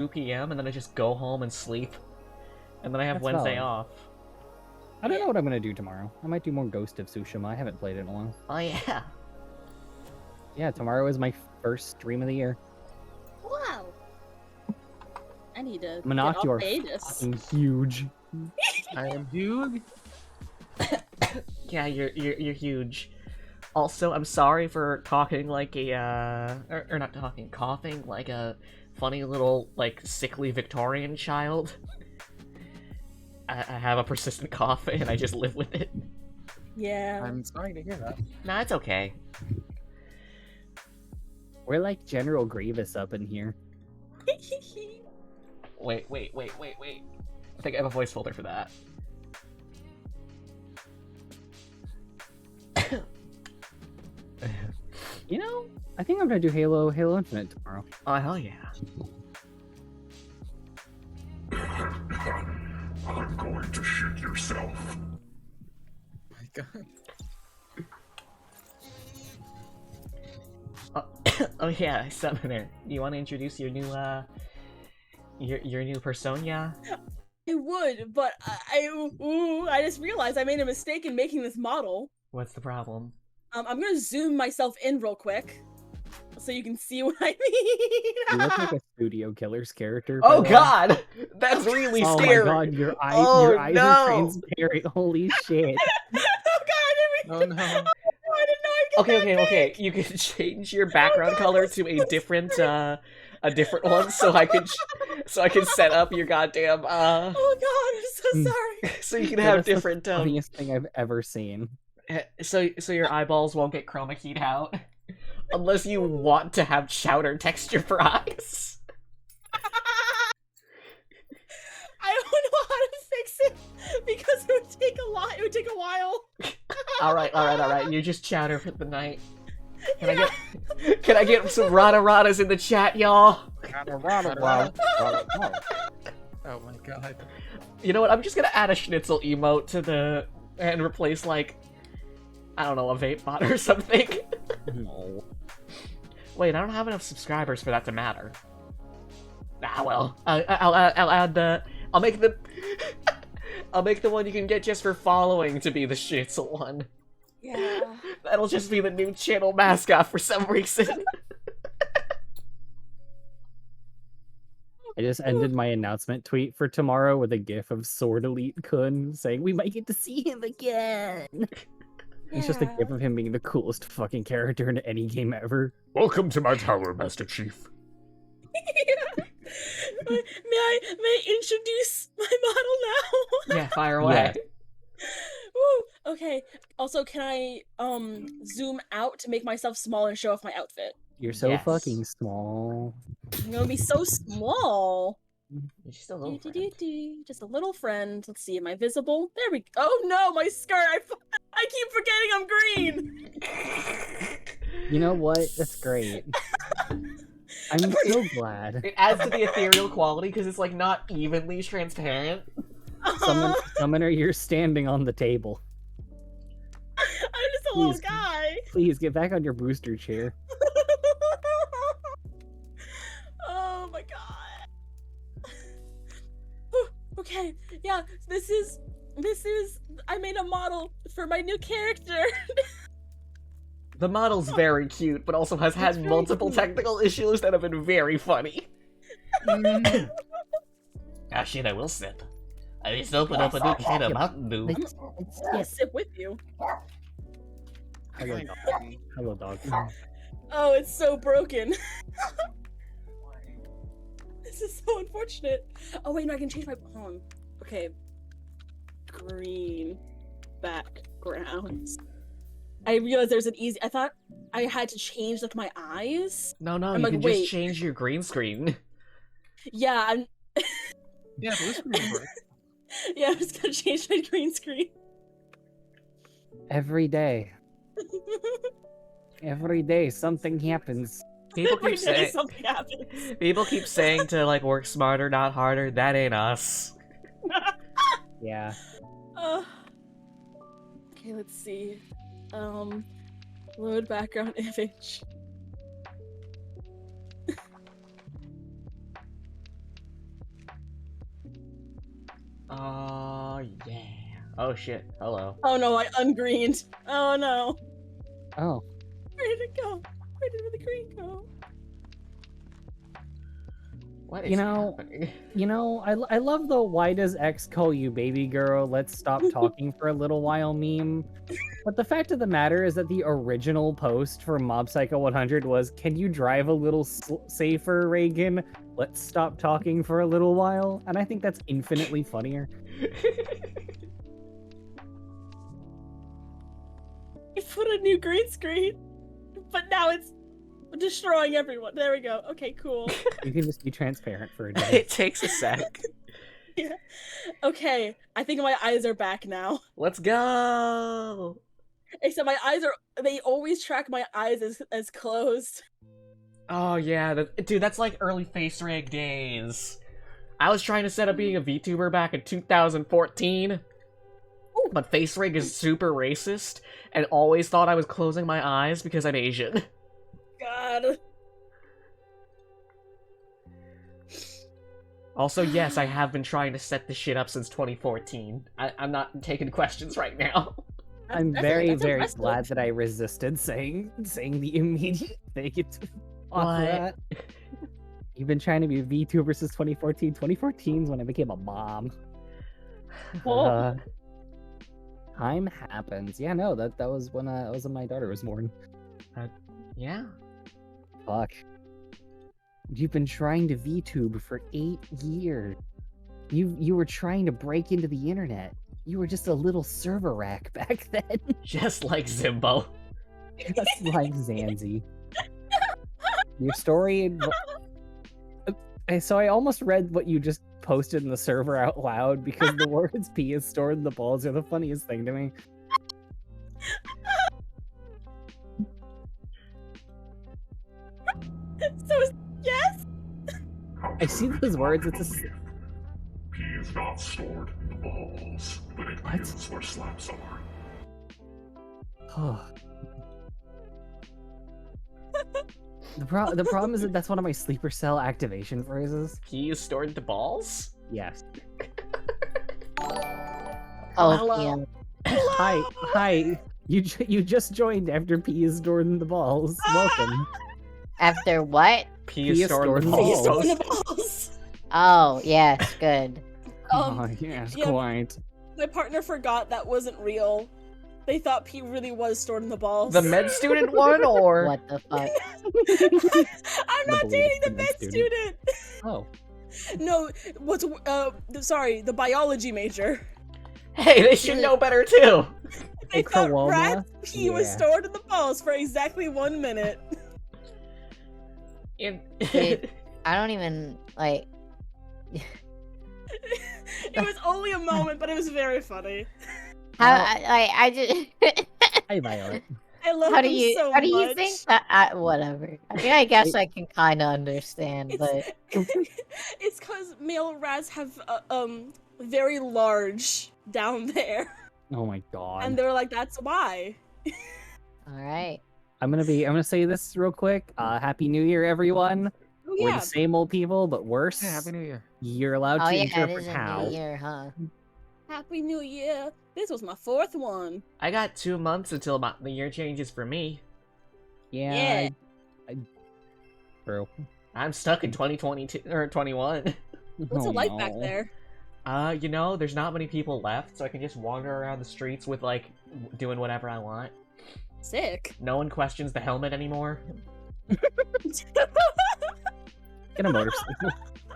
2 p.m. and then I just go home and sleep. And then I have That's Wednesday valid. off. I don't know what I'm gonna do tomorrow. I might do more Ghost of Tsushima. I haven't played it in a while. Oh yeah. Yeah, tomorrow is my first stream of the year. Wow. I need to Manak, get you off are hiatus. fucking huge. I am huge. Yeah, you're huge. Also, I'm sorry for talking like a or not talking, coughing like a funny little like sickly Victorian child. I have a persistent cough and I just live with it. Yeah. I'm sorry to hear that. Nah, it's okay. We're like General Grievous up in here. Wait. I think I have a voice folder for that. You know, I think I'm gonna do Halo Infinite tomorrow. Oh hell yeah. I'm going to shit yourself. My God. Oh yeah, Summoner. You want to introduce your new your new persona? I would, but I just realized I made a mistake in making this model. What's the problem? I'm gonna zoom myself in real quick, so you can see what I You look mean. like a Studio Killers character. Oh by the way. god! That's really Oh scary! my god, your Oh, eyes no. are transparent. Holy shit. Oh god, Oh no. I didn't know I get that Okay. big. You can change your background color to a different one, so I can set up your goddamn Oh god, I'm so sorry. so you can Yeah, have that's the different funniest thing I've ever seen. so your eyeballs won't get chroma keyed out unless you want to have chowder texture for eyes. I don't know how to fix it because it would take a lot. It would take a while. All right. You're just chowder for the night. Can I get some rada-radas in the chat, y'all? Oh my God. You know what? I'm just gonna add a schnitzel emote to the and replace like I don't know, a vape bot or something. No. Wait, I don't have enough subscribers for that to matter. Ah well, I'll add the I'll make the I'll make the one you can get just for following to be the schnitzel one. Yeah. That'll just be the new channel mascot for some reason. I just ended my announcement tweet for tomorrow with a gif of Sword Elite Kun saying we might get to see him again. It's just a gif of him being the coolest fucking character in any game ever. Welcome to my tower, Master Chief. May I introduce my model now? Yeah, fire away. Woo. Okay. Also, can I zoom out to make myself small and show off my outfit? You're so Yes. fucking small. I'm gonna be so small. You're just a little friend. Just a little friend. Let's see, am I visible? There we go. Oh no, my skirt! I keep forgetting I'm green! You know what? That's great. I'm so glad. It adds to the ethereal quality because it's like not evenly transparent. Summoner, you're standing on the table. I'm just a little guy. Please get back on your booster chair. Oh my god. Okay, yeah, this is I made a model for my new character. The model's very cute, but also has had very multiple cute. technical issues that have been very funny. Ah shit, I will sip. I just opened up a new can of Mountain Dew. I'll sit with you. Hello, dog. Oh, it's so broken. This is so unfortunate. Oh wait, no, I can change my Okay. Green backgrounds. I realized there's an easy. I thought I had to change like my eyes. No, I'm you like, can wait. just change your green screen. Yeah, I'm. Yeah, blue screen works. Yeah, I'm just gonna change my green screen. Every day something happens. People Every keep day saying something happens. people keep saying to like work smarter, not harder. That ain't us. Yeah. Okay, let's see. Load background image. Oh, yeah. Oh, shit. Hello. Oh no, I ungreened. Oh no. Oh. Where did it go? Where did the green go? What is You know, happening? I love the "why does X call you baby girl? Let's stop talking for a little while" meme. But the fact of the matter is that the original post for Mob Psycho 100 was, "Can you drive a little safer, Reagan? Let's stop talking for a little while." And I think that's infinitely funnier. I put a new green screen, but now it's destroying everyone. There we go. Okay, cool. You can just be transparent for a day. It takes a sec. Yeah. Okay, I think my eyes are back now. Let's go! Except my eyes they always track my eyes as closed. Oh, yeah. Dude, that's like early face rig days. I was trying to set up being a VTuber back in 2014. But face rig is super racist, and always thought I was closing my eyes because I'm Asian. God. Also, yes, I have been trying to set this shit up since 2014. I'm not taking questions right now. I'm That's- very, that's very impressive. glad that I resisted saying the immediate thing off What? of that. You've been trying to be a VTuber since 2014. 2014 is when I became a mom. Well, Time happens. Yeah, no, that was when my daughter was born. Yeah. Fuck. You've been trying to VTube for 8 years. You were trying to break into the internet. You were just a little server rack back then. Just like Zimbo. Just like Zanzi. Your story. So I almost read what you just posted in the server out loud because the words "P is stored in the balls" are the funniest thing to me. so yes. I see those words. It's a. P is not stored in the balls, but it What? is where slaps are. Oh. The problem is that that's one of my sleeper cell activation phrases. He is stored into balls? Yes. Oh, Hello. yeah. Hi. You just joined after P is stored in the balls. Welcome. After what? P is stored in the P He's is balls. stored in the balls. Oh, yes, good. Oh yes, yeah. quite. My partner forgot that wasn't real. They thought P really was stored in the balls. The med student one, or? What the fuck? I'm not believe dating it's the the med med student. Oh. No, sorry, the biology major. Hey, they should know better too! They thought Chroma? rat P was Yeah. stored in the balls for exactly 1 minute. Dude. I don't even, like... It was only a moment, but it was very funny. How, Well- I just... Hi, Violet. I love how do them you, so how do you much. think that, whatever. I mean, I guess I can kind of understand, but... It's because male rats have very large down there, Oh my god. and they're like, that's why. Alright. I'm gonna say this real quick. Happy New Year, everyone. Oh We're yeah, the same old people, but worse. Yeah, Happy New Year. You're allowed Oh to yeah, it interpret is a how. new year, huh? Happy New Year. This was my 4th one. I got 2 months until the year changes for me. Yeah. True. I'm stuck in 2022 or 21. What's Oh, it like back no. there? You know, there's not many people left, so I can just wander around the streets with like doing whatever I want. Sick. No one questions the helmet anymore. Get a motorcycle.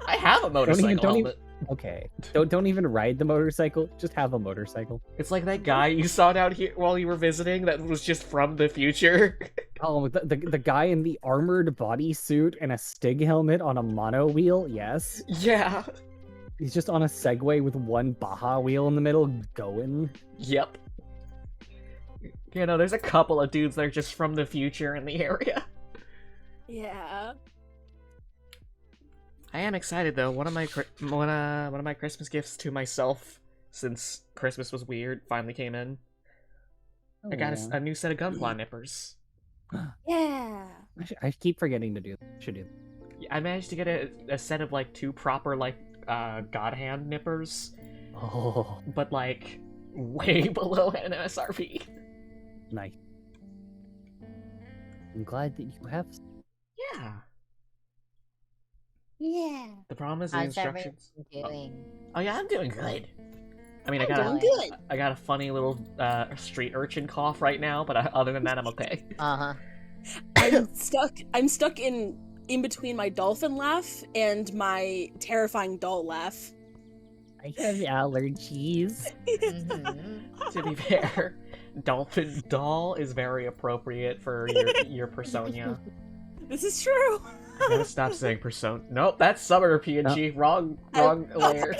I have a motorcycle don't even- helmet. Okay. Don't even ride the motorcycle. Just have a motorcycle. It's like that guy you saw down here while you were visiting that was just from the future. Oh, the guy in the armored bodysuit and a Stig helmet on a mono wheel. Yes. Yeah. He's just on a Segway with one Baja wheel in the middle going. Yep. You know, there's a couple of dudes that are just from the future in the area. Yeah. I am excited though. One of my one of my Christmas gifts to myself, since Christmas was weird, finally came in. I got a new set of gunpla nippers. Yeah. I keep forgetting to do that. Should do. I managed to get a set of like 2 proper like god hand nippers, Oh, but like way below an MSRP. nice. I'm glad that you have. Yeah. Yeah. The problem is the How's everyone instructions. doing? Oh yeah, I'm doing good. I mean, I I'm got doing a, good. I got a funny little street urchin cough right now, but other than that, I'm okay. Uh-huh. I'm stuck in between my dolphin laugh and my terrifying doll laugh. I have allergies. Mhm. To be fair, Dolphin Doll is very appropriate for your persona. This is true. I gotta stop saying persona. Nope, that's Summoner PNG. Wrong layer.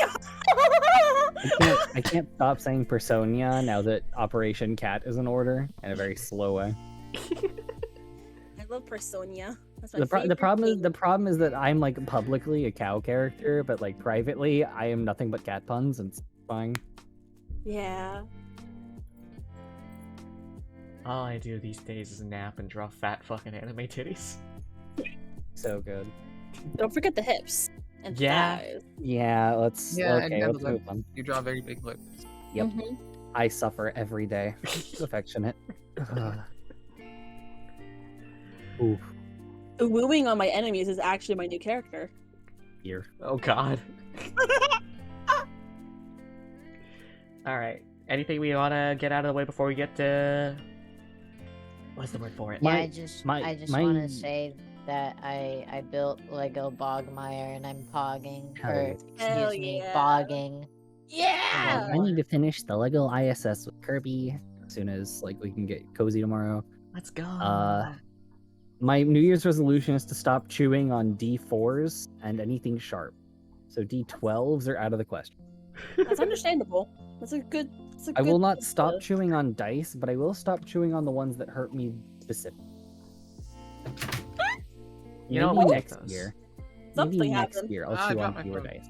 I can't stop saying Personia now that Operation Cat is in order in a very slow way. I love Personia. That's my The favorite game. problem is that I'm like publicly a cow character, but like privately I am nothing but cat puns, and it's fine. Yeah. All I do these days is nap and draw fat fucking anime titties. So good. Don't forget the hips and Yeah. thighs. Yeah, let's Yeah, and okay, let's the move on. You draw very big lips. Yep. Mhm. I suffer every day. Affectionate. Ugh. Oof. Wooing on my enemies is actually my new character. Here. Oh god. Alright. Anything we wanna get out of the way before we get to... What's the word for it? Yeah, My- I just my- want my- to say that I built Lego Bogmire and I'm pogging, Hell or yeah. Hell excuse me, yeah. bogging. Yeah. I need to finish the Lego ISS with Kirby as soon as like we can get cozy tomorrow. Let's go. My New Year's resolution is to stop chewing on D4s and anything sharp. So D12s are out of the question. That's understandable. That's a good. I will not thing stop to- chewing on dice, but I will stop chewing on the ones that hurt me specifically. You know, Maybe I'll next take those. year. Something Maybe next happened. year I'll Ah, I chew dropped on my fewer phone. dice.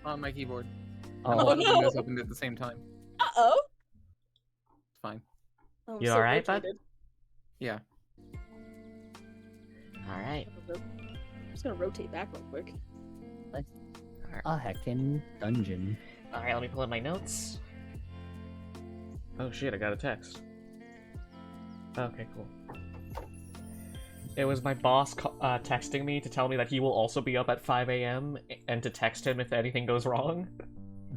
On my keyboard. Oh, A lot of no. windows opened at the same time. Uh-oh. It's fine. Oh, I'm You so alright, bud? irritated. Yeah. Alright. I'm just gonna rotate back real quick. a heckin' dungeon. Alright, let me pull in my notes. Oh shit, I got a text. Okay, cool. It was my boss texting me to tell me that he will also be up at 5 a.m. and to text him if anything goes wrong.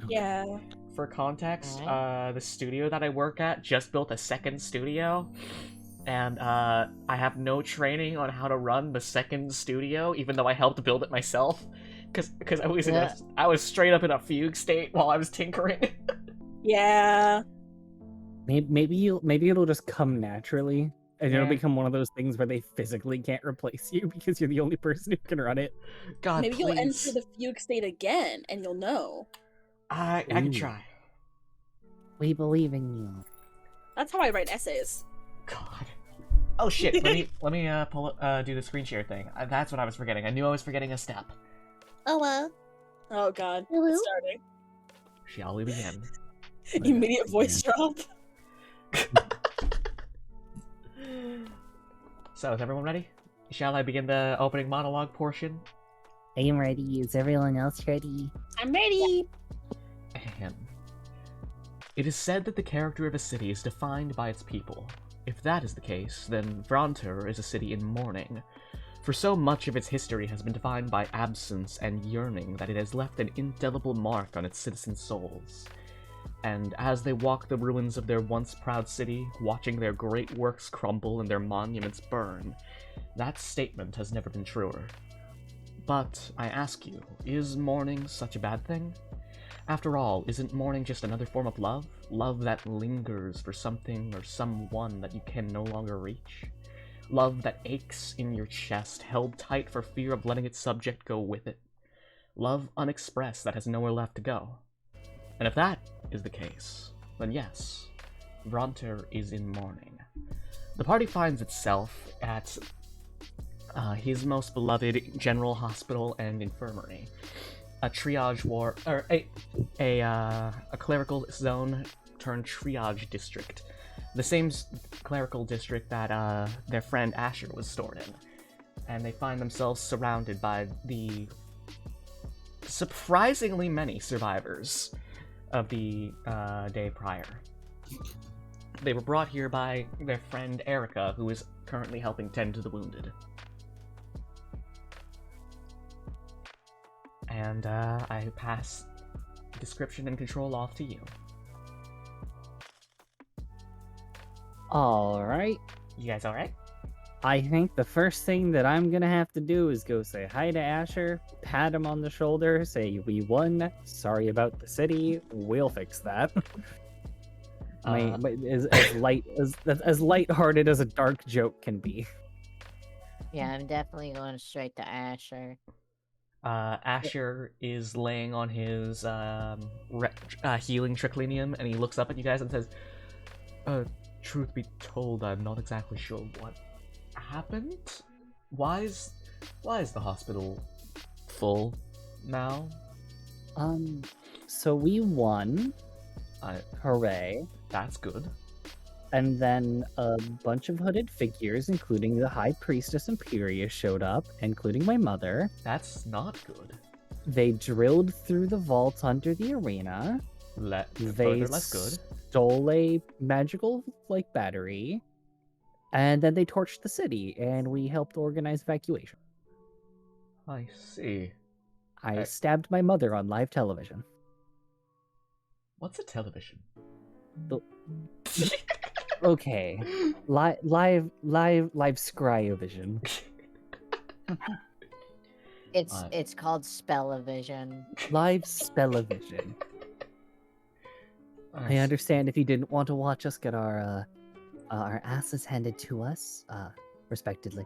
Yeah. For context, Alright. the studio that I work at just built a second studio, and I have no training on how to run the second studio, even though I helped build it myself, because I was Yeah. I was straight up in a fugue state while I was tinkering. Yeah. Maybe it'll just come naturally, and it'll Yeah. become one of those things where they physically can't replace you because you're the only person who can run it. God, Maybe please. you'll enter the fugue state again, and you'll know. I can Ooh. try. We believe in you. That's how I write essays. God. Oh shit! let me do the screen share thing. That's what I was forgetting. I knew I was forgetting a step. Oh well. Oh god. Hello? It's starting. Shall we begin? Immediate voice drop. So, is everyone ready? Shall I begin the opening monologue portion? I am ready. Is everyone else ready? I'm ready. Ahem. It is said that the character of a city is defined by its people. If that is the case, then Vronter is a city in mourning. For so much of its history has been defined by absence and yearning that it has left an indelible mark on its citizens' souls. And as they walk the ruins of their once proud city, watching their great works crumble and their monuments burn, that statement has never been truer. But, I ask you, is mourning such a bad thing? After all, isn't mourning just another form of love? Love that lingers for something or someone that you can no longer reach? Love that aches in your chest, held tight for fear of letting its subject go with it? Love unexpressed that has nowhere left to go? And if that is the case, then yes, Vronter is in mourning. The party finds itself at his most beloved general hospital and infirmary, a triage war, or a clerical zone turned triage district, the same clerical district that their friend Asher was stored in, and they find themselves surrounded by the surprisingly many survivors of the day prior. They were brought here by their friend Erica, who is currently helping tend to the wounded. And I pass description and control off to you. All right. You guys alright? I think the first thing that I'm gonna have to do is go say hi to Asher, pat him on the shoulder, say we won. Sorry about the city. We'll fix that. As lighthearted as a dark joke can be. Yeah, I'm definitely going straight to Asher. Asher is laying on his healing triclinium, and he looks up at you guys and says, truth be told, I'm not exactly sure what happened. Why is the hospital full now? So we won. Hooray. That's good. And then a bunch of hooded figures, including the High Priestess Imperia, showed up, including my mother. That's not good. They drilled through the vault under the arena. Further less good. Stole a magical battery, and then they torched the city, and we helped organize evacuation. I see. I stabbed my mother on live television. What's a television? Okay, live scryovision. It's called Spell-O-Vision. Live spell-o-vision. I understand if you didn't want to watch us get our asses handed to us, respectively.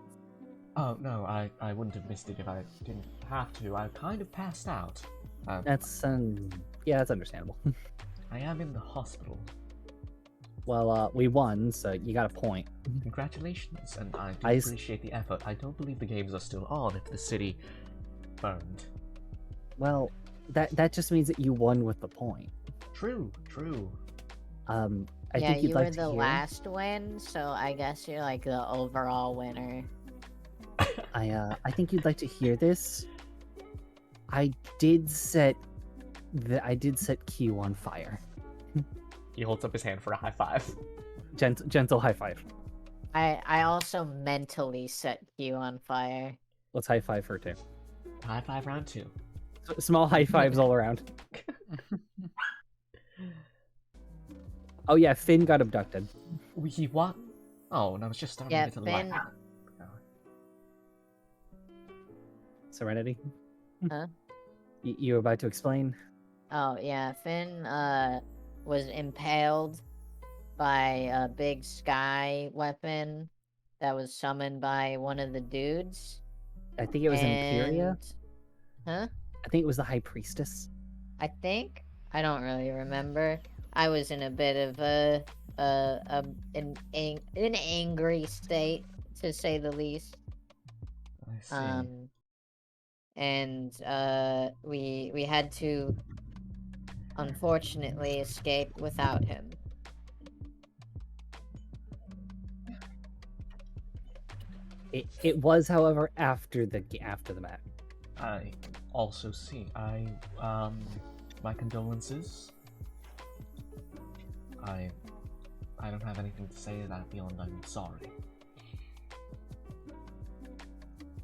Oh, no, I wouldn't have missed it if I didn't have to. I kind of passed out. That's, yeah, that's understandable. I am in the hospital. Well, we won, so you got a point. Congratulations, and I do appreciate the effort. I don't believe the games are still on if the city burned. Well, that just means that you won with the point. True. I Yeah, think you'd you like were to the hear. last win, so I guess you're like the overall winner. I think you'd like to hear this. I did set Q on fire. He holds up his hand for a high five. Gentle high five. I also mentally set you on fire. Let's high five her too. High five round 2. Small high fives all around. Oh yeah, Finn got abducted. He what? Oh, no, it's just starting Yeah, to Finn. light. Serenity? Huh? You were about to explain? Oh yeah, Finn was impaled by a big sky weapon that was summoned by one of the dudes. I think it was Imperia. Huh? I think it was the High Priestess. I think. I don't really remember. I was in a bit of an angry state, to say the least. I see. And we had to unfortunately escape without him. It was, however, after the match. I also see. My condolences. I don't have anything to say to that beyond I'm sorry.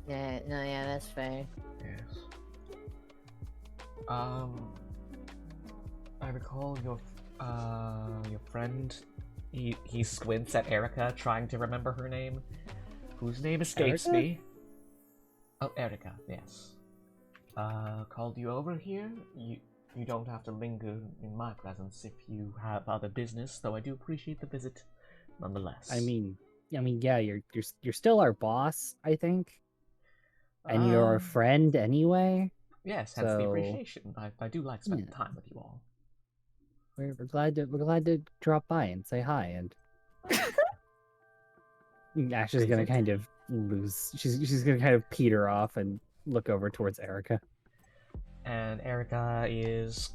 Yeah, no, yeah, that's fair. Yes. I recall your friend. He squints at Erica, trying to remember her name, whose name escapes Erica? me. Oh, Erica. Yes. Called you over here. You don't have to linger in my presence if you have other business, though I do appreciate the visit, nonetheless. I mean, yeah, you're still our boss, I think, and you're our friend anyway. Yes, hence the so- appreciation. I do like spending Yeah. time with you all. We're glad to drop by and say hi. And Ash is gonna kind of lose. She's gonna kind of peter off and look over towards Erica. And Erica is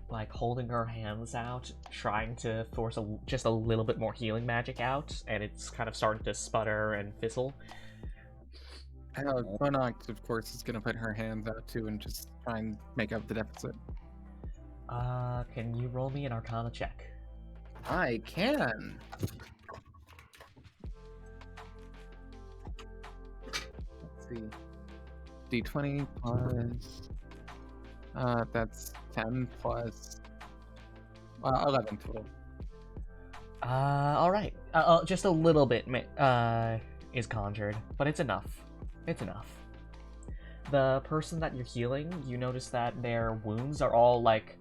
like holding her hands out, trying to force just a little bit more healing magic out, and it's kind of starting to sputter and fizzle. Bonox, of course, is going to put her hands out too and just try and make up the deficit. Can you roll me an Arcana check? I can. Let's see. D20 plus. That's 10 plus. 11 total. Alright. Just a little bit, is conjured, but it's enough. It's enough. The person that you're healing, you notice that their wounds are all, like,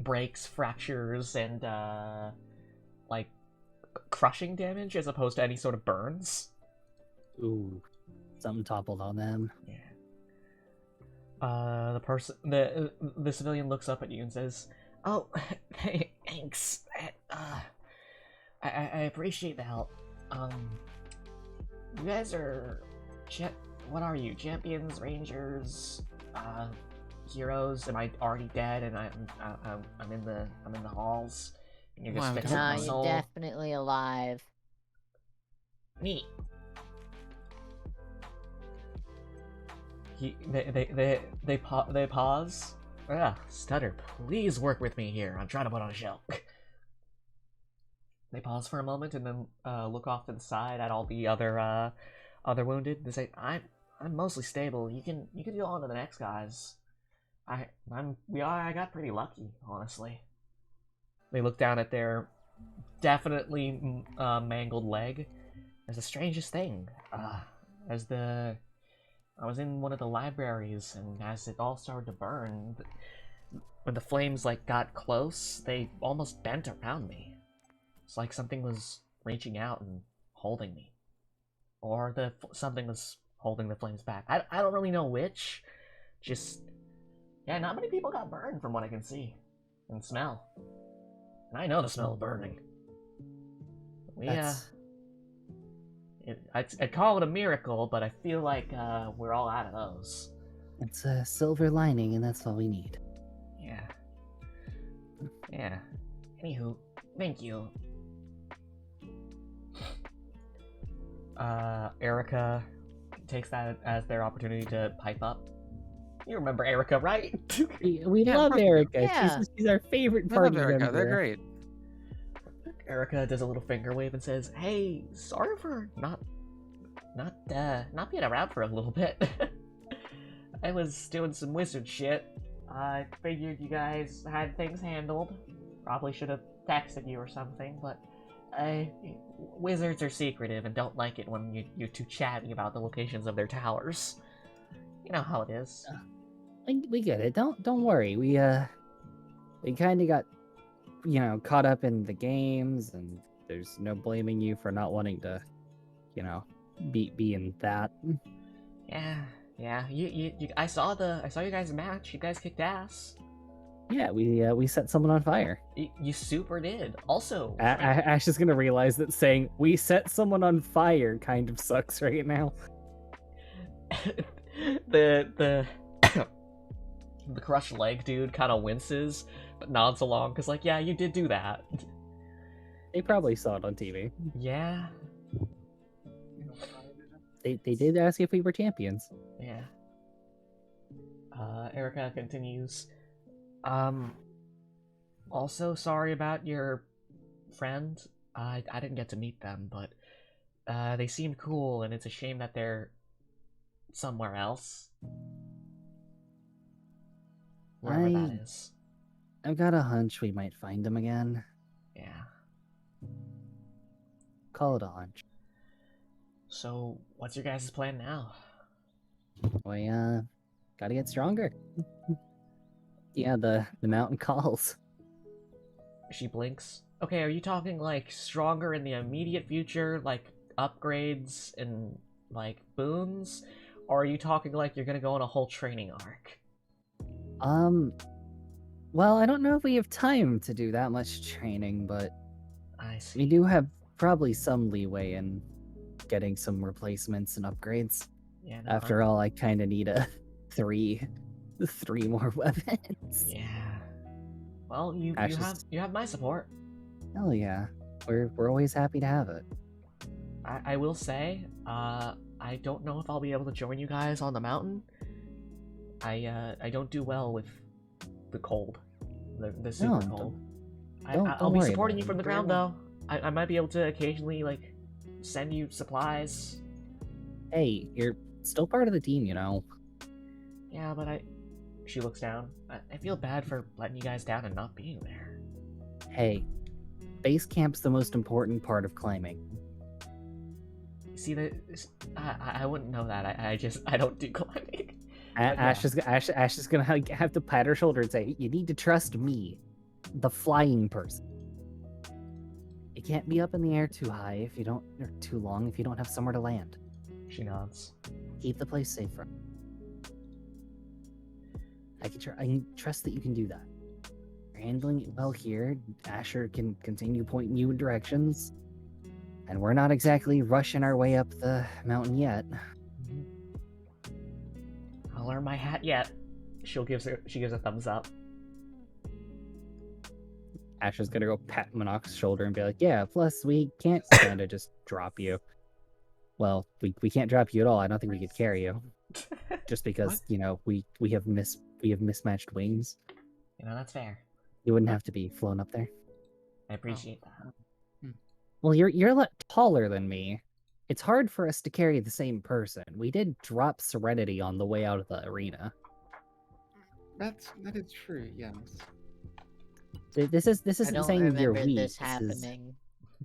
breaks, fractures, and, like, crushing damage as opposed to any sort of burns. Ooh, something toppled on them. Yeah. The civilian looks up at you and says, "Oh, thanks. I appreciate the help. You guys are, what are you? Champions, rangers, heroes? Am I already dead and I'm in the halls? And you're just Wow, fixing Nah, my you're soul? definitely alive. Neat." They pause. Stutter, please work with me here. I'm trying to put on a show. They pause for a moment and then look off to the side at all the other wounded. They say, "I'm mostly stable. You can go on to the next guys. I got pretty lucky, honestly." They look down at their definitely mangled leg. There's the strangest thing. I was in one of the libraries, and as it all started to burn, when the flames like got close, they almost bent around me. It's like something was reaching out and holding me, or something was holding the flames back. I don't really know which. Just yeah, not many people got burned from what I can see and smell, and I know the smell of burning. I'd call it a miracle, but I feel like we're all out of those. It's a silver lining, and that's all we need. Yeah. Yeah. Anywho, thank you. Erica takes that as their opportunity to pipe up. You remember Erica, right? We Yeah, of love course we do. Erica. Yeah. She's our favorite I party love Erica. member. They're great. Erica does a little finger wave and says, "Hey, sorry for not being around for a little bit. I was doing some wizard shit. I figured you guys had things handled. Probably should have texted you or something, but wizards are secretive and don't like it when you're too chatty about the locations of their towers. You know how it is." We get it. Don't worry. We kind of got caught up in the games, and there's no blaming you for not wanting to be in that. Yeah. I saw you guys match. You guys kicked ass. Yeah, we set someone on fire. You super did. Also, Ash is gonna realize that saying we set someone on fire kind of sucks right now. the the crushed leg dude kind of winces, but nods along because, like, yeah, you did do that. They probably saw it on TV. Yeah. They did ask if we were champions. Yeah. Erica continues. Also, sorry about your friend. I didn't get to meet them, but they seemed cool, and it's a shame that they're somewhere else. Wherever that is. I've got a hunch we might find them again. Yeah. Call it a hunch. So, what's your guys' plan now? We gotta get stronger. Yeah, the mountain calls. She blinks. Okay, are you talking like stronger in the immediate future, like upgrades and like boons? Or are you talking like you're gonna go on a whole training arc? Well, I don't know if we have time to do that much training, but I see. we do have probably some leeway in getting some replacements and upgrades. Yeah, no, After all, I kind of need three more weapons. Yeah. Well, you have my support. Hell yeah, we're always happy to have it. I will say, I don't know if I'll be able to join you guys on the mountain. I don't do well with the cold, the super No, cold. don't I'll be worry supporting about you it. from the ground though. I might be able to occasionally like send you supplies. Hey, you're still part of the team, you know. Yeah, but She looks down. I feel bad for letting you guys down and not being there. Hey, base camp's the most important part of climbing. You see I wouldn't know that. I don't do climbing. But Ash is gonna have to pat her shoulder and say, "You need to trust me, the flying person. You can't be up in the air too high if you don't, or too long if you don't have somewhere to land. She nods. Keep the place safe from. I can trust that you can do that. You're handling it well here. Asher can continue pointing you in directions, and we're not exactly rushing our way up the mountain yet." I'll earn my hat yet. She gives a thumbs up. Asher's gonna go pat Monarch's shoulder and be like, "Yeah, plus we can't kind of just drop you. Well, we can't drop you at all. I don't think we could carry you. Just because, you know, we have mismatched wings. You know, that's fair. You wouldn't have to be flown up there." I appreciate that. Well, you're a lot taller than me. It's hard for us to carry the same person. We did drop Serenity on the way out of the arena. That is true. Yes. This I isn't don't saying you're remember weak. this happening.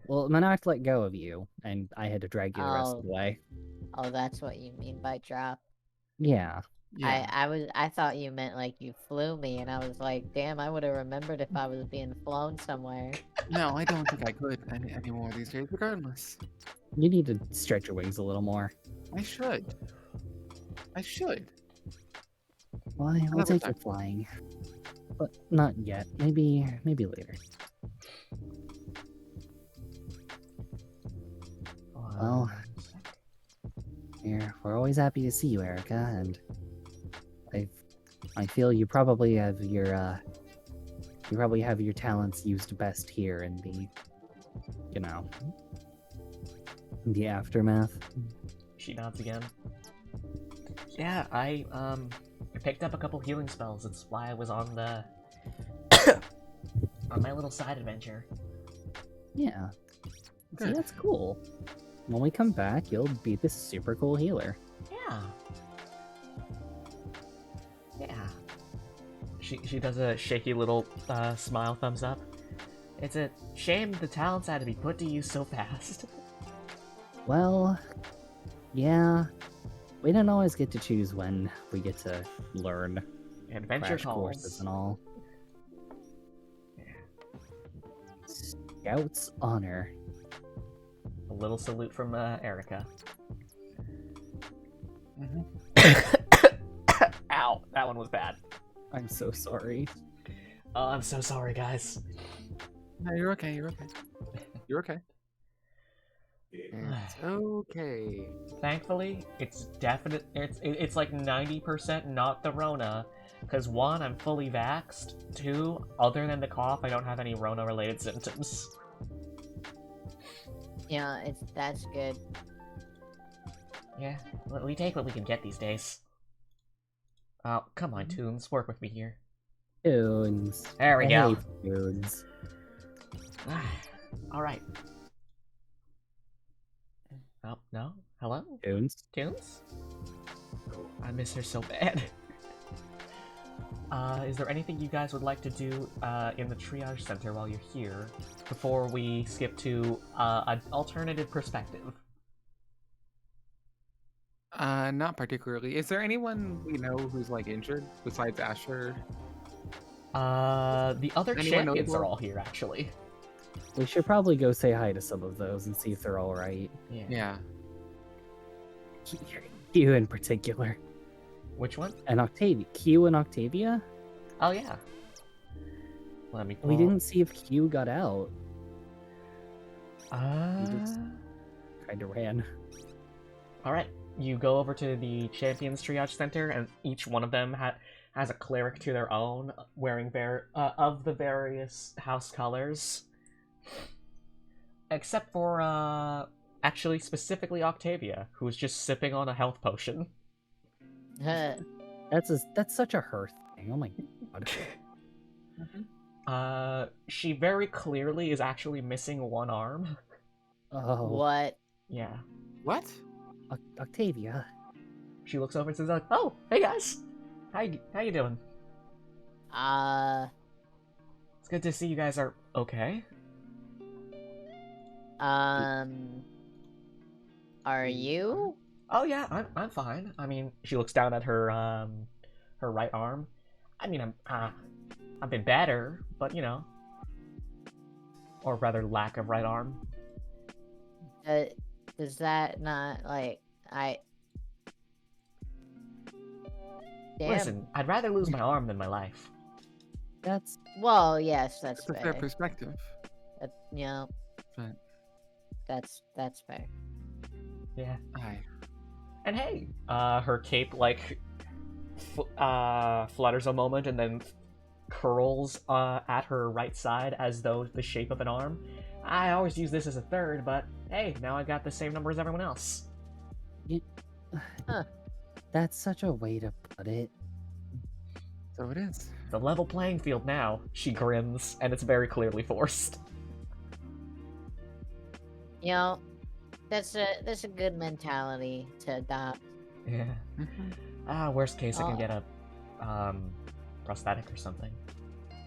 Well, Monarch let go of you, and I had to drag you the rest of the way. Oh, that's what you mean by drop. Yeah. Yeah. I thought you meant like you flew me, and I was like, damn, I would have remembered if I was being flown somewhere. No, I don't think I could anymore these days. Regardless, You need to stretch your wings a little more. I should. Well, we'll Another take time. you flying. But not yet. Maybe later. Well, we're always happy to see you, Erica, and I feel you probably have your talents used best here in the, you know, in the aftermath. She nods again. Yeah, I picked up a couple healing spells. That's why I was on the on my little side adventure. Yeah. See, Good. that's cool. When we come back, you'll be this super cool healer. Yeah. Yeah. She does a shaky little smile thumbs up. It's a shame the talents had to be put to use so fast. Well, yeah. We don't always get to choose when we get to learn Adventure crash courses calls. and all. Scout's honor. A little salute from Erica. Ow, that one was bad. I'm so sorry. Oh, I'm so sorry, guys. No, you're okay. You're okay. You're okay. It's okay. Thankfully, it's definite. It's like 90% not the Rona, because one, I'm fully vaxxed. Two, other than the cough, I don't have any Rona-related symptoms. Yeah, that's good. Yeah, we take what we can get these days. Oh, come on, Toons, work with me here. Tunes. There we go. Tunes. All right. Oh, no? Hello? Tunes. Toons? I miss her so bad. Is there anything you guys would like to do in the triage center while you're here before we skip to an alternative perspective? Not particularly. Is there anyone we know who's like injured besides Asher? The other Anyone champions are notable? all here, actually. We should probably go say hi to some of those and see if they're all right. Yeah. Q in particular. Which one? And Octavia. Q and Octavia? Oh, yeah. Let me pull... We didn't see if Q got out. Uh... Kinda ran. Alright, you go over to the Champions Triage Center, and each one of them has a cleric to their own, wearing of the various house colors. Except for, actually, specifically Octavia, who's just sipping on a health potion. That's such a her thing. Oh my god. She very clearly is actually missing one arm. Oh, What? Yeah. What? Octavia. She looks over and says, like, "Oh, hey guys, how you doing? It's good to see you guys are okay." Are you? Oh yeah, I'm fine. I mean, she looks down at her her right arm. I mean, I've been better, but you know, or rather, lack of right arm. Does that not, like, Damn. Listen, I'd rather lose my arm than my life. That's Well, yes, that's That's a fair fair. perspective. You know, But that's fair. Yeah. I And hey, her cape like flutters a moment and then curls at her right side as though the shape of an arm. I always use this as a third, but hey, now I got the same number as everyone else. that's such a way to put it. so it is. The level playing field now. She grins, and it's very clearly forced. You know, that's a good mentality to adopt. Yeah. Worst case, I can get a prosthetic or something.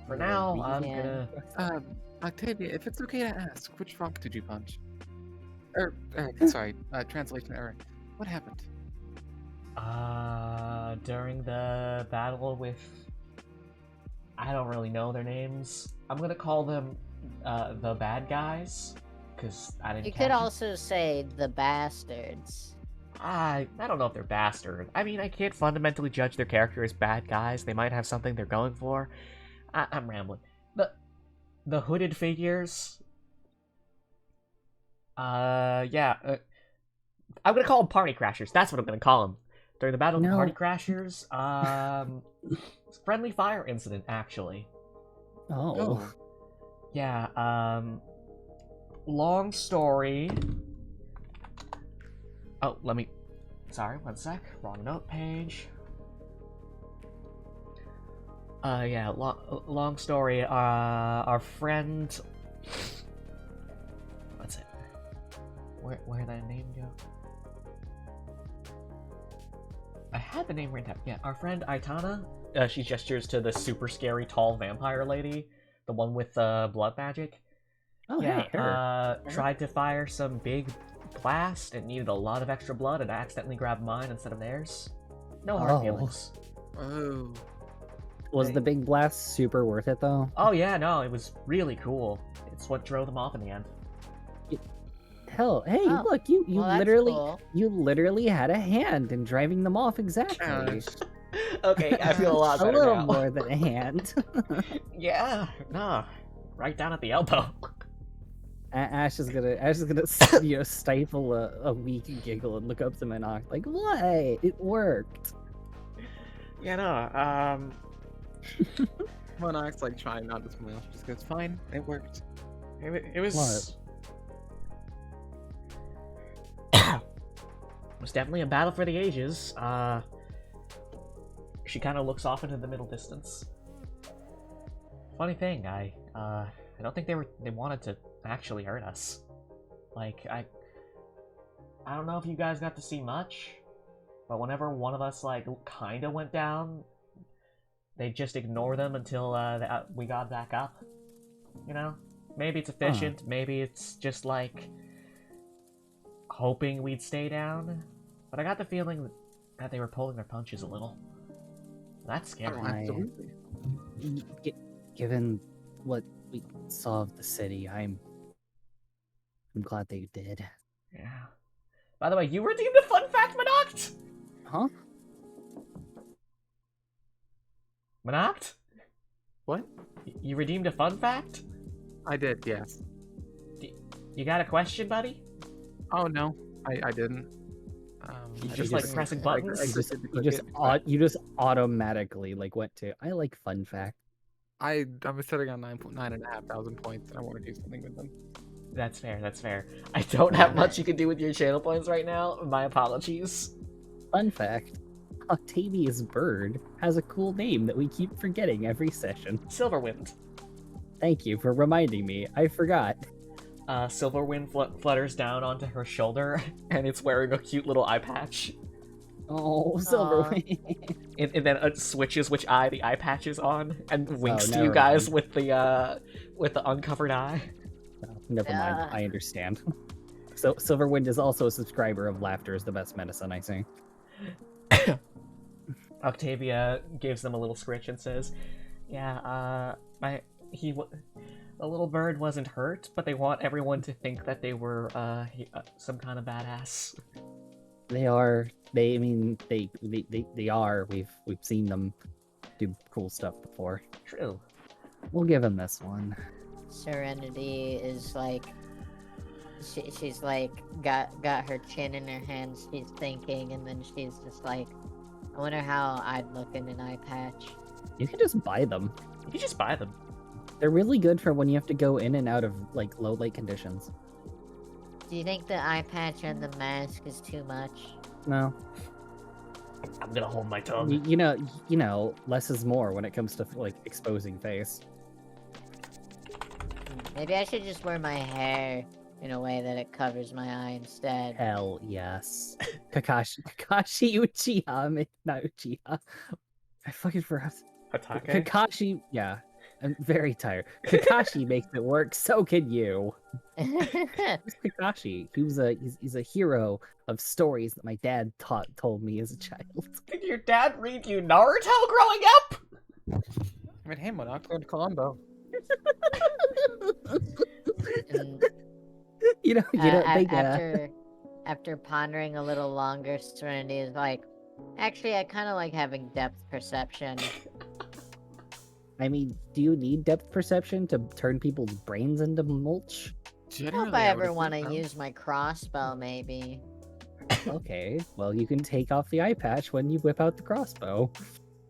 For now, I'm Yeah. gonna. Octavia, if it's okay to ask, which rock did you punch? Sorry, translation error. What happened? During the battle with. I don't really know their names. I'm gonna call them the bad guys, because I didn't. You catch could it. also say the bastards. I don't know if they're bastard. I mean, I can't fundamentally judge their character as bad guys. They might have something they're going for. I'm rambling. The hooded figures. Yeah. I'm gonna call them party crashers. That's what I'm gonna call them. During the battle of the No. party crashers, friendly fire incident actually. Oh. Yeah. Long story. Oh, let me. Sorry, one sec. Wrong note page. Yeah, long story. Our friend. What's it? Where did that name go? I had the name written down. Yeah, our friend Aitana. She gestures to the super scary tall vampire lady, the one with blood magic. Oh, Yeah, hey, her. tried to fire some big blast and needed a lot of extra blood, and I accidentally grabbed mine instead of theirs. No hard Oh. feelings. Oh. Was the big blast super worth it though? Oh yeah, no, it was really cool. It's what drove them off in the end. Hell, hey, Oh, look, you well, that's literally cool. you literally had a hand in driving them off exactly. Gosh. Okay, I feel a lot A better little now. more than a hand. Yeah, nah, right down at the elbow. Ash is gonna stifle a weak giggle and look up to Minoc like, what? It worked. Yeah, no, Monarch's like trying not to smile. She just goes, fine, it worked. it was. It was definitely a battle for the ages. She kind of looks off into the middle distance. Funny thing, I don't think they wanted to actually hurt us. Like, I don't know if you guys got to see much, but whenever one of us, like, kinda went down, they just ignore them until we got back up. You know? Maybe it's efficient, maybe it's just, like, hoping we'd stay down. But I got the feeling that they were pulling their punches a little. That's scary. Oh, absolutely. Given what we saw of the city, I'm glad they did. Yeah. By the way, you redeemed a fun fact, Monoct? Huh? Monoct? What? You redeemed a fun fact? I did, yes. You got a question, buddy? Oh no, I didn't. You I just like didn't. pressing I buttons? did the You just automatically like went to I like fun fact. I was sitting on 9,500 points, and I want to do something with them. That's fair, that's fair. I don't have much you can do with your channel points right now. My apologies. Fun fact. Octavia's bird has a cool name that we keep forgetting every session. Silverwind. Thank you for reminding me. I forgot. Silverwind flutters down onto her shoulder, and it's wearing a cute little eye patch. Oh, Silverwing. And then it switches which eye the eye patch is on, and winks to you never guys mind. with the uncovered eye. Oh, never mind. I understand. So Silverwind is also a subscriber of Laughter is the Best Medicine, I see. Octavia gives them a little scritch and says, "Yeah, the little bird wasn't hurt, but they want everyone to think that they were some kind of badass." They are. They are. We've seen them do cool stuff before. True. We'll give him this one. Serenity is like, she's like got her chin in her hands. She's thinking, and then she's just like, I wonder how I'd look in an eye patch. You can just buy them. You can just buy them. They're really good for when you have to go in and out of like low light conditions. Do you think the eye patch and the mask is too much? No. I'm gonna hold my tongue. You know, less is more when it comes to like exposing face. Maybe I should just wear my hair in a way that it covers my eye instead. Hell yes. Kakashi Uchiha, not Uchiha. I fucking forgot. Hatake? Kakashi, yeah. I'm very tired. Kakashi makes it work, so can you. Who's Kakashi? He's a hero of stories that my dad told me as a child. Did your dad read you Naruto growing up? I mean, hey, Monoclo and Columbo. And, You don't think after pondering a little longer, Serenity is like, actually, I kind of like having depth perception. I mean, do you need depth perception to turn people's brains into mulch? Generally, If I ever would've want to thought so. use my crossbow, maybe. Okay, well, you can take off the eye patch when you whip out the crossbow.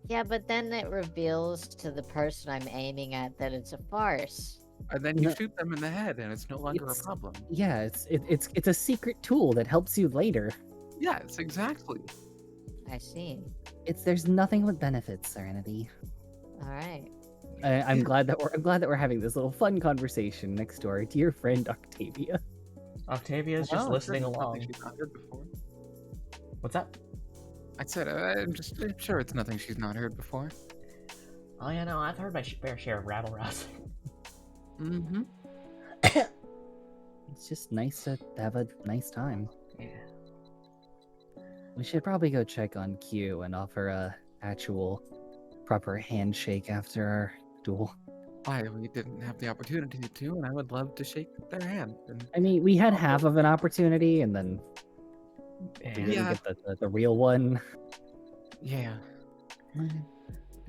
Yeah, but then it reveals to the person I'm aiming at that it's a farce. And then you No. shoot them in the head, and it's no longer It's- a problem. Yeah, it's a secret tool that helps you later. Yes, exactly. I see. There's nothing but benefits, Serenity. All right. I'm glad that we're having this little fun conversation next to our dear friend Octavia. Octavia's just Well, listening it's nothing along. she's not heard before. What's that? I said, I'm sure it's nothing she's not heard before. Oh yeah, no, I've heard my fair share of rabble rousing. Mm-hmm. It's just nice to have a nice time. Yeah. We should probably go check on Q and offer a actual proper handshake after our duel. Why, we didn't have the opportunity to, and I would love to shake their hand. And I mean, we had half of an opportunity, and then we Yeah. didn't Yeah. get the real one. yeah. Be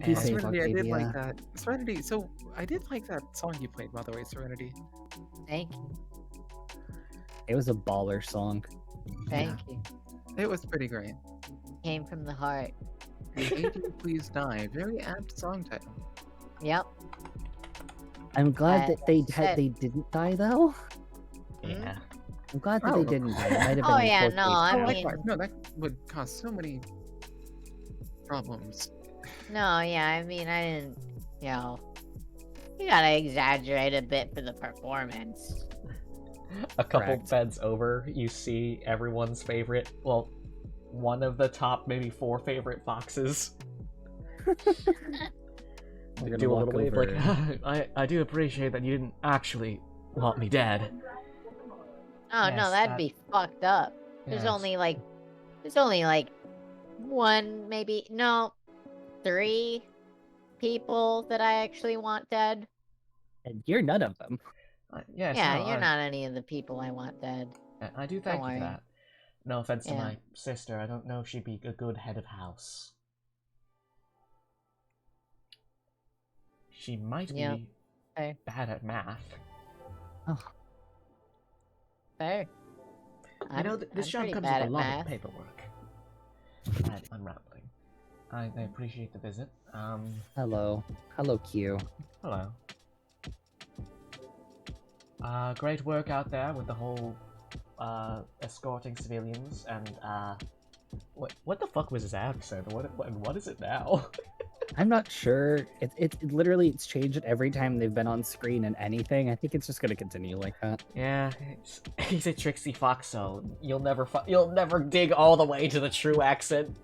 And- safe, Serenity, I did like Octavia. that. Serenity, so I did like that song you played, by the way, Serenity. Thank you. It was a baller song. Thank you. It was pretty great. Came from the heart. The Agent Please Die, very apt song title. Yep. I'm glad that they said- didn't die, though. Yeah. I'm glad that Oh, they no. didn't die. It might have been Oh, yeah, unfortunate. no, I Oh, mean- likewise. No, that would cause so many problems. No, yeah, I mean, I didn't, you gotta exaggerate a bit for the performance. A couple Correct. beds over, you see everyone's favorite, well, one of the top maybe 4 favorite foxes. We're gonna Do a walk little wave over like, I do appreciate that you didn't actually want me dead. Oh, Yes, no, that'd that- be fucked up. There's only like one, maybe, no, 3 people that I actually want dead. And you're none of them. Yes, Yeah, no, you're not any of the people I want dead. I do thank you worry. for that. No offense to Yeah. my sister, I don't know if she'd be a good head of house. She might Yep. be Okay. bad at math. Fair. You know, this I'm job pretty comes bad with a at lot math. of paperwork. I'm rambling. I appreciate the visit. Hello. Hello, Q. Hello. Great work out there with the whole, escorting civilians and, What the fuck was his accent? What is it now? I'm not sure. It's changed every time they've been on screen in anything. I think it's just gonna continue like that. Yeah, he's a tricksy fox, so you'll never dig all the way to the true accent.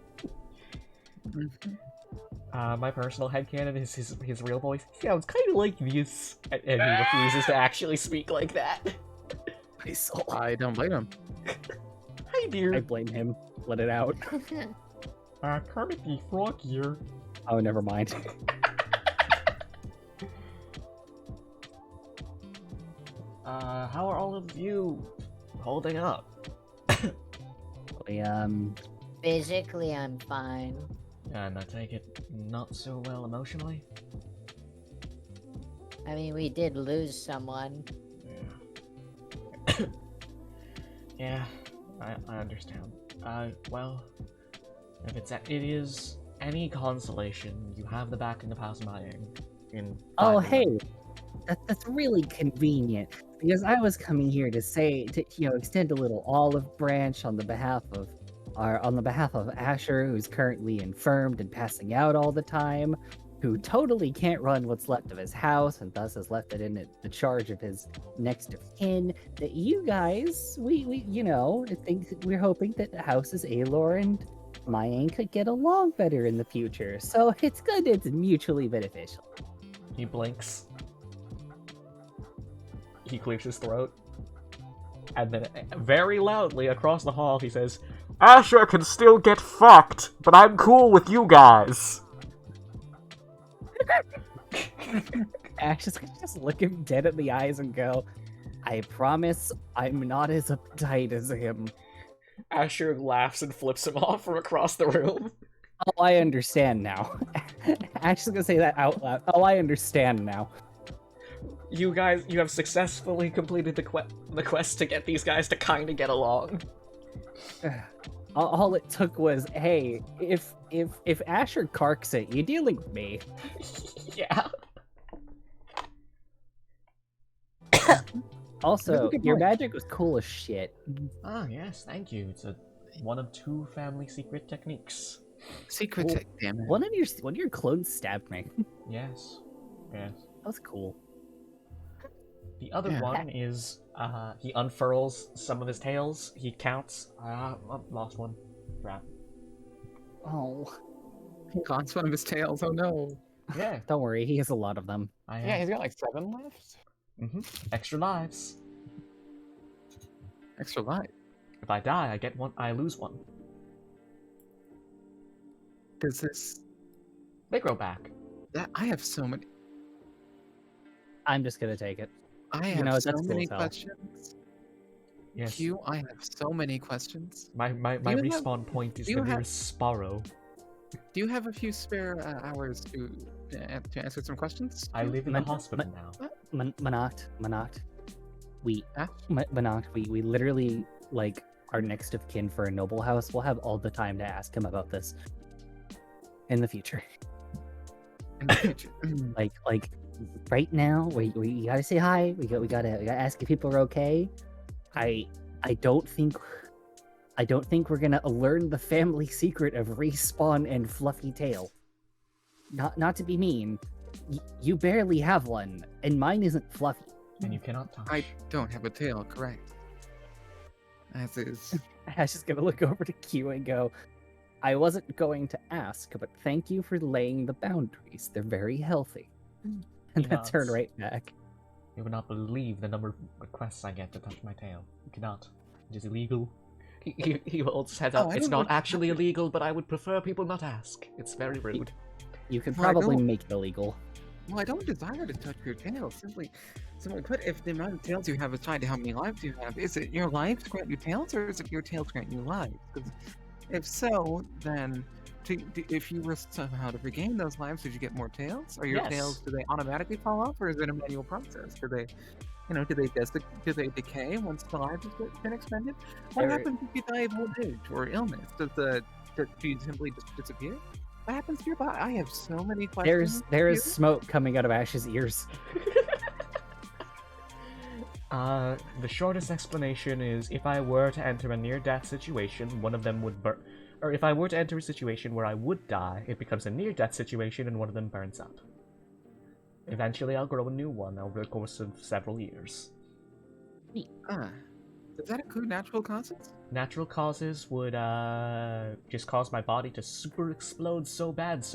My personal headcanon is his real voice. Yeah, it's kind of like this, and he refuses to actually speak like that. I don't blame him. Hi, dear. I blame him. Let it out. Kermit the Frog here. Oh, never mind. How are all of you holding up? We, Physically, I'm fine. And I take it not so well emotionally? I mean, we did lose someone. Yeah. Yeah, I understand. Well, if it is any consolation, you have the backing of House Maying. oh, hey, that's really convenient because I was coming here to extend a little olive branch on the behalf of Asher, who's currently infirmed and passing out all the time, who totally can't run what's left of his house and thus has left it in the charge of his next of kin. That you guys, we're hoping that the houses Aelor and Mayang could get along better in the future. So it's good, it's mutually beneficial. He blinks. He clears his throat. And then, very loudly across the hall, he says, Asher can still get fucked, but I'm cool with you guys. Ash is gonna just look him dead in the eyes and go, I promise I'm not as uptight as him. Asher laughs and flips him off from across the room. Oh, I understand now. Ash is gonna say that out loud. Oh, I understand now. You have successfully completed the quest to get these guys to kind of get along. All it took was, hey, if Asher carks it, you're dealing with me. Yeah. Also, your magic was cool as shit. Ah, yes, thank you. It's one of 2 family secret techniques. Secret Cool. tech, damn it. One of your clones stabbed me. Yes. Yes. That was cool. The other Yeah. one is, he unfurls some of his tails. He counts. Lost one. Crap. Oh, He lost one of his tails. Oh no. Yeah. don't worry, he has a lot of them. I Yeah, he's got like 7 left. Extra lives. Extra life. If I die, I get one. I lose one. Does this? They grow back. I have so many. I'm just gonna take it. I You have know, so that's cool many as hell. questions. Yes. Q, I have so many questions. My you have- respawn point is do the you have- nearest Sparrow. Do you have a few spare hours to answer some questions? I live in the Man- hospital now. Manat. We Huh? Manat, we literally like our next of kin for a noble house. We'll have all the time to ask him about this in the future. In the future. Like right now, we gotta say hi. We gotta ask if people are okay. I don't think we're gonna learn the family secret of Respawn and Fluffy Tail. Not to be mean, you barely have one, and mine isn't fluffy. And you cannot touch. I don't have a tail, correct? As is. Ash is gonna look over to Q and go, I wasn't going to ask, but thank you for laying the boundaries. They're very healthy. And then turn Nuts. right back. You would not believe the number of requests I get to touch my tail. You cannot. It is illegal. He holds his head Oh, up. I It's don't know not what- actually illegal, but I would prefer people not ask. It's very rude. You could Well, I probably don't- make it illegal. Well, I don't desire to touch your tail. Simply put, if the amount of tails you have is tied to how many lives you have, is it your lives grant you tails, or is it your tails grant you lives? 'Cause if so, then if you were somehow to regain those lives, did you get more tails? Or your Yes. tails, do they automatically fall off, or is it a manual process? Do they decay once the lives have been expended? What There- happens if you die of old age or illness? Do you simply just disappear? What happens to your body? I have so many questions. There is Q. smoke coming out of Ash's ears. The shortest explanation is if I were to enter a near-death situation, one of them would or if I were to enter a situation where I would die, it becomes a near-death situation and one of them burns up. Eventually, I'll grow a new one over the course of several years. Ah, does that include natural causes? Natural causes would just cause my body to super explode so bad,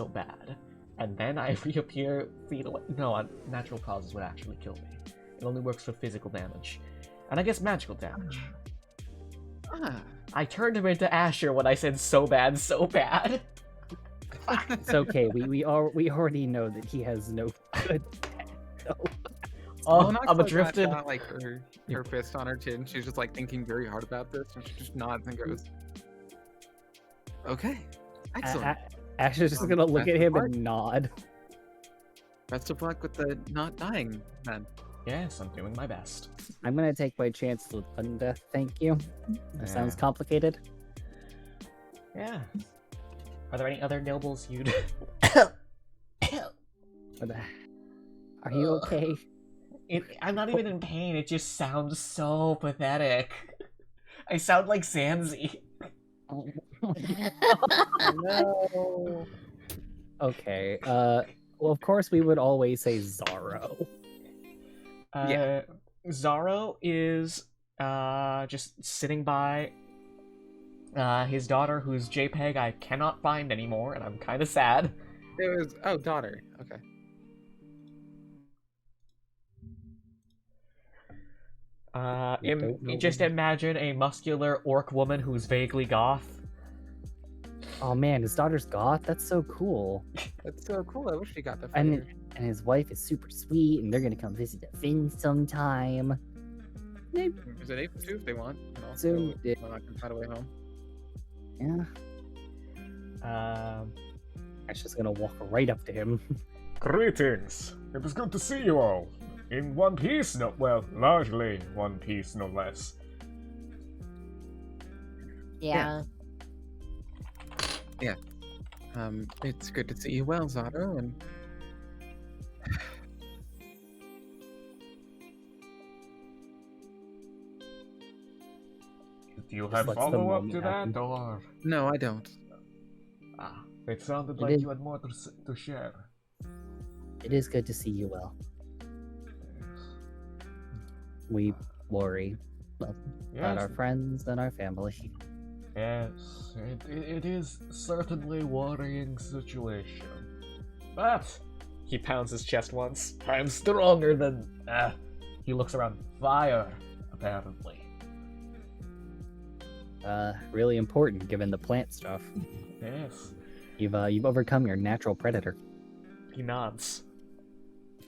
and then I reappear fetal. No, natural causes would actually kill me. It only works for physical damage, and I guess magical damage. Ah. I turned him into Asher when I said so bad. It's okay. We already know that he has no good. So. Oh, Monarch's I'm like adrifted. got, like her fist on her chin. She's just like thinking very hard about this, and she just nods and goes, "Okay, excellent. Ash is just gonna look at him and nod. Best of luck with the not dying, then." Yes, I'm doing my best. I'm gonna take my chance with undeath. Thank you. That sounds Yeah. complicated. Yeah. Are there any other nobles you'd? Are you okay? I'm not even in pain. It just sounds so pathetic. I sound like Zanzi. No. Okay. Well, of course we would always say Zaro. Yeah. Zaro is just sitting by his daughter, whose JPEG I cannot find anymore, and I'm kind of sad. It was daughter. Okay. don't know Just when- imagine a muscular orc woman who's vaguely goth. Oh man, his daughter's goth. That's so cool. That's so cool. I wish we got the And figure. and his wife is super sweet, and they're gonna come visit the Finn sometime. Is it able to if they want? And also, Soon, yeah. I'm not gonna find a way home. Yeah. Ash is gonna walk right up to him. Greetings. It was good to see you all. In one piece, largely one piece, no less. Yeah. It's good to see you well, Zato, and Do you Just have lets the follow-up moment to happen. that, or? no, I don't. It sounded It like is- you had more to share. It is good to see you well. We worry about Yes, our friends and our family. yes, it is certainly a worrying situation. But He pounds his chest once. I'm stronger than. he looks around. Fire, apparently. Really important given the plant stuff. Yes. You've overcome your natural predator. He nods.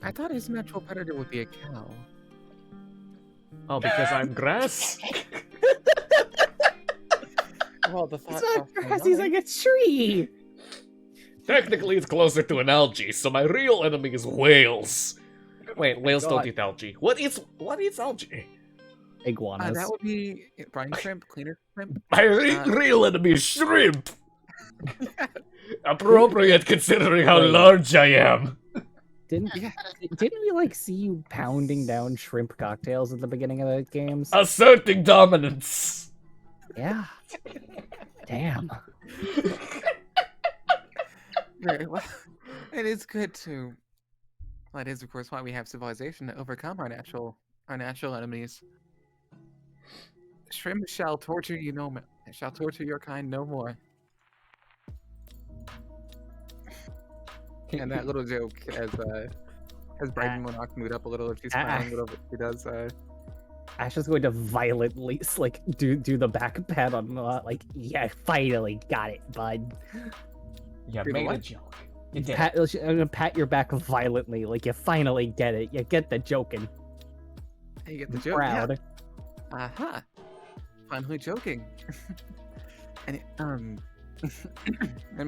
I thought his natural predator would be a cow. Oh, because I'm grass? Well, the thought It's not crossed my grass, he's mind. like a tree! Technically, it's closer to an algae, so my real enemy is whales. Wait, whales don't God. eat algae. What eats algae? Iguanas. That would be brine shrimp, cleaner shrimp. My real enemy is shrimp. Appropriate considering how Wait. large I am. Didn't we like see you pounding down shrimp cocktails at the beginning of the games? Asserting dominance. Yeah. Damn. Very well. It is good to. Well, that is, of course, why we have civilization, to overcome our natural enemies. Shrimp shall torture you no more. Shall torture your kind no more. And that little joke, as Brayden will knock mood up a little if she's smiling a little bit, she does. Ash is going to violently like do the back pat on like, yeah, finally got it, bud. Yeah, Do the made a what? joke. You did. I'm gonna pat your back violently, like you finally get it. You get the joking. Hey, you get the joke. Proud. Yeah. Aha. Finally joking. And and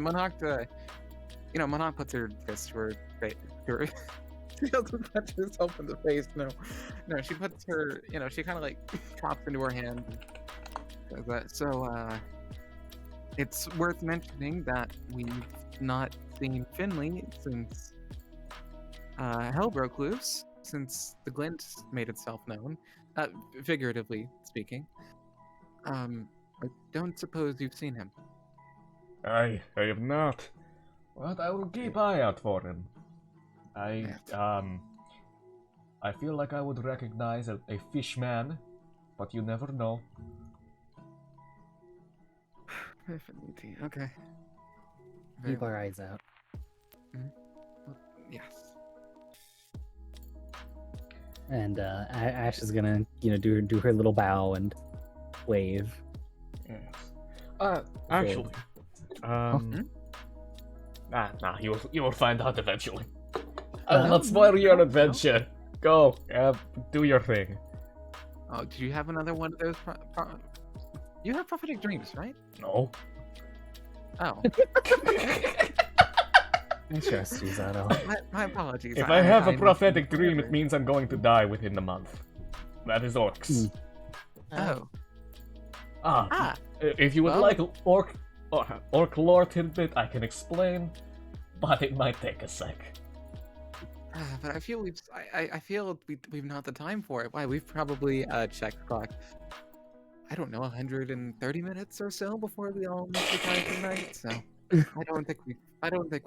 Monarch, Monarch puts her fist where she doesn't punch herself in the face. No, she puts her, she kind of like chops into her hand. And does that. So, it's worth mentioning that we've not seen Finley since hell broke loose, since the glint made itself known, figuratively speaking. I don't suppose you've seen him. I have not. But I will keep eye out for him. I feel like I would recognize a fish man, but you never know. Definitely. Okay. Keep our eyes out. Yes. And Ash is gonna, do her little bow and wave. Yes. Actually, you will find out eventually. I'll not spoil your adventure. Go, do your thing. Oh, do you have another one of those? You have prophetic dreams, right? No. Oh, I trust you, Zato. my apologies. If I have a I'm- prophetic dream, it means I'm going to die within the month. That is orcs. Oh. Ah. If you would Well- like orc lore tidbit, I can explain, but it might take a sec. But I feel I feel we've not the time for it. Why? We've probably checked the clock. I don't know, 130 minutes or so before we all meet the time tonight. So I don't think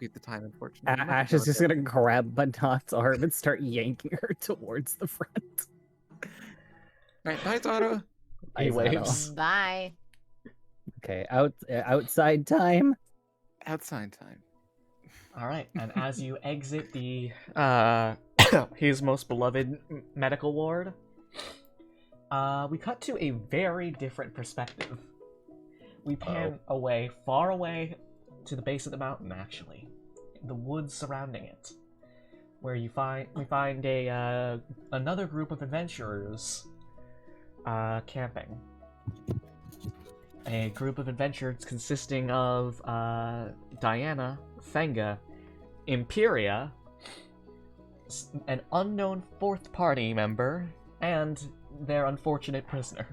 we've the time, unfortunately. Much Ash is just apologize. gonna grab Badot's arm and start yanking her towards the front. Right, bye, Zara. He Zato. waves. Bye. Okay, outside time. Outside time. All right, and as you exit the his most beloved medical ward, we cut to a very different perspective. We pan away, far away, to the base of the mountain. Actually, the woods surrounding it, where we find a another group of adventurers camping. A group of adventurers consisting of Diana, Fenga, Imperia, an unknown fourth party member, and their unfortunate prisoner.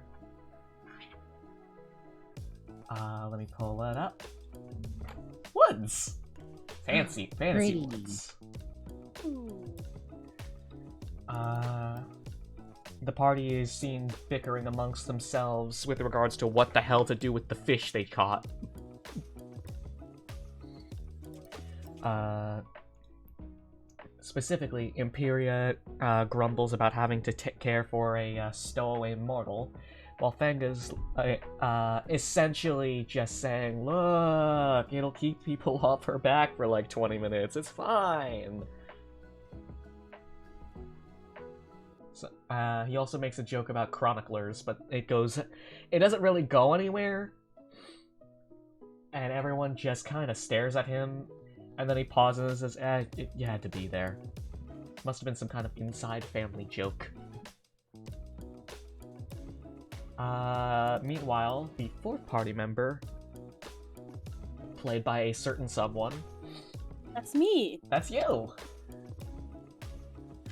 Let me pull that up. Woods! Fancy Pretty. woods. The party is seen bickering amongst themselves with regards to what the hell to do with the fish they caught. Specifically, Imperia grumbles about having to care for a stowaway mortal, while Fenga's essentially just saying, "Look, it'll keep people off her back for like 20 minutes. It's fine." So, he also makes a joke about chroniclers, but it doesn't really go anywhere, and everyone just kind of stares at him. And then he pauses and says, you had to be there. Must have been some kind of inside family joke. Meanwhile, the fourth party member, played by a certain someone, That's me. that's you!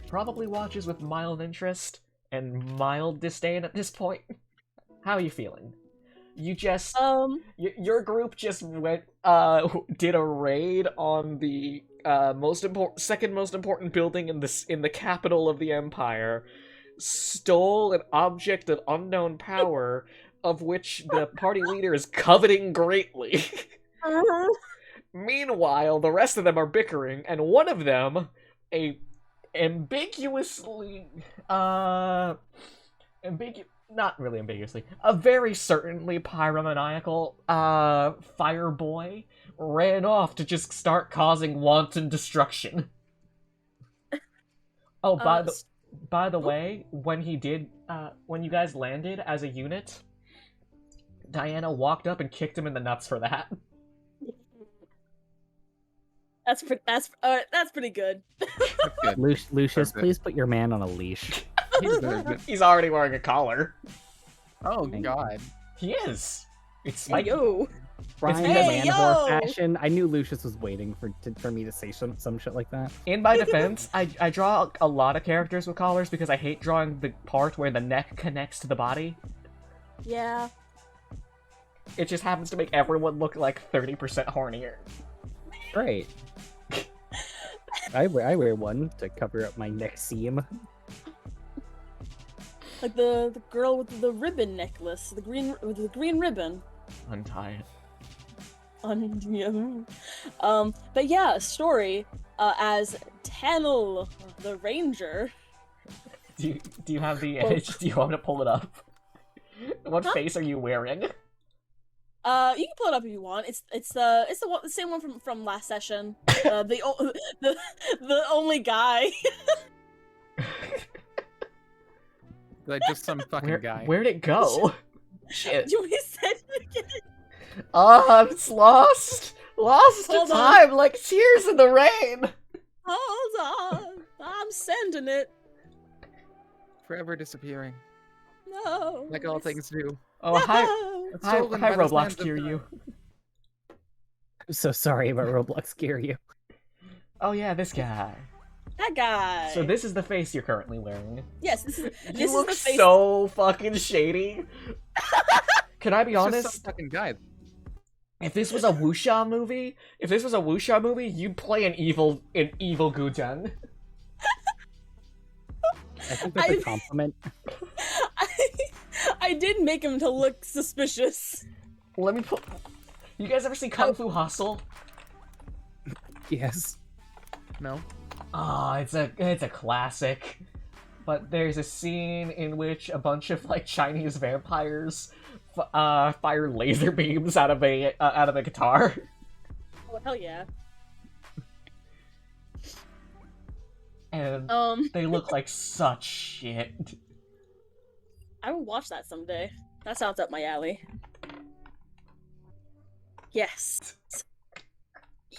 Probably watches with mild interest and mild disdain at this point. How are you feeling? You just... your group just went, did a raid on the second most important building in the capital of the empire, stole an object of unknown power, of which the party leader is coveting greatly. Meanwhile, the rest of them are bickering, and one of them, not really ambiguously, a very certainly pyromaniacal fire boy ran off to just start causing wanton destruction. Oh, by the way, when you guys landed as a unit, Diana walked up and kicked him in the nuts for that. That's pretty good. That's good. Lucius, Perfect. please put your man on a leash. He deserves it. He's already wearing a collar. Oh God. He is. It's Hey, Mike. yo. Brian Hey, Manhor yo! fashion. I knew Lucius was waiting for me to say some shit like that. In my defense, I draw a lot of characters with collars because I hate drawing the part where the neck connects to the body. Yeah. It just happens to make everyone look like 30% hornier. Great. I wear one to cover up my neck seam. Like the girl with the ribbon necklace, with the green ribbon. Untie it. But yeah, story as Tannel the Ranger. Do you have the Well- image? Do you want me to pull it up? What Huh? face are you wearing? You can pull it up if you want. It's the same one from last session. The only guy. Like just some fucking guy. Where'd it go? Shit. You said Oh, I'm just lost. Lost to Hold on. time like tears in the rain. hold on, I'm sending it. Forever disappearing. No. Like all things do. Oh, hi. No. Hi, Stolen hi by the Roblox, sands of hear time. you. I'm so sorry about Roblox scare you. Oh yeah, this guy. That guy. So this is the face you're currently wearing. Yes, this is You look the face. so fucking shady. Can I be It's just honest? some fucking guy. If this was a wuxia movie, you'd play an evil Gujang. I think that's a compliment. I did make him to look suspicious. Let me put. You guys ever see Kung Fu Hustle? Yes. No. Ah, it's a classic. But there's a scene in which a bunch of like Chinese vampires fire laser beams out of a guitar. Oh hell yeah. And they look like such shit. I will watch that someday. That sounds up my alley. Yes.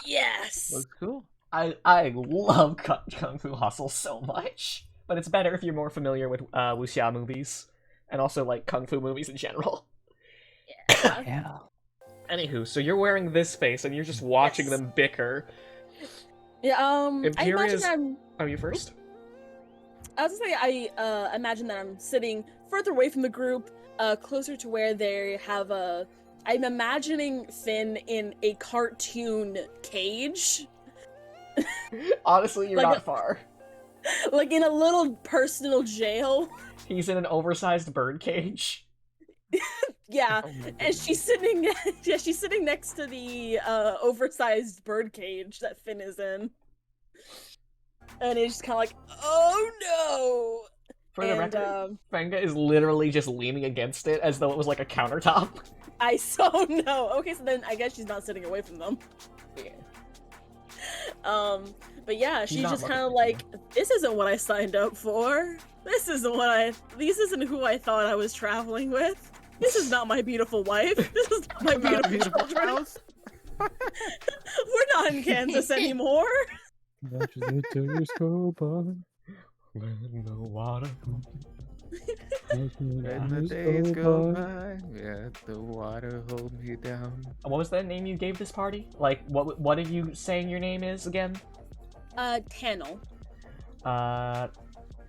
Yes. Looks cool. I love Kung Fu Hustle so much, but it's better if you're more familiar with wuxia movies and also like kung fu movies in general. Yeah. Yeah. Anywho, so you're wearing this face and you're just watching Yes. them bicker. Yeah. I imagine Imperia's- that I'm. Oh, you first? I was gonna say I imagine that I'm sitting further away from the group, closer to where they have a. I'm imagining Finn in a cartoon cage, Honestly, you're Like not a- far. like in a little personal jail. He's in an oversized bird cage. Yeah, Oh my and goodness. she's sitting. Yeah, she's sitting next to the oversized bird cage that Finn is in, and it's just kind of like, oh no. For the And record, Fenga is literally just leaning against it as though it was like a countertop. I so no. Okay, so then I guess she's not sitting away from them. Yeah. But yeah, She's she's not just looking kind of for like, this isn't what I signed up for. This isn't who I thought I was traveling with. This is not my beautiful wife. This is not my Not beautiful, children. house. We're not in Kansas anymore. When the water. When the days go by, yeah, the water hold me down. What was the name you gave this party? Like, what are you saying your name is again? Tannel.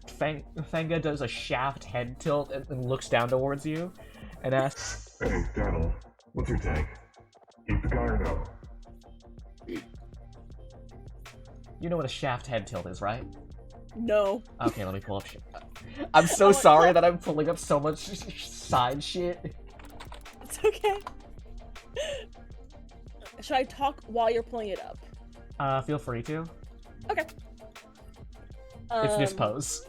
Fenga does a shaft head tilt and looks down towards you, and asks, Hey, Daniel, what's your take? Eat the guy or no? "You know what a shaft head tilt is, right?" No. Okay, let me pull up shit. I'm so Oh, sorry that I'm pulling up so much side shit. It's okay. Should I talk while you're pulling it up? Feel free to. Okay. It's this pose.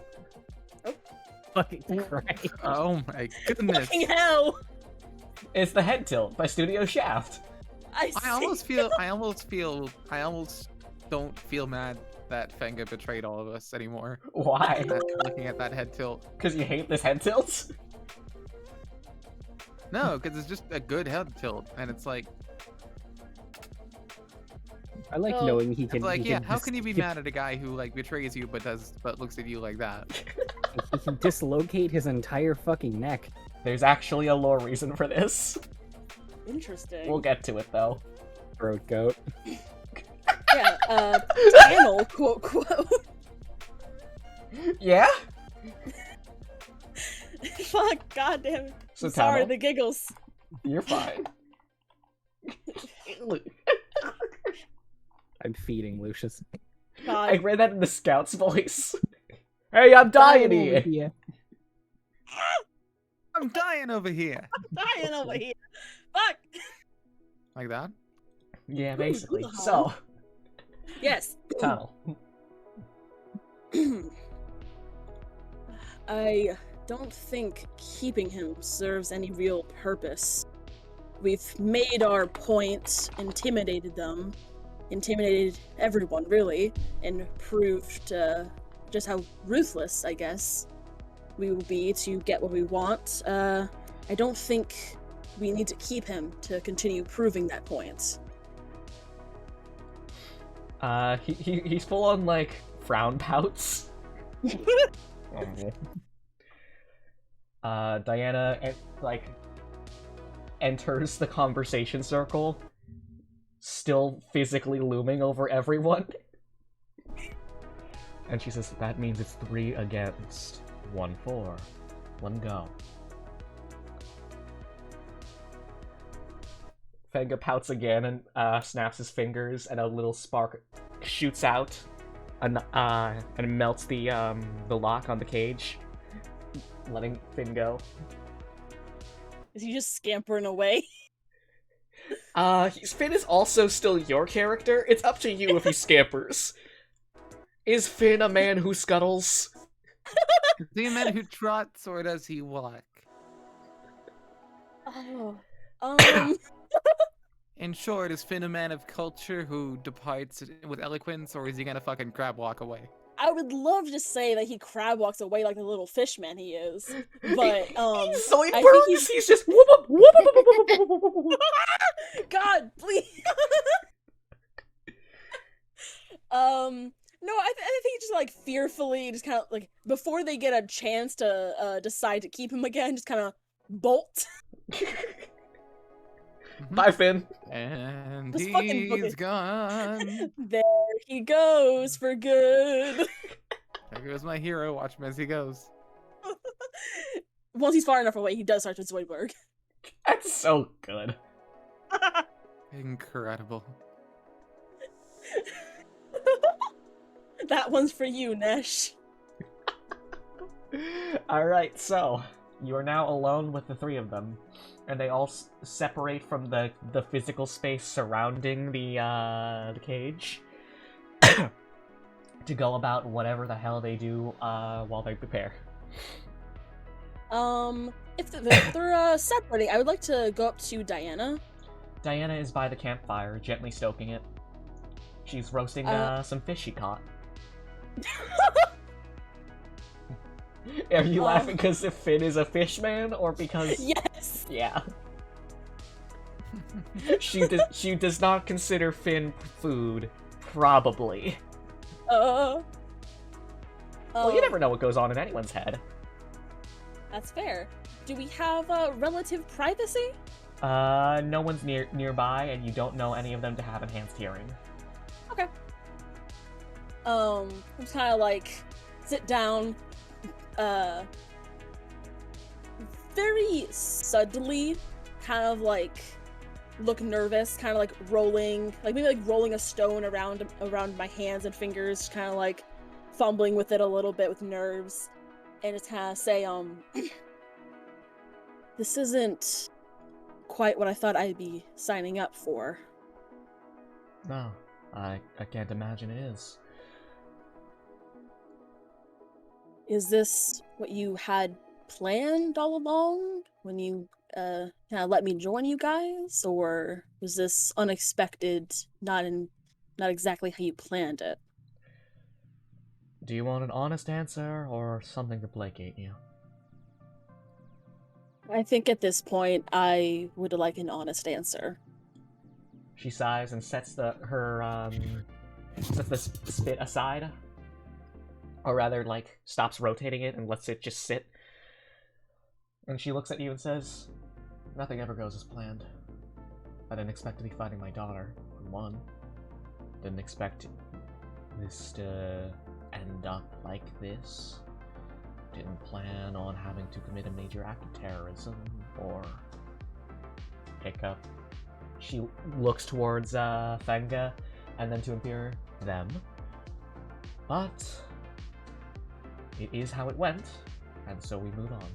Fucking Christ. Oh my goodness. Fucking hell! It's the head tilt by Studio Shaft. I almost don't feel mad that Fenga betrayed all of us anymore. Why? Looking at that head tilt. Because you hate this head tilt? No, because it's just a good head tilt, and it's like, I like Well, knowing he can. it's like, he yeah, can how can you be he mad at a guy who like betrays you but looks at you like that? He can dislocate his entire fucking neck. There's actually a lore reason for this. Interesting. We'll get to it though. Throat goat. Yeah, Tannel, quote, quote. Yeah? Fuck, goddamn it. So Sorry, Tannel, the giggles. you're fine. I'm feeding Lucius. I God. read that in the scout's voice. Hey, I'm dying over here! here. I'm dying over here. Dying over here. Fuck. Like that? Yeah, basically. hoo-ha. So, Yes. Tunnel. I don't think keeping him serves any real purpose. We've made our point, intimidated them, intimidated everyone, really, and proved just how ruthless, I guess, we will be to get what we want. I don't think we need to keep him to continue proving that point. He's full on, like, frown pouts. Diana, like, enters the conversation circle, still physically looming over everyone. And she says, that means it's 3 against 1 4. Let 'em go. Fenga pouts again and snaps his fingers, and a little spark shoots out and melts the lock on the cage, letting Finn go. Is he just scampering away? Finn is also still your character. It's up to you if he scampers. Is Finn a man who scuttles? Is he a man who trots, or does he walk? Oh, In short, is Finn a man of culture who departs with eloquence, or is he gonna fucking crab walk away? I would love to say that he crab walks away like the little fish man he is, but He's Zoidbergs. I think He's just whoop up, whoop up, whoop up, whoop up, whoop up. God, please. No, I think just like fearfully, just kind of like before they get a chance to decide to keep him again, just kind of bolt. Bye, Finn. And Just fucking book he's it. gone. There he goes for good. There goes my hero. Watch him as he goes. Once he's far enough away, he does start to Zoidberg. That's so good. Incredible. That one's for you, Nesh. Alright, so, you are now alone with the 3 of them, and they all separate from the physical space surrounding the cage to go about whatever the hell they do while they prepare. If they're separating, I would like to go up to Diana. Diana is by the campfire, gently stoking it. She's roasting some fish she caught. Are you laughing because if Finn is a fish man, or because... Yes! Yeah. She does not consider Finn food, probably. Well, you never know what goes on in anyone's head. That's fair. Do we have relative privacy? No one's nearby, and you don't know any of them to have enhanced hearing. Okay. I'm just kind of like sit down, very subtly, kind of like look nervous, kind of like rolling, like maybe like rolling a stone around my hands and fingers, kind of like fumbling with it a little bit with nerves, and just kind of say, this isn't quite what I thought I'd be signing up for. No, I can't imagine it is. Is this what you had planned all along when you kind of let me join you guys, or was this unexpected, not exactly how you planned it? Do you want an honest answer, or something to placate you? I think at this point, I would like an honest answer. She sighs and sets the spit aside. Or rather, like, stops rotating it and lets it just sit. And she looks at you and says, nothing ever goes as planned. I didn't expect to be fighting my daughter, for one. Didn't expect this to end up like this. Didn't plan on having to commit a major act of terrorism, or pick up. She looks towards Fenga, and then to Imperior, them. But it is how it went, and so we move on.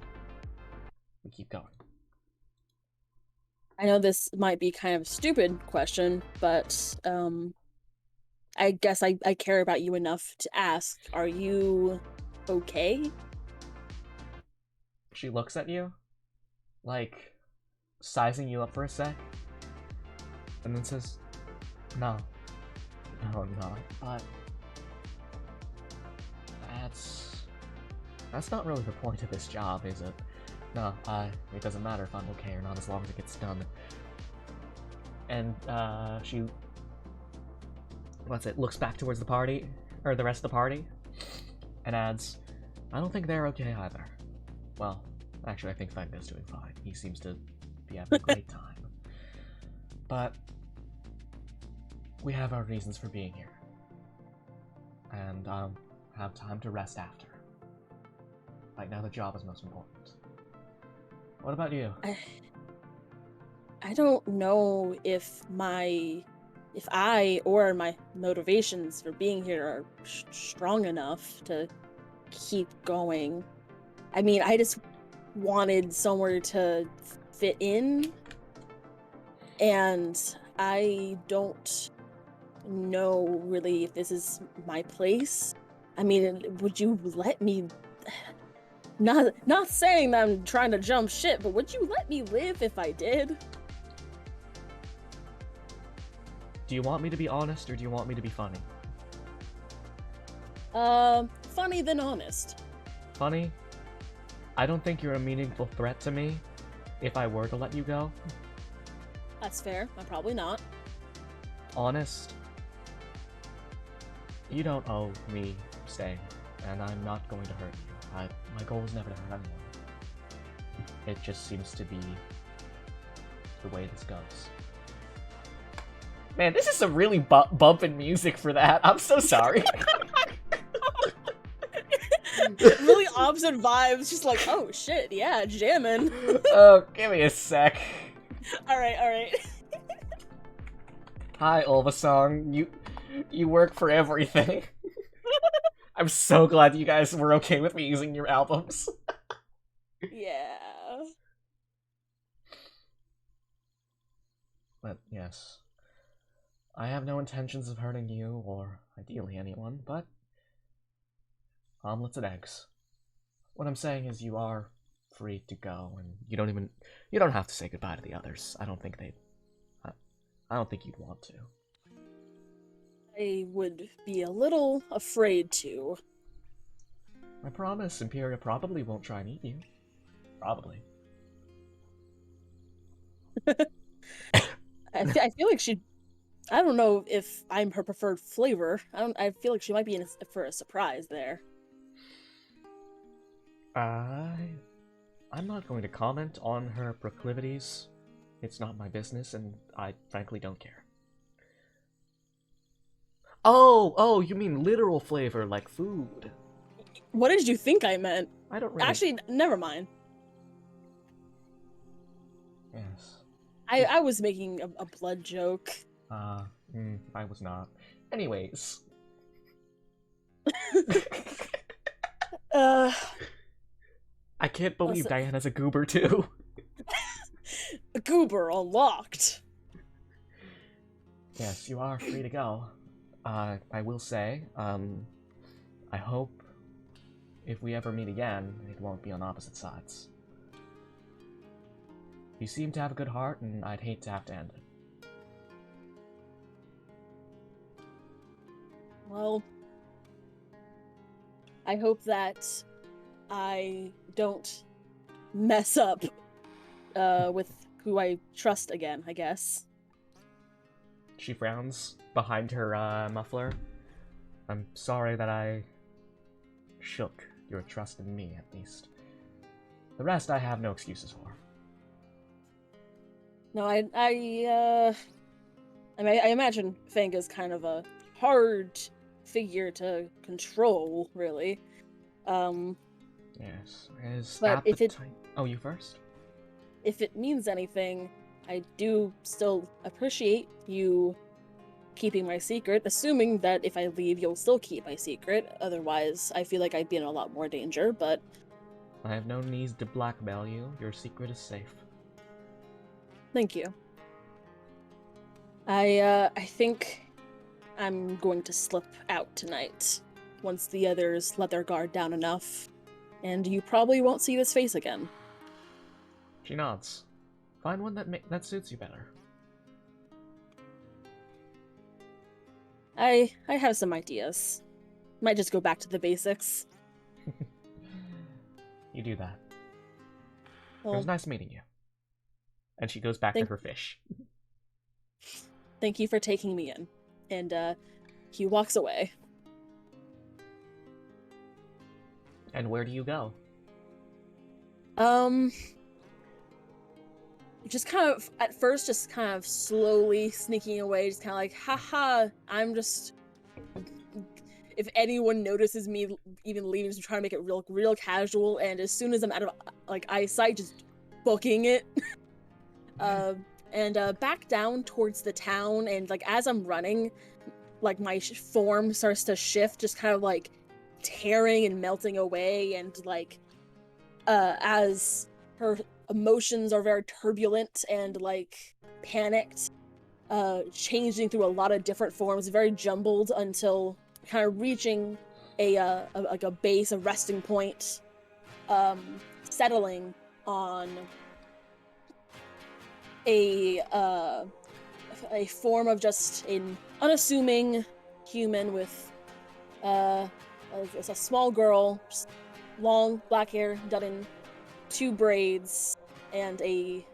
We keep going. I know this might be kind of a stupid question, but I guess I care about you enough to ask, are you okay? She looks at you, like, sizing you up for a sec, and then says, no. No, I'm not. But that's not really the point of this job, is it? No, it doesn't matter if I'm okay or not as long as it gets done. And, she... looks back towards the party, or the rest of the party, and adds, I don't think they're okay either. Well, actually, I think Fenga's doing fine. He seems to be having a great time. But we have our reasons for being here. And I'll have time to rest after. Right now, the job is most important. What about you? I don't know if I or my motivations for being here are strong enough to keep going. I mean, I just wanted somewhere to fit in, and I don't know really if this is my place. I mean, would you let me... Not saying that I'm trying to jump ship, but would you let me live if I did? Do you want me to be honest, or do you want me to be funny? Funny than honest. Funny? I don't think you're a meaningful threat to me if I were to let you go. That's fair. I'm probably not. Honest? You don't owe me staying, and I'm not going to hurt you. My goal is never to hurt anyone. It just seems to be the way this goes. Man, this is some really bumping music for that. I'm so sorry. Really opposite vibes, just like, oh shit, yeah, jamming. Oh, give me a sec. Alright. Hi, Ulvasong. You work for everything. I'm so glad you guys were okay with me using your albums. Yeah. But yes, I have no intentions of hurting you, or ideally anyone, but omelets and eggs. What I'm saying is you are free to go, and you don't have to say goodbye to the others. I don't think you'd want to. I would be a little afraid to. I promise Imperia probably won't try and eat you. Probably. I feel like she... I don't know if I'm her preferred flavor. I feel like she might be in for a surprise there. I'm not going to comment on her proclivities. It's not my business, and I frankly don't care. Oh, you mean literal flavor, like food. What did you think I meant? I don't really... Actually, never mind. Yes. I was making a blood joke. I was not. Anyways. Uh... I can't believe Diana's a goober, too. A goober unlocked. Yes, you are free to go. I will say, I hope if we ever meet again, it won't be on opposite sides. You seem to have a good heart, and I'd hate to have to end it. Well, I hope that I don't mess up with who I trust again, I guess. She frowns behind her muffler. I'm sorry that I shook your trust in me, at least. The rest I have no excuses for. No, I imagine Fanga's kind of a hard figure to control, really. Yes, is but if it... Oh, you first? If it means anything, I do still appreciate you keeping my secret, assuming that if I leave, you'll still keep my secret. Otherwise, I feel like I'd be in a lot more danger, but... I have no needs to blackmail you. Your secret is safe. Thank you. I think I'm going to slip out tonight once the others let their guard down enough, and you probably won't see this face again. She nods. Find one that suits you better. I have some ideas. Might just go back to the basics. You do that. It Well, was nice meeting you. And she goes back to her fish. thank you for taking me in. And he walks away. And where do you go? Just kind of, at first, just kind of slowly sneaking away, just kind of like, haha, I'm just... If anyone notices me even leaving, just trying to make it real casual, and as soon as I'm out of, like, eyesight, just booking it. and back down towards the town, and, like, as I'm running, like, my form starts to shift, just kind of, like, tearing and melting away, and, like, as her emotions are very turbulent and, like, panicked, changing through a lot of different forms, very jumbled, until kind of reaching like a base, a resting point, settling on a form of just an unassuming human with it's a small girl, just long black hair done in 2 braids, and a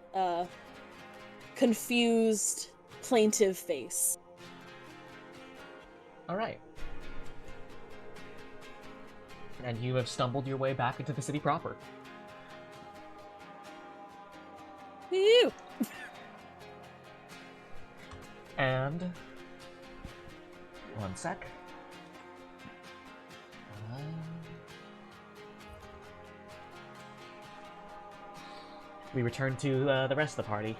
confused, plaintive face. Alright. And you have stumbled your way back into the city proper. Ew. And... one sec. We return to the rest of the party.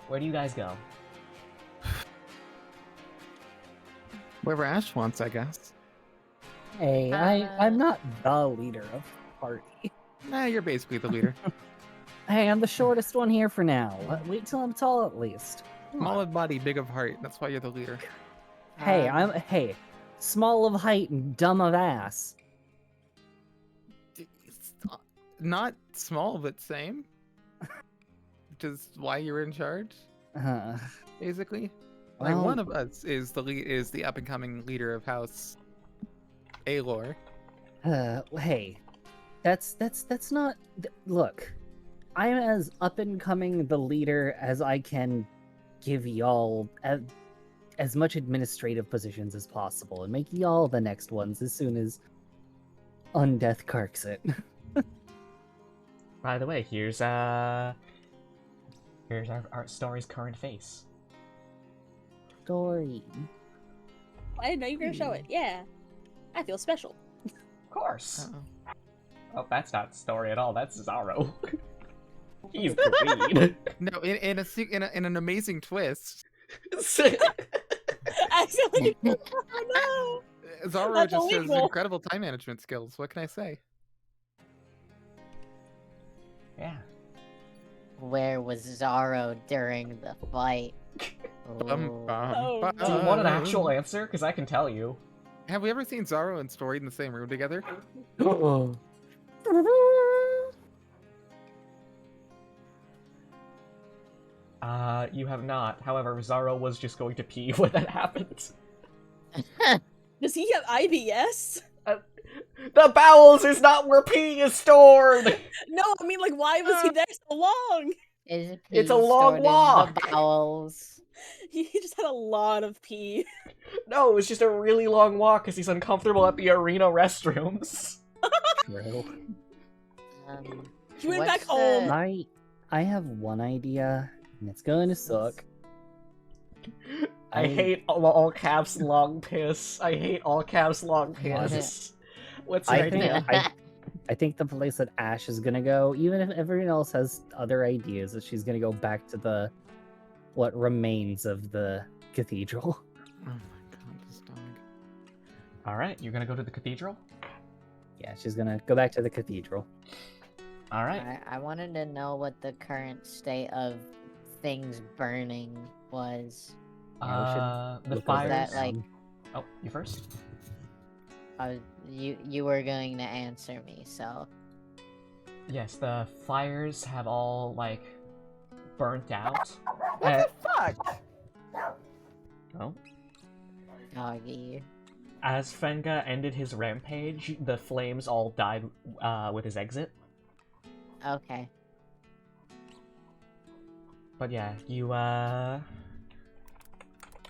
Where do you guys go? Wherever Ash wants, I guess. Hey, I'm not the leader of the party. Nah, you're basically the leader. Hey, I'm the shortest one here for now. Wait till I'm tall at least. Small of body, big of heart. That's why you're the leader. Hey, small of height and dumb of ass. It's not small, but same. Which is why you're in charge, basically. Like, Well, one of us is the up and coming leader of House Aelor. hey, that's not. Look, I'm as up and coming the leader as I can give y'all as much administrative positions as possible, and make y'all the next ones as soon as Undeath carks it. By the way, here's our story's current face. Story. I didn't know you were gonna show it. Yeah. I feel special. Of course. Uh-oh. Oh, that's not story at all. That's Zaro. He's green. No, in an amazing twist, Actually, oh no! Zaro That's just has illegal. incredible time management skills. What can I say? Yeah. Where was Zaro during the fight? Ooh. Oh, Do you want an actual answer? Because I can tell you. Have we ever seen Zaro and Story in the same room together? Oh. You have not. However, Zaro was just going to pee when that happened. Does he have IBS? The bowels is not where pee is stored! No, I mean, like, why was he there so long? It's a long walk. The bowels. He just had a lot of pee. No, it was just a really long walk because he's uncomfortable at the arena restrooms. True. He went what's back home. I have one idea, and it's gonna suck. I hate all caps long piss. I hate all caps long piss. What's your idea? I think the place that Ash is gonna go, even if everyone else has other ideas, that she's gonna go back to what remains of the cathedral. Oh my god, this dog. Alright, you're gonna go to the cathedral? Yeah, she's gonna go back to the cathedral. All right. I wanted to know what the current state of things burning was. Yeah, we should The look over fires. that, like- Oh, you first. You were going to answer me, so Yes, the fires have all like burnt out. What the fuck? Oh. doggy. As Fenga ended his rampage, the flames all died with his exit. Okay. But yeah, you let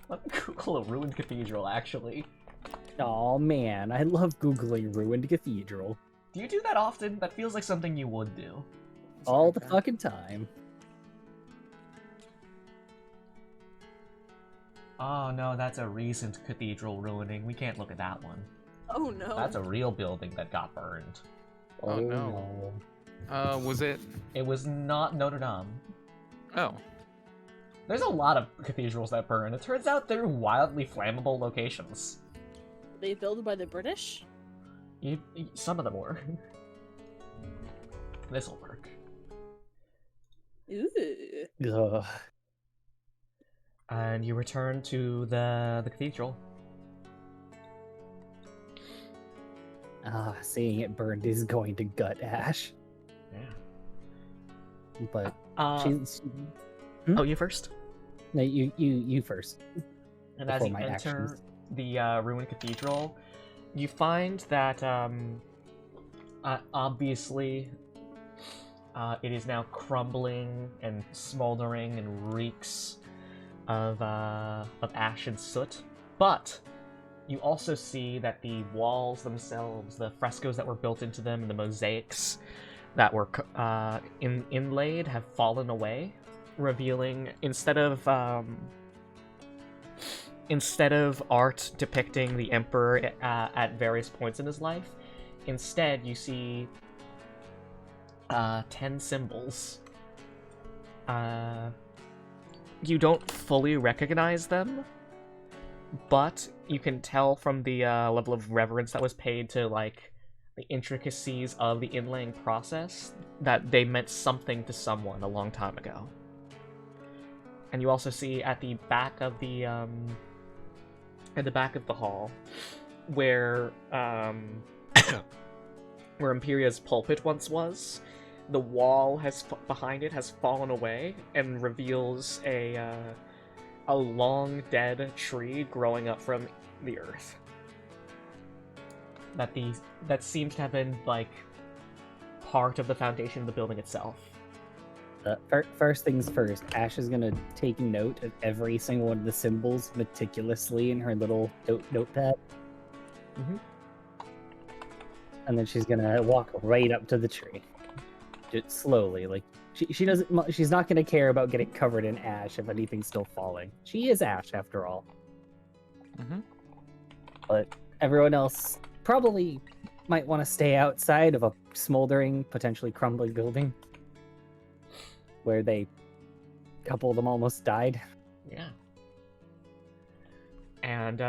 me Google a ruined cathedral. Actually, Oh man, I love googling ruined cathedral do you do that often? That feels like something you would do. all the fucking time. Oh no, that's a recent cathedral ruining. We can't look at that one. Oh no. That's a real building that got burned. Oh, no. Was it? It was not Notre Dame. Oh. There's a lot of cathedrals that burn. It turns out they're wildly flammable locations. They built by the British? Some of them were. This'll work. Ooh. Ugh. And you return to the cathedral. Seeing it burned is going to gut Ash. Yeah. But she's. Oh, you first. No, you first. And as Before you my enter actions. the ruined cathedral, you find that obviously it is now crumbling and smoldering and reeks of ash and soot. But you also see that the walls themselves, the frescoes that were built into them, and the mosaics that were inlaid have fallen away, revealing instead of art depicting the emperor at various points in his life, instead you see 10 symbols. You don't fully recognize them, but you can tell from the level of reverence that was paid to like the intricacies of the inlaying process that they meant something to someone a long time ago. And you also see at the back of the hall, where where Imperia's pulpit once was, the wall behind it has fallen away and reveals a long dead tree growing up from the earth. That seems to have been like part of the foundation of the building itself. First things first, Ash is gonna take note of every single one of the symbols meticulously in her little notepad. Mhm. And then she's gonna walk right up to the tree. Just slowly, like she doesn't. She's not gonna care about getting covered in ash if anything's still falling. She is Ash after all. Mm-hmm. But everyone else probably might want to stay outside of a smoldering, potentially crumbling building where a couple of them almost died. Yeah. And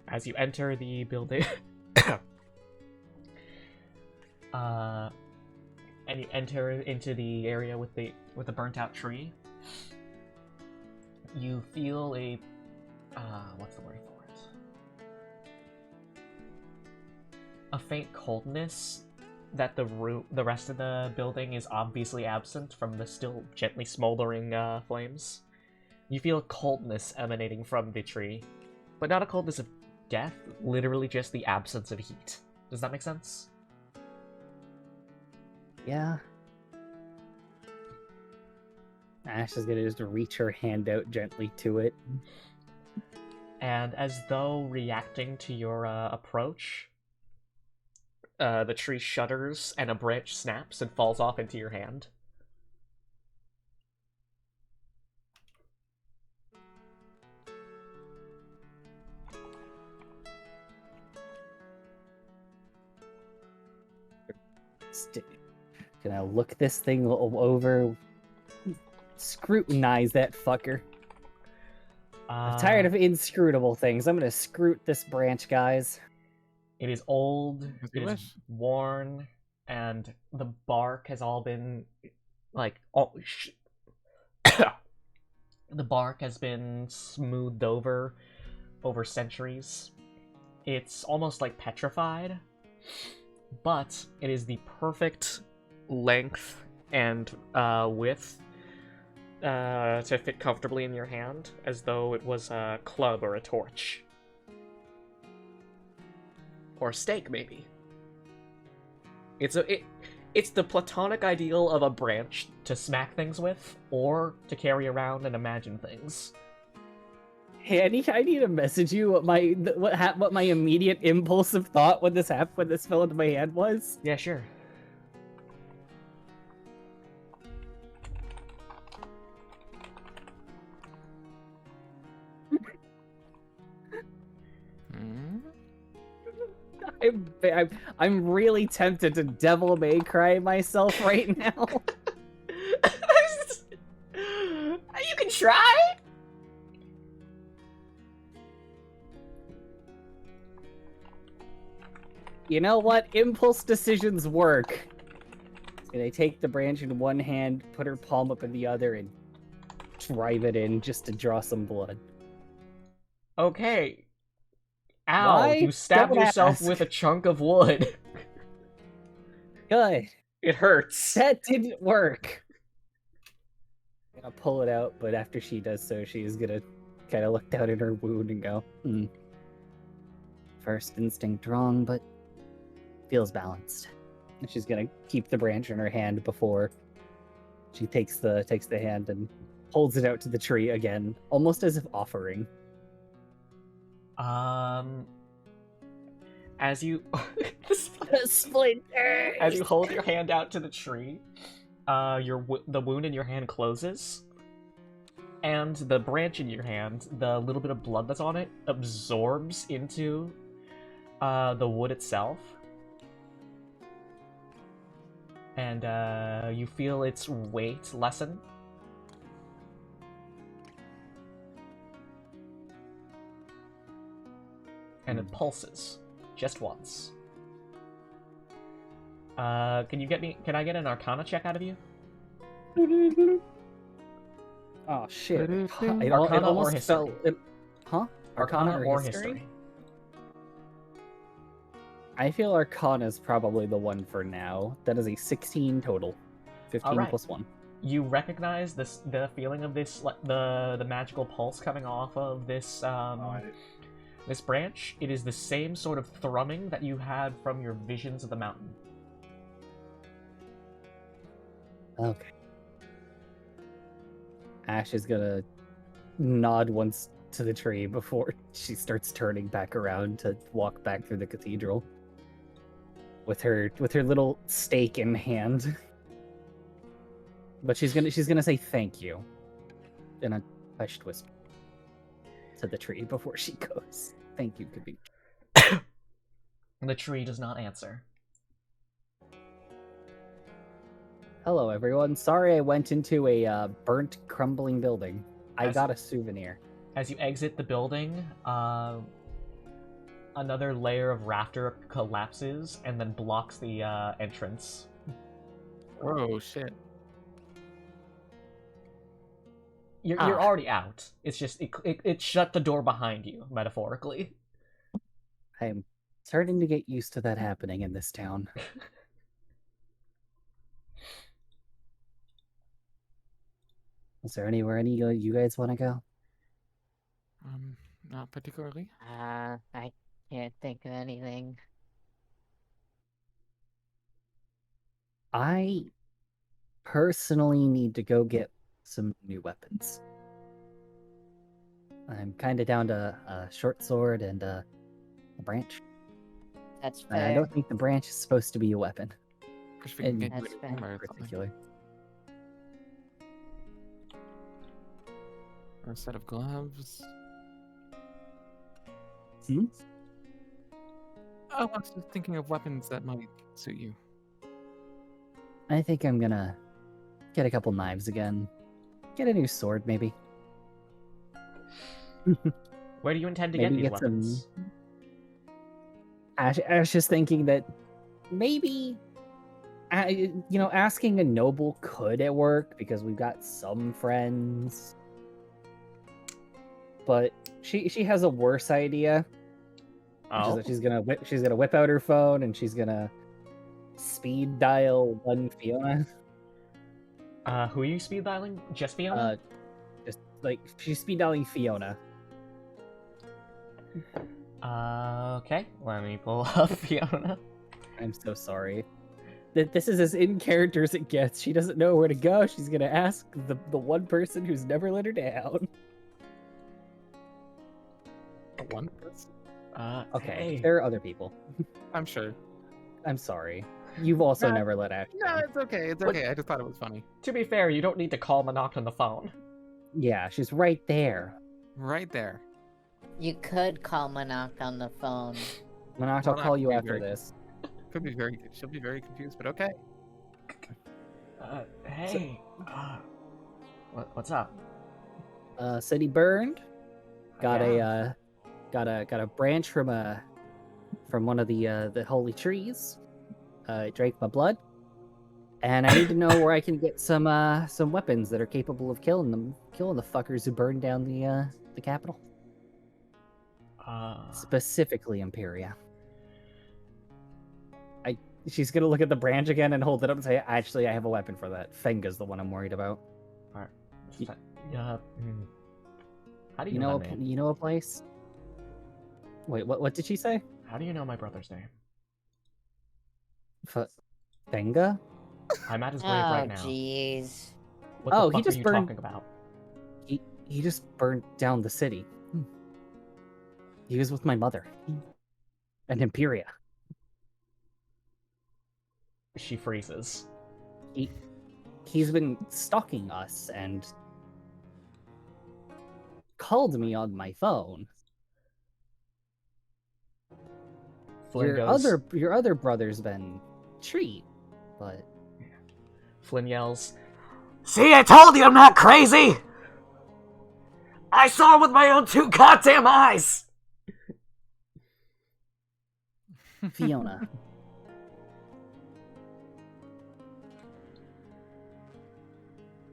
as you enter the building, and you enter into the area with the burnt out tree, you feel a what's the word for it? A faint coldness that the rest of the building is obviously absent from the still gently smoldering flames. You feel a coldness emanating from the tree, but not a coldness of death, literally just the absence of heat. Does that make sense? Yeah. Ash is gonna just reach her hand out gently to it. And as though reacting to your approach, the tree shudders and a branch snaps and falls off into your hand. Gonna look this thing over, scrutinize that fucker. I'm tired of inscrutable things. I'm gonna scrut this branch, guys. It is old, As it you is wish. worn, and the bark has all been like all the bark has been smoothed over centuries. It's almost like petrified, but it is the perfect length and width to fit comfortably in your hand, as though it was a club or a torch. Or a stake, maybe. It's the platonic ideal of a branch to smack things with, or to carry around and imagine things. Hey, I need to message you what my immediate impulsive thought when this fell into my hand was. Yeah, sure. Hmm? I'm really tempted to devil may cry myself right now. You can try. You know what? Impulse decisions work. And I take the branch in one hand, put her palm up in the other, and drive it in just to draw some blood. Okay. Ow! Why? You stabbed Don't yourself ask. with a chunk of wood. Good. It hurts. That didn't work. I'm gonna pull it out, but after she does so, she's gonna kind of look down at her wound and go, First instinct wrong, but feels balanced. And she's gonna keep the branch in her hand before she takes the hand and holds it out to the tree again, almost as if offering. As you Splinter. as you hold your hand out to the tree, the wound in your hand closes, and the branch in your hand, the little bit of blood that's on it, absorbs into the wood itself, and you feel its weight lessen. And it pulses just once. Can I get an Arcana check out of you? Oh shit! Arcana It or almost history? fell. Arcana or history? I feel Arcana is probably the one for now. That is a 16 total. 15 Alright. plus 1. You recognize the feeling of this, the magical pulse coming off of this this branch. It is the same sort of thrumming that you had from your visions of the mountain. Okay. Ash is gonna nod once to the tree before she starts turning back around to walk back through the cathedral with her little stake in hand. But she's gonna say thank you in a hushed whisper to the tree before she goes. Thank you, Kabi. The tree does not answer. Hello, everyone. Sorry I went into a burnt, crumbling building. I got a souvenir. As you exit the building, another layer of rafter collapses and then blocks the entrance. Oh shit. You're already out. It's just it shut the door behind you, metaphorically. I'm starting to get used to that happening in this town. Is there anywhere you guys want to go? Not particularly. I can't think of anything. I personally need to go get some new weapons. I'm kind of down to a short sword and a branch. That's And I fair. don't think the branch is supposed to be a weapon. Wish we can And get you that's a fair. hammer In or something. particular. Or a set of gloves. Hmm? Oh, I was just thinking of weapons that might suit you. I think I'm gonna get a couple knives again. Get a new sword, maybe. Where do you intend to Maybe get these get some- weapons? Ash is thinking that maybe Asking a noble could it work because we've got some friends, but she has a worse idea. Which is Oh, that she's gonna whip out her phone and she's gonna speed dial one Fiona. who are you speed dialing? Just Fiona? Just like she's speed dialing Fiona. Okay, let me pull up Fiona. I'm so sorry. This is as in character as it gets. She doesn't know where to go. She's gonna ask the one person who's never let her down. One person? Okay, Hey. there are other people. I'm sure. I'm sorry. You've also No, never let Ash No, down. it's okay. It's What- okay. I just thought it was funny. To be fair, you don't need to call Monarch on the phone. Yeah, she's right there. Right there. You could call Monarch on the phone. Monarch, I'll Monarch call you would be after very- this. She'll be very confused, but okay. Hey. What's up? City burned. Got Yeah. a branch from one of the holy trees. It drank my blood, and I need to know where I can get some weapons that are capable of killing the fuckers who burned down the capital, specifically Imperia. She's gonna look at the branch again and hold it up and say, "Actually, I have a weapon for that. Fenga's the one I'm worried about." Alright. Yeah. How do you, You know know, that name? you know a place. Wait, what did she say? How do you know my brother's name? Fenga? I'm at his grave Oh, right now. jeez. What the Oh, fuck he just are you burned- talking about? He just burned down the city. He was with my mother and Imperia. She freezes. He's been stalking us and called me on my phone. Flynn goes. Your other brother's been treat, but Flynn yells, "See, I told you I'm not crazy! I saw him with my own 2 goddamn eyes!" Fiona.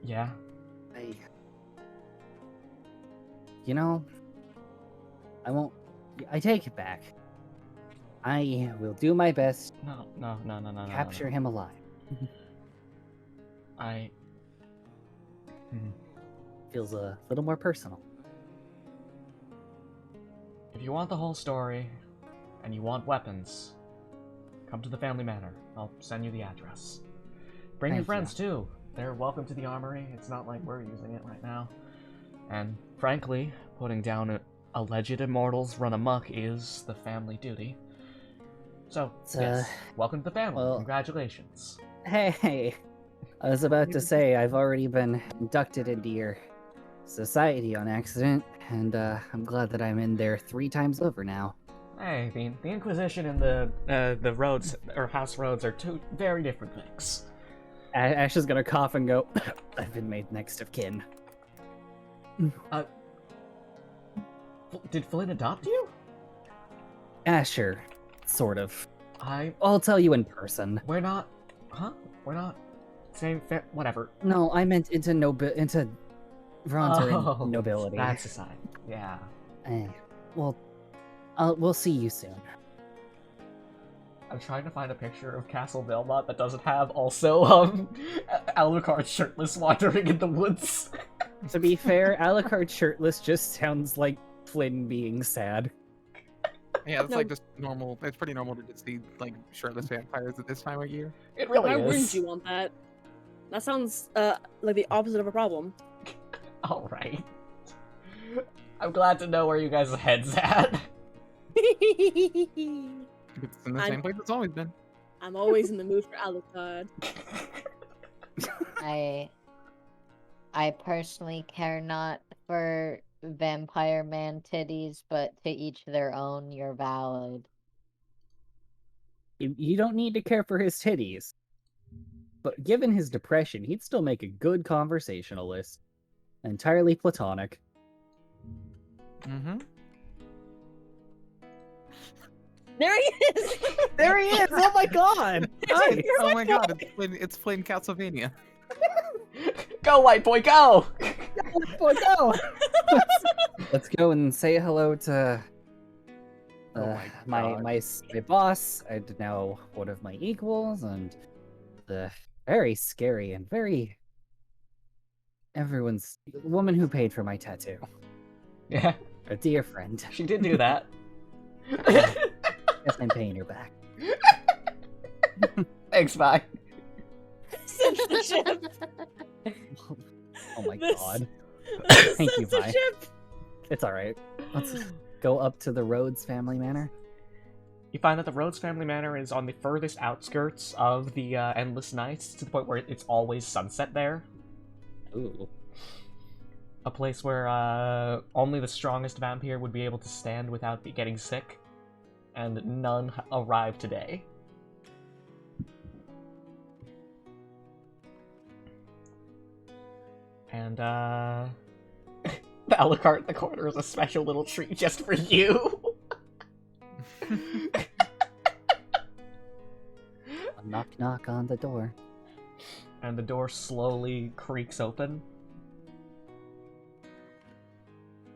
Yeah? I won't. I take it back. I will do my best No. to capture him alive. I... Feels a little more personal. If you want the whole story, and you want weapons, come to the family manor. I'll send you the address. Bring your Thank friends too. They're welcome to the armory. It's not like we're using it right now. And frankly, putting down alleged immortals run amok is the family duty. So, yes, welcome to the family. well- Congratulations. Hey, I was about to say I've already been inducted into your society on accident, and I'm glad that I'm in there 3 times over now. Hey, the Inquisition and the roads, or house roads, are 2 very different things. Ash is gonna cough and go, I've been made next of kin. Did Flynn adopt you? Asher, sort of. I... I'll tell you in person. We're not... Huh? We're not... Same... Whatever. No, I meant into Vronzer nobility. That's a sign. Yeah. Well, we'll see you soon. I'm trying to find a picture of Castle Belmont that doesn't have also, Alucard shirtless wandering in the woods. To be fair, Alucard shirtless just sounds like Flynn being sad. Yeah, it's No. like just normal. It's pretty normal to just see like shirtless vampires at this time of year. It really Why wouldn't is. you want that? That sounds like the opposite of a problem. Alright. I'm glad to know where you guys' heads at. It's in the I'm- same place it's always been. I'm always in the mood for Alucard. I personally care not for vampire man titties, but to each their own. You're valid. You don't need to care for his titties. But given his depression, he'd still make a good conversationalist. Entirely platonic. Mm-hmm. There he is! There he is! Oh my god! Nice! Oh my god, it's playing Castlevania. Go, white boy, go! Boy, go! Let's go and say hello to my boss, and now one of my equals, and the very scary and very everyone's woman who paid for my tattoo. Yeah, A dear friend. she did do that. Guess I'm paying her back. Thanks, bye. Since the ship. Oh my This- god. Since Thank you, the bye. ship. It's alright. Let's go up to the Rhodes family manor. You find that the Rhodes family manor is on the furthest outskirts of the Endless Nights, to the point where it's always sunset there. Ooh. A place where only the strongest vampire would be able to stand without getting sick, and none arrived today. And the a la carte in the corner is a special little treat just for you. Knock knock on the door. And the door slowly creaks open.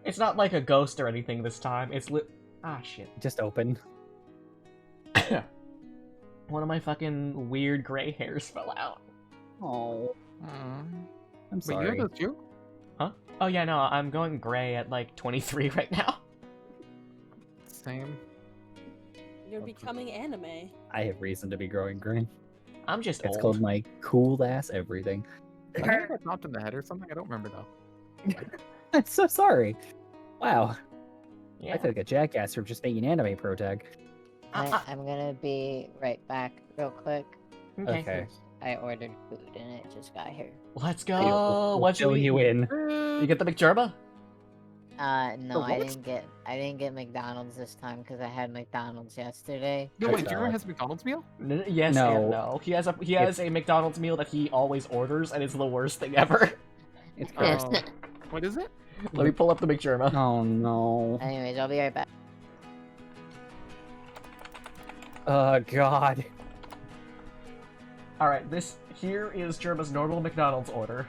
It's not like a ghost or anything this time. It's ah, shit. Just open. One of my fucking weird gray hairs fell out. Oh, I'm Wait, sorry. you're the Jew? Oh yeah, no, I'm going gray at like 23 right now. Same. You're becoming anime. I have reason to be growing green. I'm just It's old. called my cool ass everything. I think I got knocked in the head or something. I don't remember though. I'm so sorry. Wow, Yeah. I feel like a jackass for just making anime pro tag. I'm gonna be right back real quick. Okay. Okay. I ordered food and it just got here. Let's We'll go. What fill should you we? in. You get the McJerba? No, I what? didn't get McDonald's this time because I had McDonald's yesterday. No, wait, That's Jeremy valid. has a McDonald's meal? Yes No. and no. He has a McDonald's meal that he always orders, and it's the worst thing ever. It's gross. Oh. What is it? Let me pull up the McJerma. Oh no. Anyways, I'll be right back. Oh god. Alright, here is Germa's normal McDonald's order.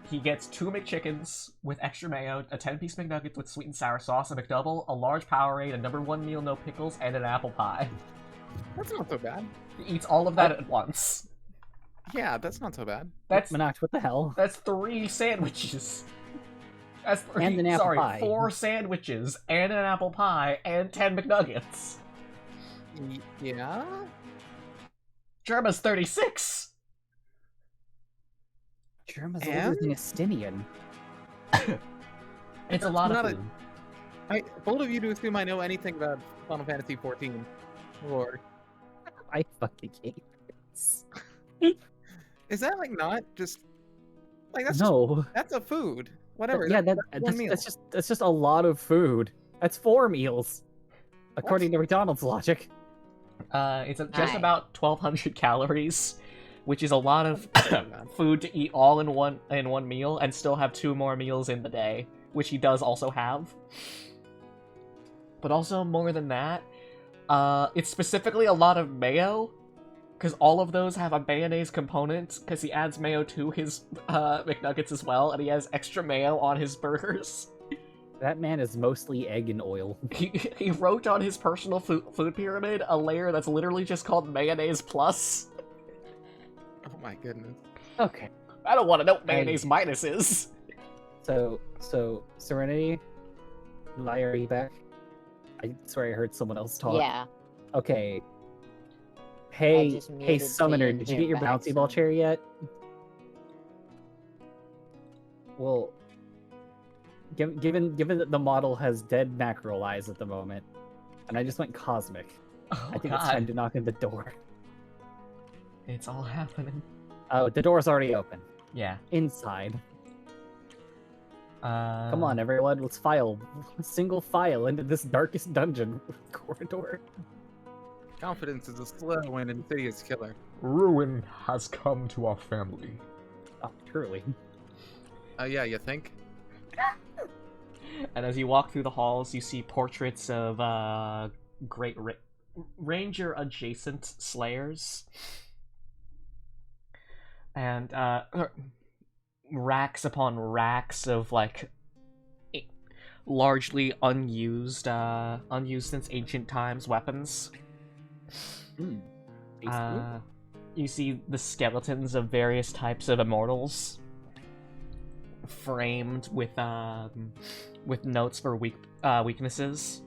He gets 2 McChickens with extra mayo, a 10-piece McNugget with sweet and sour sauce, a McDouble, a large Powerade, a #1 meal no pickles, and an apple pie. That's not so bad. He eats all of that at once. Yeah, that's not so bad. That's Minox, what the hell? 3 sandwiches. That's 3, And an apple pie. 4 sandwiches, and an apple pie, and 10 McNuggets. Yeah? Germa's 36! Germa's And? older than Estinian. It's a lot Not of a- food. Bold of you to assume I know anything about Final Fantasy 14. Lord. I fucking hate this. Is that like not just like that's No. that's a food. Whatever. Yeah, that's one that's, meal. that's just a lot of food. That's 4 meals. According to McDonald's logic. It's just Hi. about 1,200 calories, which is a lot of bad. food to eat all in one meal, and still have 2 more meals in the day, which he does also have. But also more than that, it's specifically a lot of mayo, because all of those have a mayonnaise component, because he adds mayo to his McNuggets as well, and he has extra mayo on his burgers. That man is mostly egg and oil. He wrote on his personal food pyramid a layer that's literally just called mayonnaise plus. Oh my goodness. Okay. I don't want to know what mayonnaise minus is. So Serenity, Liar, are you back? I swear I heard someone else talk. Yeah. Okay. Hey, just hey, muted Summoner, Tea did you and get your came back bouncy ball soon. chair yet? Well, given that the model has dead mackerel eyes at the moment, and I just went cosmic, Oh, I think it's time to knock on the door. It's all happening. Oh, the door's already open. Yeah. Inside. Come Come on, everyone, let's single file into this darkest dungeon corridor. Confidence is a slow and insidious killer. Ruin has come to our family. Oh, truly. Yeah, you think? And as you walk through the halls, you see portraits of ranger adjacent slayers, and racks upon racks of like largely unused since ancient times weapons. You see the skeletons of various types of immortals, framed with notes for weaknesses.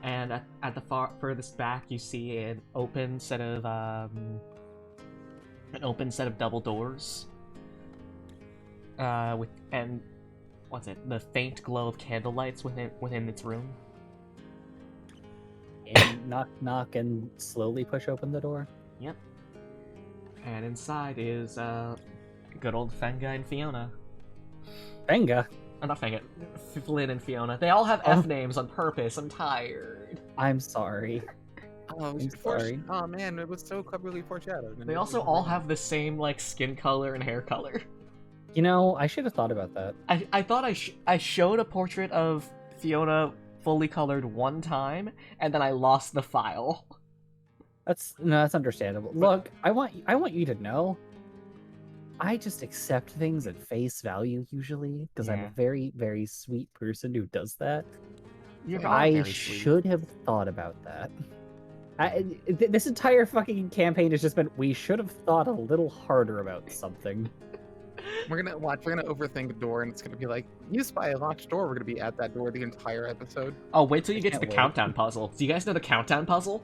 And at the furthest back, you see an open set of double doors. The faint glow of candlelights within its room. And knock, and slowly push open the door. Yep. And inside is good old Fenga and Fiona. Fenga? Not Fenga. Flynn and Fiona. They all have F names on purpose. I'm tired. I'm sorry. Oh, I'm sorry. Oh man, it was so cleverly foreshadowed. They also all have the same like skin color and hair color. You know, I should have thought about that. I thought I showed a portrait of Fiona fully colored one time, and then I lost the file. That's understandable. Look, I want you to know, I just accept things at face value usually, because I'm a very, very sweet person who does that. I should have thought about that. This entire fucking campaign has just been, we should have thought a little harder about something. We're gonna overthink a door, and it's gonna be like, used by a locked door. We're gonna be at that door the entire episode. Oh, wait till you get to the Can't wait. countdown puzzle. Do you guys know the countdown puzzle?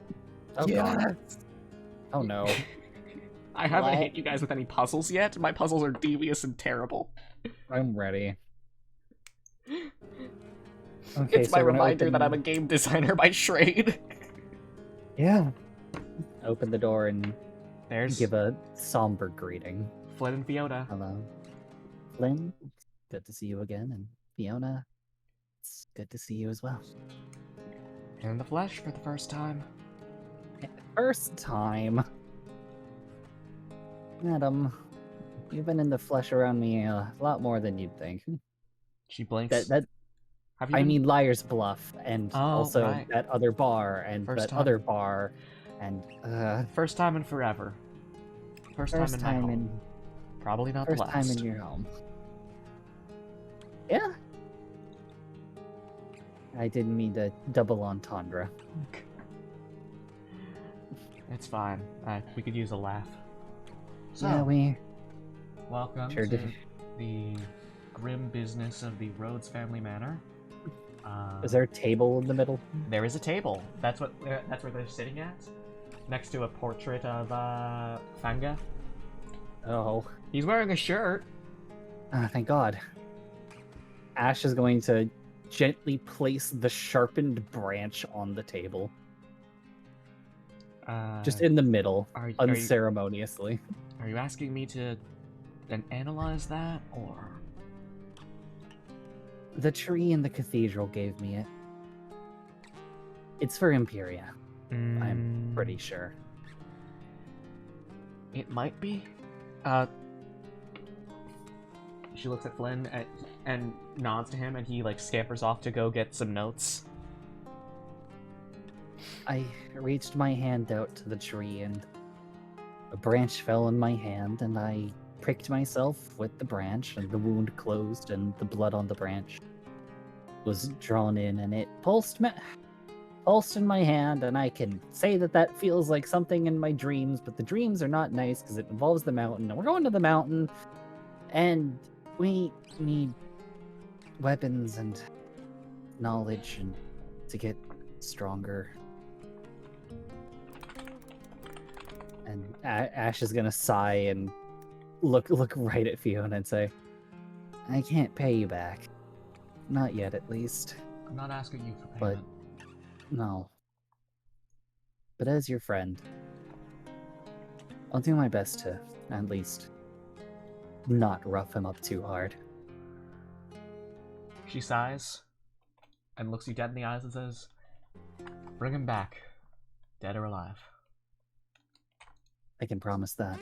Oh god. Oh no. I haven't What? hit you guys with any puzzles yet. My puzzles are devious and terrible. I'm ready. Okay, It's my we're gonna reminder open- that I'm a game designer by trade. Yeah. Open the door and There's give a somber greeting. Flynn and Fiona. Hello. Flynn, good to see you again, and Fiona, it's good to see you as well. In the flesh for the first time. First time. Madam, you've been in the flesh around me a lot more than you'd think. She blinks. That Have you I been- mean Liar's Bluff, and Oh, also right. that other bar, and First that time. other bar, and First time in forever. First first time in my time home. in Probably not first the last. time in your home. Yeah. I didn't mean to double entendre. It's fine. We could use a laugh. So, Yeah, we welcome sure to did. the grim business of the Rhodes family manor. Is there a table in the middle? There is a table. That's where they're sitting at, next to a portrait of Fanga. Oh, He's wearing a shirt. thank God. Ash is going to gently place the sharpened branch on the table, just in the middle, are you unceremoniously. asking me to then analyze that, or The tree in the cathedral gave me it. It's for Imperia, I'm pretty sure. It might be. She looks at Flynn and nods to him, and he like scampers off to go get some notes. I reached my hand out to the tree, and a branch fell in my hand, and I pricked myself with the branch, and the wound closed, and the blood on the branch was drawn in, and it pulsed in my hand, and I can say that feels like something in my dreams, but the dreams are not nice because it involves the mountain, and we're going to the mountain, and we need weapons and knowledge and to get stronger. And Ash is gonna sigh and look right at Fiona and say, "I can't pay you back, not yet, at least. I'm not asking you for But payment. no. But as your friend, I'll do my best to at least not rough him up too hard." She sighs and looks you dead in the eyes and says, "Bring him back, dead or alive." I can promise that.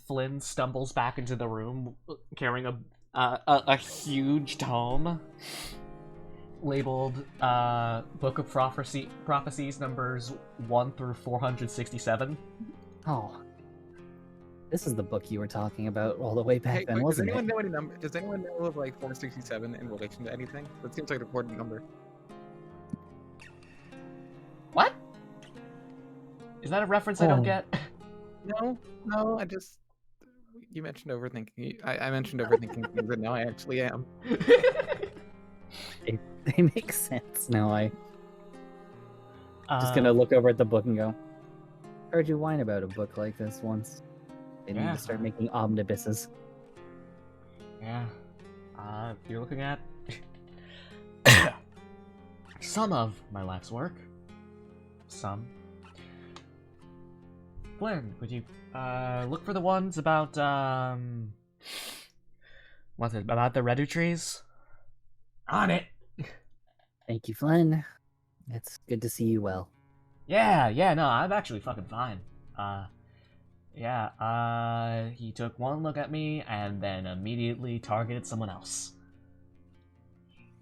Flynn stumbles back into the room carrying a huge tome labeled Book of Prophecies numbers 1 through 467. Oh, this is the book you were talking about all the way back Hey, then, quick, does wasn't anyone it? know any number? Does anyone know of like 467 in relation to anything? That seems like an important number. What? Is that a reference I don't get? No, no, I just you mentioned overthinking. I mentioned overthinking things, and now I actually am. They make sense now. I just Uh, gonna look over at the book and go, heard you whine about a book like this once. They need Yeah. to start making omnibuses. Yeah. You're looking at some of my life's work. Some. Flynn, would you look for the ones about what's it about the Redu trees? On it. Thank you, Flynn. It's good to see you well. Yeah, no, I'm actually fucking fine. He took one look at me and then immediately targeted someone else.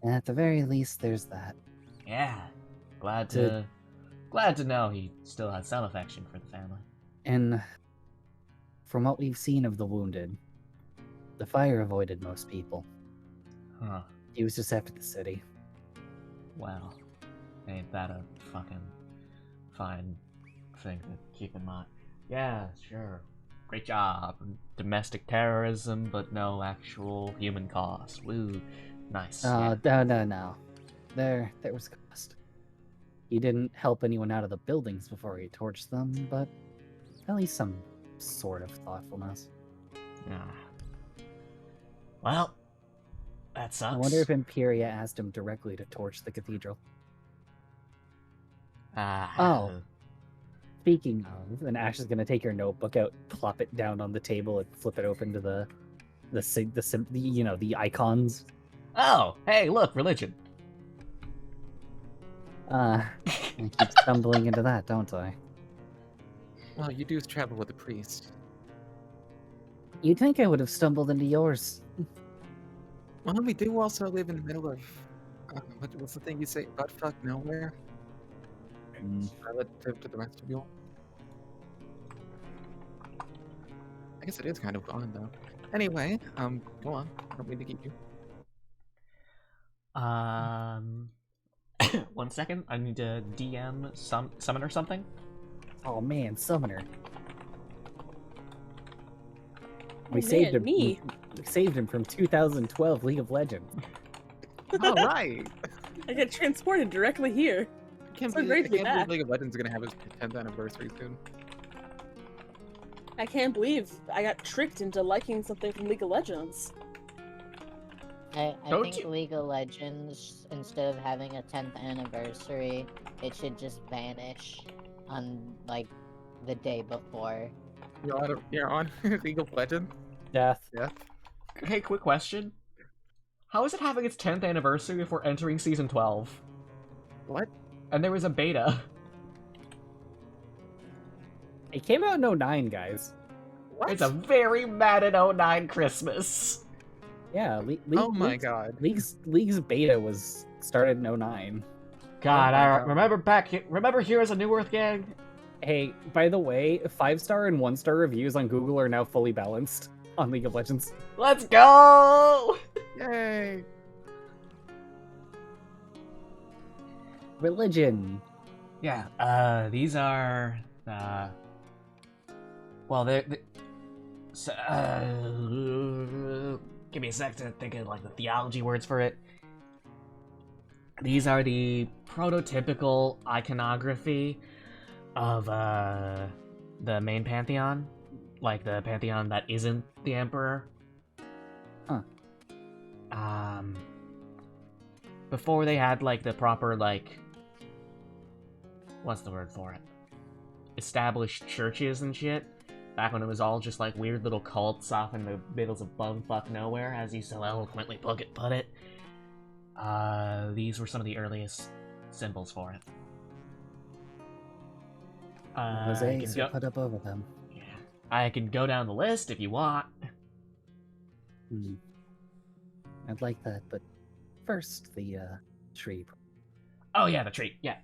At the very least, there's that. Yeah. Glad Did- to know he still had some affection for the family. And from what we've seen of the wounded, the fire avoided most people. Huh. He was just after the city. Well, ain't that a fucking fine thing to keep in mind? Yeah, sure. Great job. Domestic terrorism, but no actual human cost. Woo. Nice. Yeah. No. There was cost. He didn't help anyone out of the buildings before he torched them, but at least some sort of thoughtfulness. Ah. Well, that sucks. I wonder if Imperia asked him directly to torch the cathedral. Oh. Speaking of, and Ash is gonna take her notebook out, plop it down on the table, and flip it open to the icons. Oh, hey, look, religion. I keep stumbling into that, don't I? Well, you do travel with a priest. You'd think I would have stumbled into yours. Well, we do also live in the middle of what's the thing you say? Buttfuck nowhere. Relative to the rest of you. I guess it is kind of fun though. Anyway, go on. I don't mean to keep you. 1 second. I need to DM summon or something. Oh man, Summoner. Oh, man, me. We saved him from 2012 League of Legends. All right. I get transported directly here. I can't So believe, great to be I can't believe back. League of Legends is gonna have its 10th anniversary soon. I can't believe I got tricked into liking something from League of Legends. I Don't think you- League of Legends, instead of having a 10th anniversary, it should just vanish on, like, the day before. You're on League of Legends? Death. Yeah. Hey, quick question. How is it having its 10th anniversary if we're entering season 12? What? And there was a beta. It came out in 09, guys. What? It's a very Madden 09 Christmas. Yeah, Oh my god. League's beta was started in 09. God, Oh my I God. remember Heroes of New Earth, gang? Hey, by the way, 5-star and 1-star reviews on Google are now fully balanced on League of Legends. Let's go! Yay! Religion. Yeah, these are, well, they're so, give me a sec to think of, like, the theology words for it. These are the prototypical iconography of, the main pantheon. Like, the pantheon that isn't the Emperor. Huh. Before they had, like, the proper, like, what's the word for it? Established churches and shit. Back when it was all just like weird little cults off in the middles of bumfuck nowhere, as you so eloquently put it. These were some of the earliest symbols for it. I Jose can so go- put up over them. yeah. I can go down the list if you want. I'd like that, but first, the tree. Oh yeah, the tree. Yeah.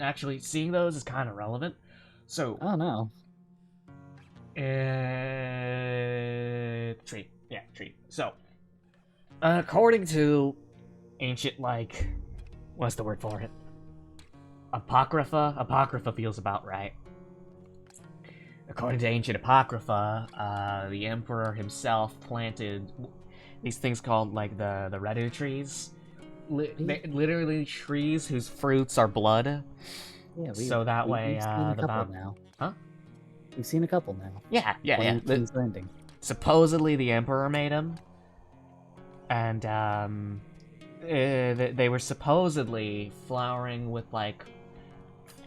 Actually, seeing those is kind of relevant. So, Oh no. tree. Yeah, tree. So, according to ancient, like, what's the word for it? Apocrypha? Apocrypha feels about right. According to ancient Apocrypha, the Emperor himself planted these things called, like, the Redu trees. Literally trees whose fruits are blood. Yeah, So that way, we've seen a the couple mount... now. Huh? We've seen a couple now. Yeah. One in King's Landing. Supposedly the Emperor made them. And, they were supposedly flowering with, like,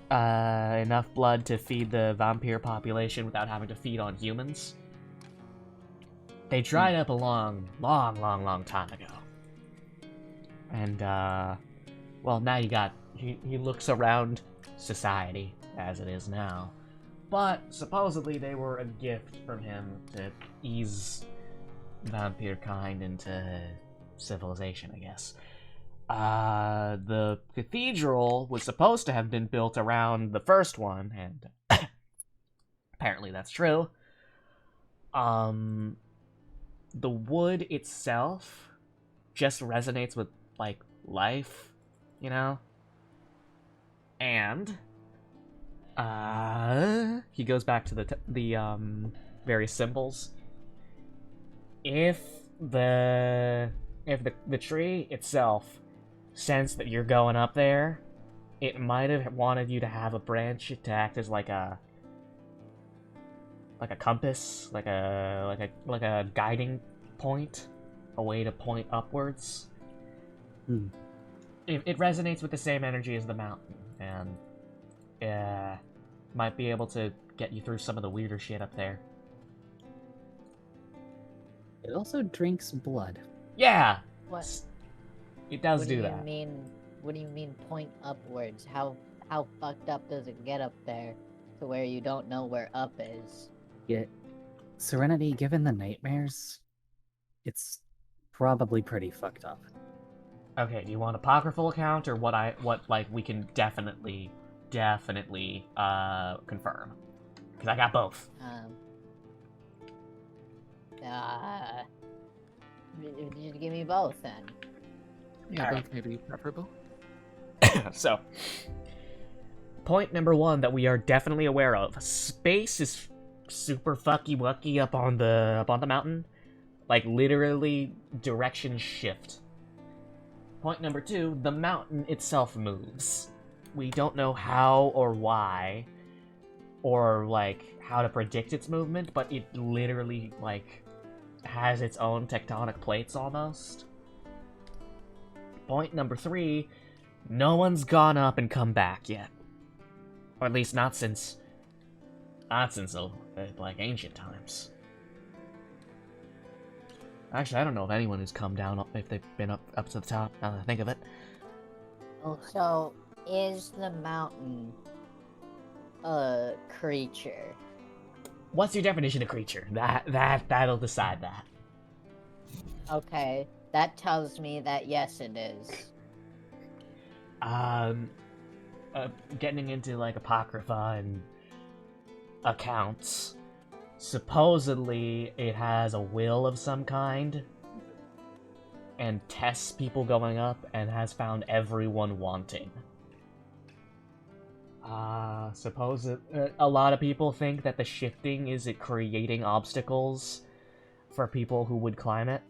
enough blood to feed the vampire population without having to feed on humans. They dried up a long time ago. And, well, now you got... He looks around society, as it is now. But, supposedly they were a gift from him to ease vampire kind into civilization, I guess. The cathedral was supposed to have been built around the first one, and apparently that's true. The wood itself just resonates with, like, life, you know? And, he goes back to the various symbols. If the tree itself sensed that you're going up there, it might have wanted you to have a branch to act as like a compass, like a guiding point, a way to point upwards. It resonates with the same energy as the mountain, and might be able to get you through some of the weirder shit up there. It also drinks blood. Yeah. What? It does What do do that. you mean? What do you mean point upwards? How fucked up does it get up there to where you don't know where up is? Yet, Serenity, given the nightmares, it's probably pretty fucked up. Okay, do you want apocryphal account or what like we can definitely confirm? Because I got both. Just give me both then. Yeah, Alright. both may be preferable. So, point number one that we are definitely aware of: space is super fucky wucky up on the mountain, like literally direction shift. Point number two: the mountain itself moves. We don't know how or why, or like how to predict its movement, but it literally like has its own tectonic plates almost. Point number three: no one's gone up and come back yet. Or at least not since like ancient times. Actually, I don't know of anyone who's come down if they've been up to the top, now that I think of it. Oh, so is the mountain a creature? What's your definition of creature? That'll decide that. Okay, that tells me that yes, it is. Getting into like apocrypha and accounts, supposedly it has a will of some kind and tests people going up and has found everyone wanting. A lot of people think that the shifting is it creating obstacles for people who would climb it.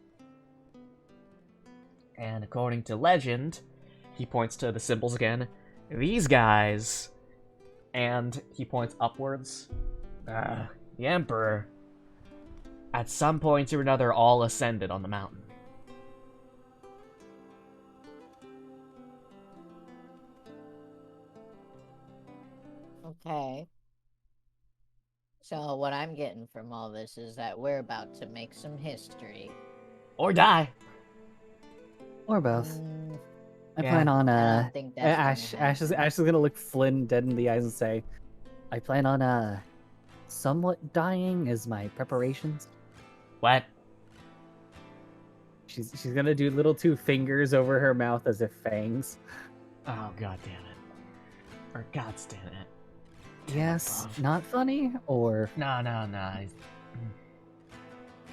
And according to legend, he points to the symbols again. These guys, and he points upwards. The Emperor, at some point or another, all ascended on the mountain. Okay. So what I'm getting from all this is that we're about to make some history. Or die. Or both. I Yeah. plan on I don't think that's gonna Ash is gonna look Flynn dead in the eyes and say, I plan on somewhat dying as my preparations. What? she's gonna do little two fingers over her mouth as if fangs. Oh, god damn it. Or god's damn it. Yes, above. not funny, or No.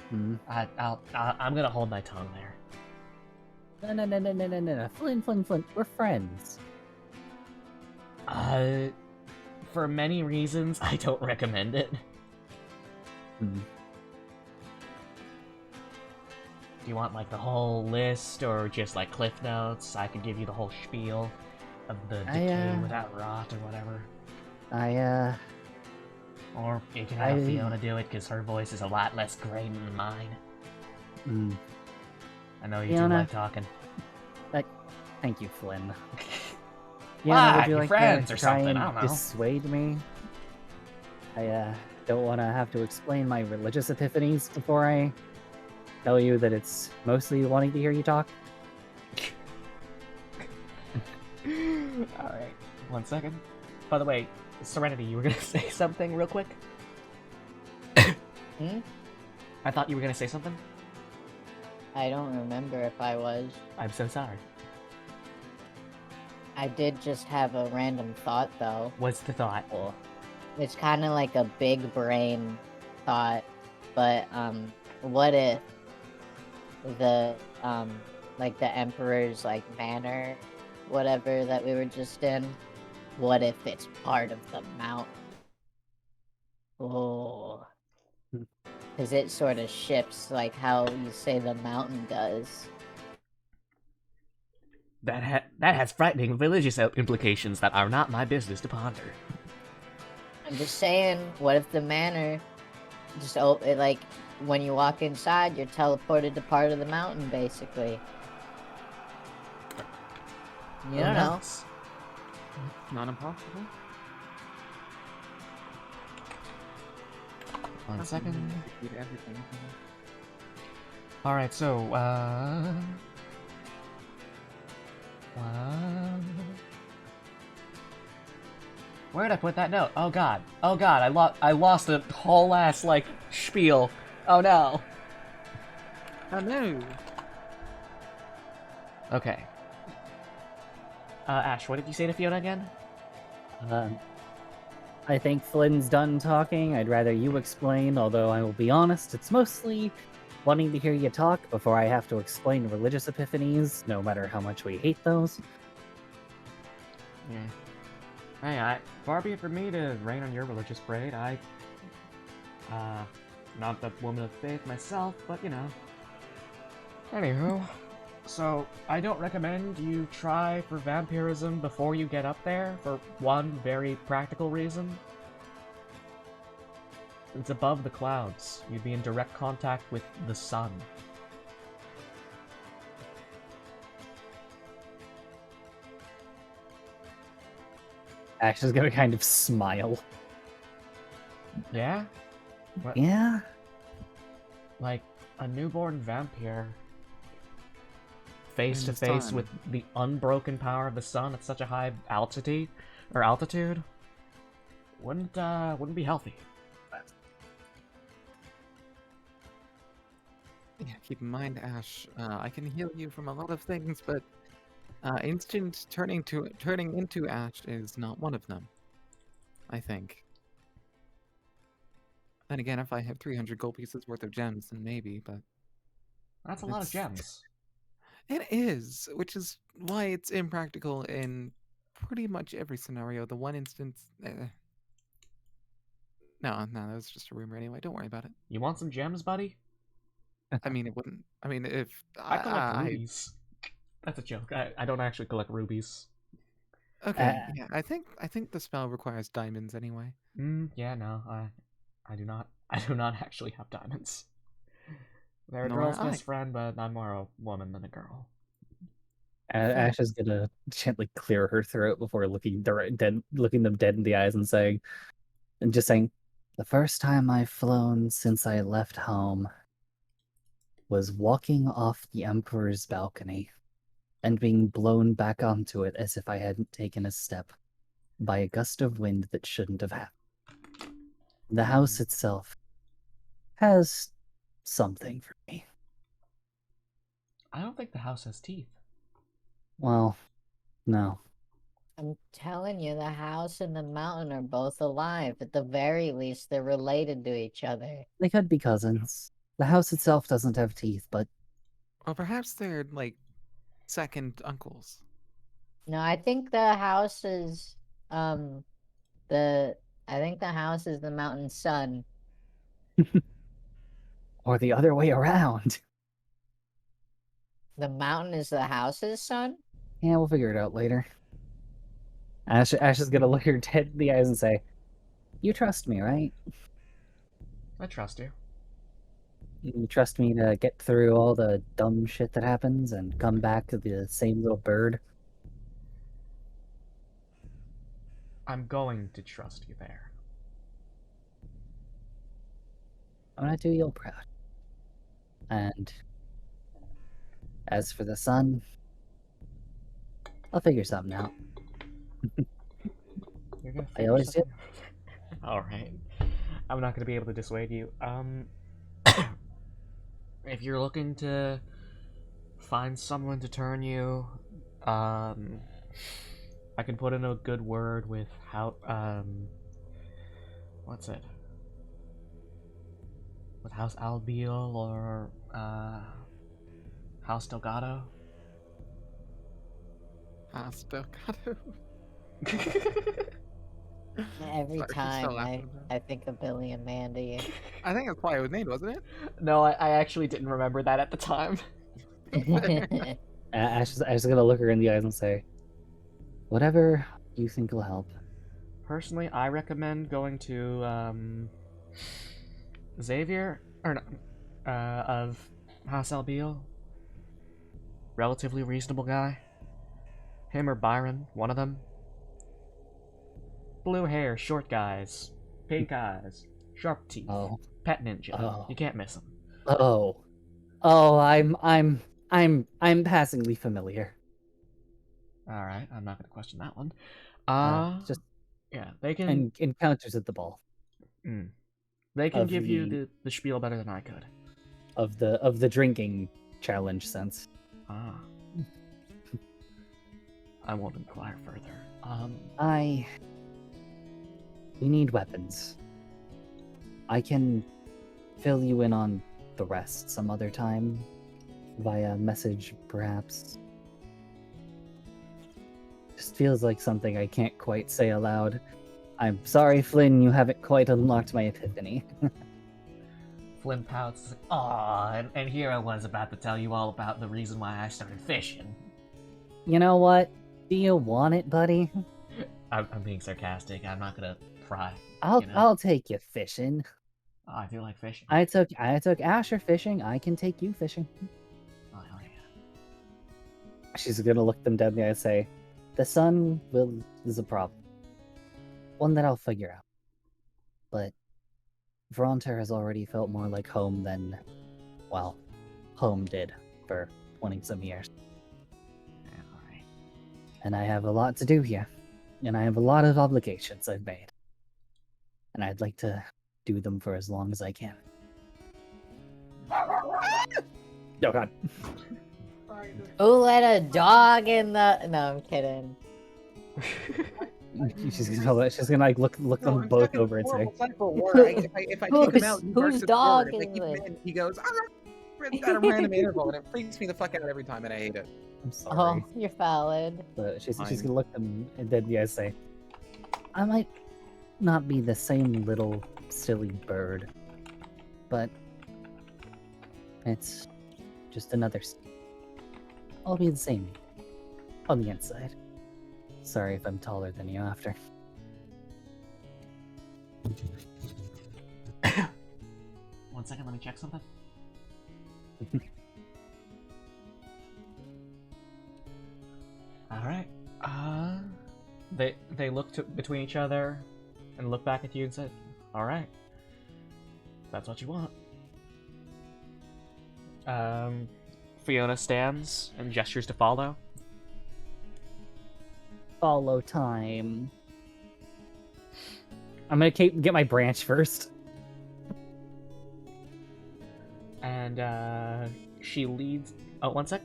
hmm. I'm gonna hold my tongue there. No. Flynn. We're friends. For many reasons, I don't recommend it. Hmm. Do you want, like, the whole list, or just, like, cliff notes? I could give you the whole spiel of the decay without rot, or whatever. Or you can have Fiona do it, because her voice is a lot less grating than mine. I know you do Fiona? like talking. Thank you, Flynn. Why? Would you You're like friends to or try something, and I don't know. dissuade me? I don't want to have to explain my religious epiphanies before I tell you that it's mostly wanting to hear you talk. Alright, 1 second. By the way, Serenity, you were gonna say something real quick? Hmm? I thought you were gonna say something. I don't remember if I was. I'm so sorry. I did just have a random thought, though. What's the thought? It's kind of like a big brain thought, but, what if the, like the Emperor's, like, manor, whatever that we were just in, what if it's part of the mountain? Oh. Because it sort of shifts, like, how you say the mountain does. That has frightening religious implications that are not my business to ponder. I'm just saying, what if the manor just, like, when you walk inside, you're teleported to part of the mountain, basically. You don't know. Not impossible. 1 second. Eat everything. Alright, so, where'd I put that note? Oh god, I lost a whole ass, like, spiel. Oh no. Oh no! Okay. Ash, what did you say to Fiona again? I think Flynn's done talking. I'd rather you explain, although I will be honest, it's mostly wanting to hear you talk before I have to explain religious epiphanies, no matter how much we hate those. Yeah. Hey, far be it from me to rain on your religious parade. Not the woman of faith myself, but you know. Anywho, so I don't recommend you try for vampirism before you get up there for one very practical reason. It's above the clouds. You'd be in direct contact with the sun. Ash is gonna kind of smile. Yeah? What? Yeah? Like, a newborn vampire face In to the face sun. with the unbroken power of the sun at such a high altitude wouldn't be healthy. Yeah, keep in mind, Ash, I can heal you from a lot of things, but instant turning into Ash is not one of them. I think. Then again, if I have 300 gold pieces worth of gems, then maybe, but That's a lot of It's- gems. it is, which is why it's impractical in pretty much every scenario. The one instance, no, that was just a rumor anyway. Don't worry about it. You want some gems, buddy? I mean, it wouldn't. I mean, if I collect rubies. That's a joke. I don't actually collect rubies. okay, yeah, I think the spell requires diamonds anyway. Yeah, no, I do not. I do not actually have diamonds. They're a Nor girl's I. best friend, but I'm more a woman than a girl. Ash is gonna gently clear her throat before looking them dead in the eyes and just saying, the first time I've flown since I left home was walking off the Emperor's balcony and being blown back onto it as if I hadn't taken a step by a gust of wind that shouldn't have happened. The house itself has something for me. I don't think the house has teeth. Well, no. I'm telling you, the house and the mountain are both alive. At the very least, they're related to each other. They could be cousins. The house itself doesn't have teeth, but Or perhaps they're like second uncles. No, I think the house is the I think the house is the mountain's son. or the other way around. The mountain is the house's son? Yeah, we'll figure it out later. Ash is gonna look her dead in the eyes and say, "You trust me, right? I trust you. You trust me to get through all the dumb shit that happens and come back to the same little bird?" I'm going to trust you there. I'm gonna do you proud. And as for the sun, I'll figure something out. You're gonna I figure always do. something out. Alright. I'm not gonna be able to dissuade you. If you're looking to find someone to turn you, I can put in a good word with what's it? With House Albiel or, House Delgado? Staccato. Every Sorry, I'm time still laughing about I think of Billy and Mandy. I think that's why it was named, wasn't it? No, I actually didn't remember that at the time. Ash is gonna look her in the eyes and say, "Whatever you think will help." Personally, I recommend going to, Xavier, or no, of House Albiel. Relatively reasonable guy. Him or Byron, one of them. Blue hair, short guys, pink eyes, sharp teeth, Oh, pet ninja. Oh. You can't miss him. oh, I'm passingly familiar. All right, I'm not gonna question that one. Just Yeah, they can. encounters at the ball They can of give you the- the spiel better than I could. of the drinking challenge sense. Ah. I won't inquire further. We need weapons. I can fill you in on the rest some other time, via message, perhaps. Just feels like something I can't quite say aloud. I'm sorry, Flynn, you haven't quite unlocked my epiphany. Flynn pouts. Aw, and here I was about to tell you all about the reason why I started fishing. You know what? Do you want it, buddy? I'm being sarcastic. I'm not gonna pry. I'll take you fishing. Oh, I do like fishing. I took Asher fishing. I can take you fishing. Oh, hell yeah. She's gonna look them dead in the eye and say, "The sun is a problem. One that I'll figure out. But Veronter has already felt more like home than, well, home did for 20-some years. Yeah, alright. And I have a lot to do here. And I have a lot of obligations I've made. And I'd like to do them for as long as I can." Oh god. Who let a dog in the? No, I'm kidding. She's gonna like look them I'm both stuck in a over and say, horrible cycle where if I kick him out, he barks Whose at the dog door. If I is keep him it? in, he goes at a random interval, and it freaks me the fuck out every time, and I hate it. "I'm sorry." Oh, you're valid. But she's Fine. gonna look them and then the eyes say, "I might not be the same little silly bird, but it's just another. I'll be the same on the inside. Sorry if I'm taller than you after." 1 second, let me check something. Alright. They look between each other and look back at you and said, alright. That's what you want. Fiona stands and gestures to follow. Follow time. I'm gonna get my branch first. And and she leads. Oh, one sec.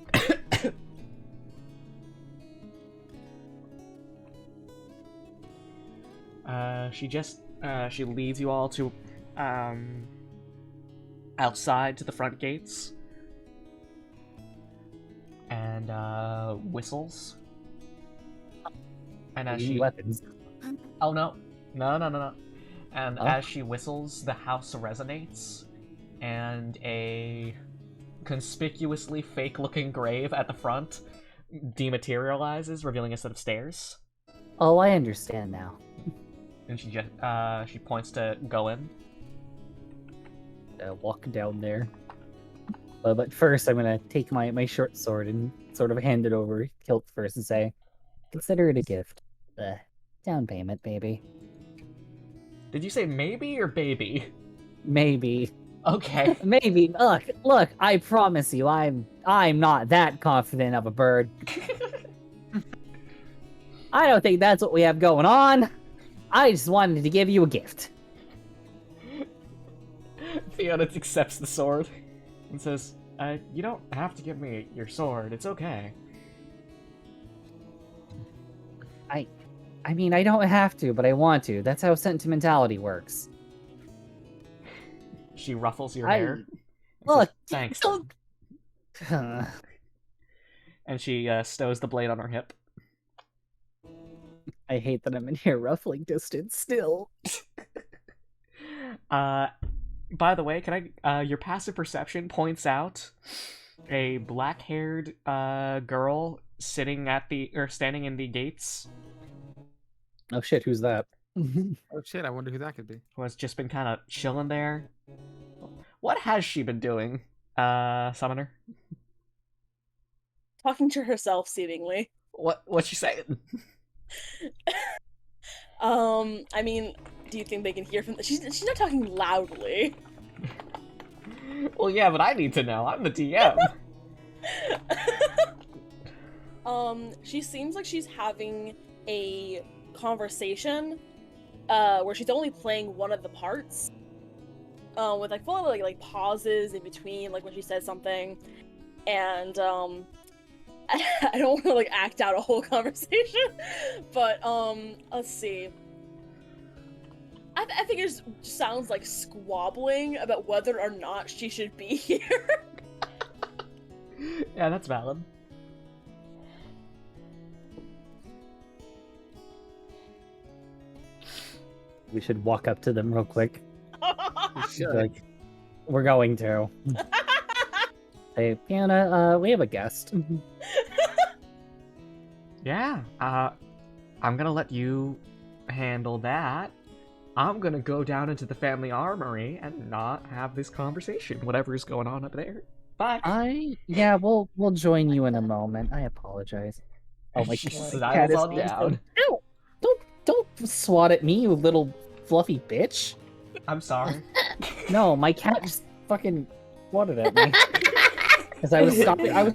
She leads you all to outside to the front gates and whistles. And as she weapons. Oh no. No. And Oh. as she whistles, the house resonates, and a conspicuously fake-looking grave at the front dematerializes, revealing a set of stairs. Oh, I understand now. And she points to go in. Walk down there. But first, I'm gonna take my short sword and sort of hand it over Kilt first and say, "Consider it a gift. Down payment, baby." Did you say maybe or baby? Maybe. Okay. Maybe. Look. I promise you, I'm not that confident of a bird. I don't think that's what we have going on. I just wanted to give you a gift. Fiona accepts the sword and says, you don't have to give me your sword. It's okay. I mean, I don't have to, but I want to. That's how sentimentality works. She ruffles your hair. and Look, says, thanks. don't. And she stows the blade on her hip. I hate that I'm in here ruffling distance still. By the way, can I? Your passive perception points out a black-haired girl standing in the gates, Oh shit, who's that? Oh shit, I wonder who that could be. who has just been kind of chilling there. What has she been doing, Summoner? Talking to herself, seemingly. What's she saying? I mean, do you think they can hear from? She's not talking loudly. Well, yeah, but I need to know. I'm the DM. She seems like she's having a conversation, where she's only playing one of the parts, with like full of like pauses in between, like when she says something, and I don't want to like act out a whole conversation, but let's see. I think it just sounds like squabbling about whether or not she should be here. Yeah, that's valid. We should walk up to them real quick. You should. Like, we're going to. Hey, Fiona, we have a guest. Yeah, I'm gonna let you handle that. I'm gonna go down into the family armory and not have this conversation, whatever is going on up there. Bye. Yeah, we'll join you in a moment. I apologize. Oh my She god, sidles cat is on being down. so- Ow! Don't swat at me, you little fluffy bitch. I'm sorry. No, my cat just fucking swatted at me. Because I was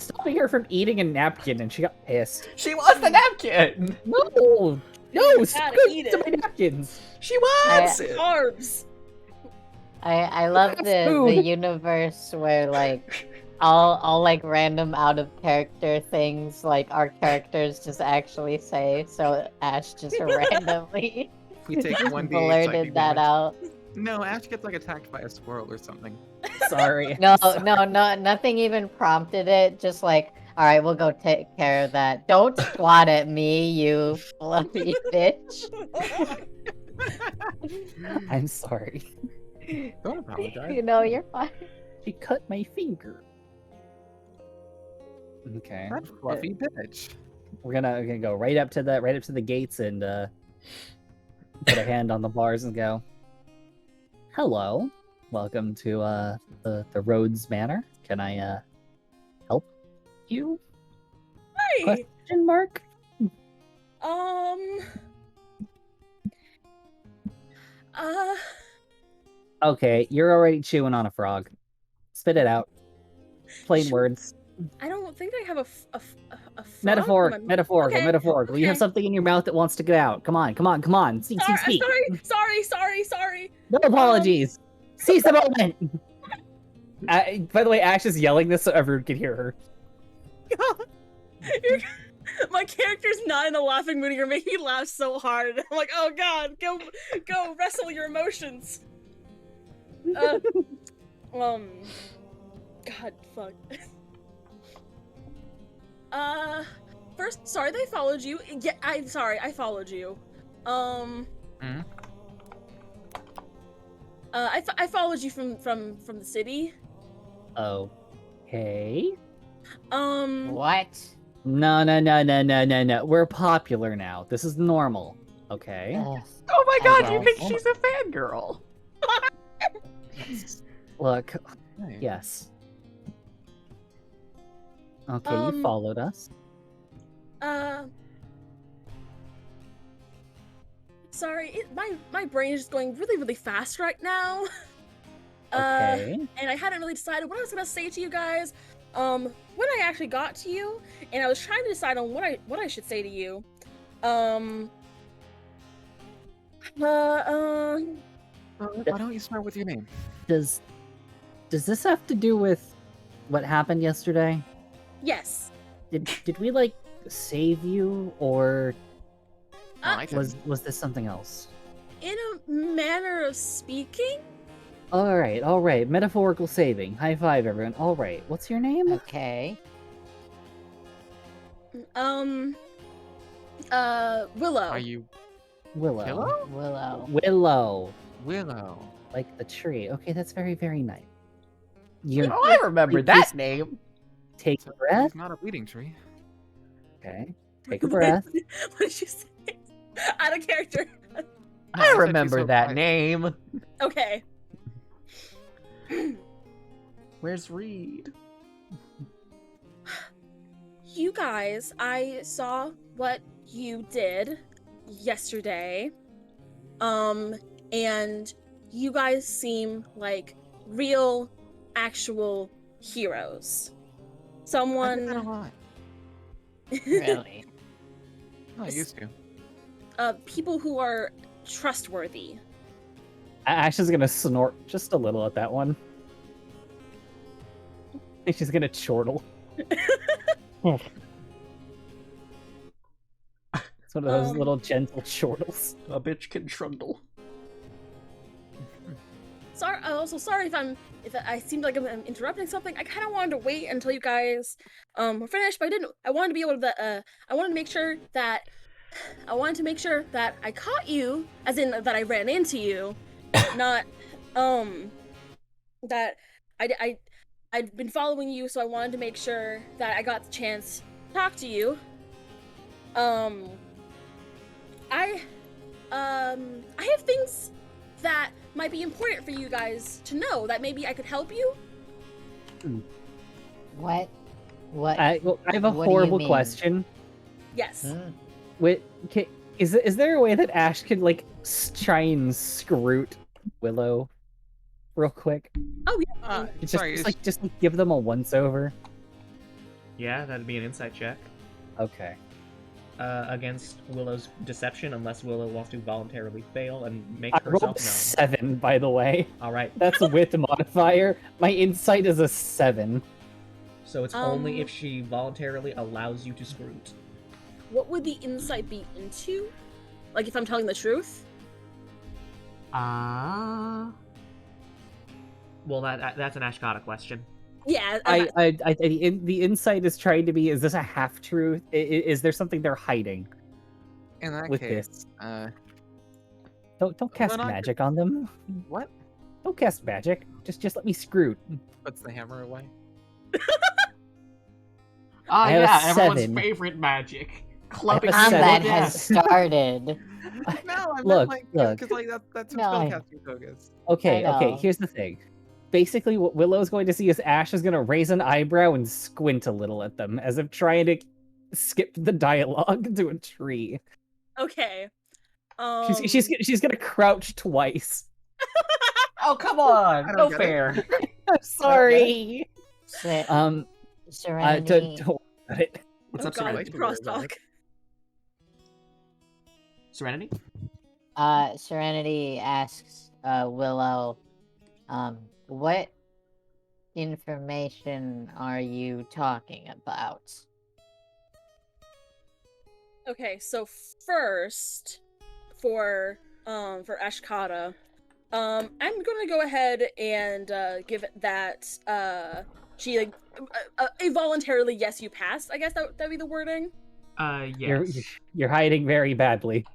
stopping her from eating a napkin and she got pissed. She wants the napkin! No, stop gotta eating eat it. my napkins. She wants it! Carbs. I love Fast the food. universe where like all like random out of character things like our characters just actually say, so Ash just randomly We take 1d8 blurted psychic that damage. out. No, Ash gets like attacked by a squirrel or something. Sorry. No, nothing even prompted it. Just like, all right, we'll go take care of that. Don't swat at me, you fluffy bitch. I'm sorry. Don't apologize. You know, you're fine. She cut my finger. Okay. That fluffy bitch. We're gonna go right up to the gates and put a hand on the bars and go, "Hello, welcome to the Rhodes Manor. Can I help you?" Hi. Question mark. Okay, you're already chewing on a frog. Spit it out. Plain Sure. words. I don't think I have a frog Metaphorical. in my- Metaphorical. Okay, Metaphorical. You have okay. something in your mouth that wants to get out. Come on. Speak. Sorry. No apologies. Seize the moment. By the way, Ash is yelling this so everyone can hear her. My character's not in a laughing mood. You're making me laugh so hard. I'm like, oh god, go wrestle your emotions. God, fuck. First, sorry they followed you. Yeah, I'm sorry, I followed you. I followed you from the city. Okay. What? No. We're popular now. This is normal. Okay. Ugh, Oh my I god, you guess. think she's a fangirl? Look, Right. yes. Okay, you followed us. Sorry, my brain is just going really fast right now. Okay. And I hadn't really decided what I was gonna say to you guys. When I actually got to you, and I was trying to decide on what I should say to you. Why don't you start with your name? Does this have to do with what happened yesterday? Yes. Did we like save you, or I didn't. was this something else? In a manner of speaking. All right. Metaphorical saving. High five, everyone. All right. What's your name? Okay. Willow. Are you Willow. Pillow? Willow. Willow? Like the tree. Okay, that's very nice. Oh, I remember that name. Take a breath. It's not a bleeding tree. Okay. Take a breath. What did you say? Out of character. No, I said she's remember so that quiet. name. Okay. Where's Reed? You guys, I saw what you did yesterday. And you guys seem like real, actual heroes. I do Someone. that a lot. Really? Oh, I used to. People who are trustworthy. Ash is gonna snort just a little at that one. I think she's gonna chortle. It's one of those little gentle chortles. A bitch can trundle. Sorry. Also, sorry if I seemed like I'm interrupting something. I kind of wanted to wait until you guys were finished, but I didn't. I wanted to be able to. I wanted to make sure that. I wanted to make sure that I caught you, as in that I ran into you, not that I'd been following you, so I wanted to make sure that I got the chance to talk to you. I have things that might be important for you guys to know that maybe I could help you. What? What? I have a What do you horrible mean? question. Yes. Wait, is there a way that Ash could like try and scroot Willow real quick? Oh yeah. Just give them a once over. Yeah, that'd be an insight check. Okay. Against Willow's deception, unless Willow wants to voluntarily fail and make I herself rolled known. 7, by the way. Alright, That's with modifier. My insight is a 7. so it's only if she voluntarily allows you to scroot. What would the insight be into? Like if I'm telling the truth? Well, that's an Ashkata question. Yeah. The insight is trying to be: is this a half truth? Is there something they're hiding In that with case, this? Don't cast then I could- magic on them. what? Don't cast magic. Just let me scroot. Puts the hammer away. Ah, I have a yeah, everyone's 7. favorite magic. I Clubbing have a Combat 7. has started. No, I Look, meant like look. because like that's what No, I- spellcasting focus. Okay, I okay. know. Here's the thing. Basically, what Willow's going to see is Ash is going to raise an eyebrow and squint a little at them, as if trying to skip the dialogue to a tree. Okay. She's going to crouch twice. Oh, come on! I No don't get it. fair. I'm sorry. Serenity. Don't worry about it. What's Oh up, god, Serenity? crosstalk. Serenity? Serenity asks Willow, what information are you talking about? Okay, so first, for Ashkata, I'm gonna go ahead and give it that she like involuntarily yes you passed. I guess that'd be the wording. Yes. You're hiding very badly.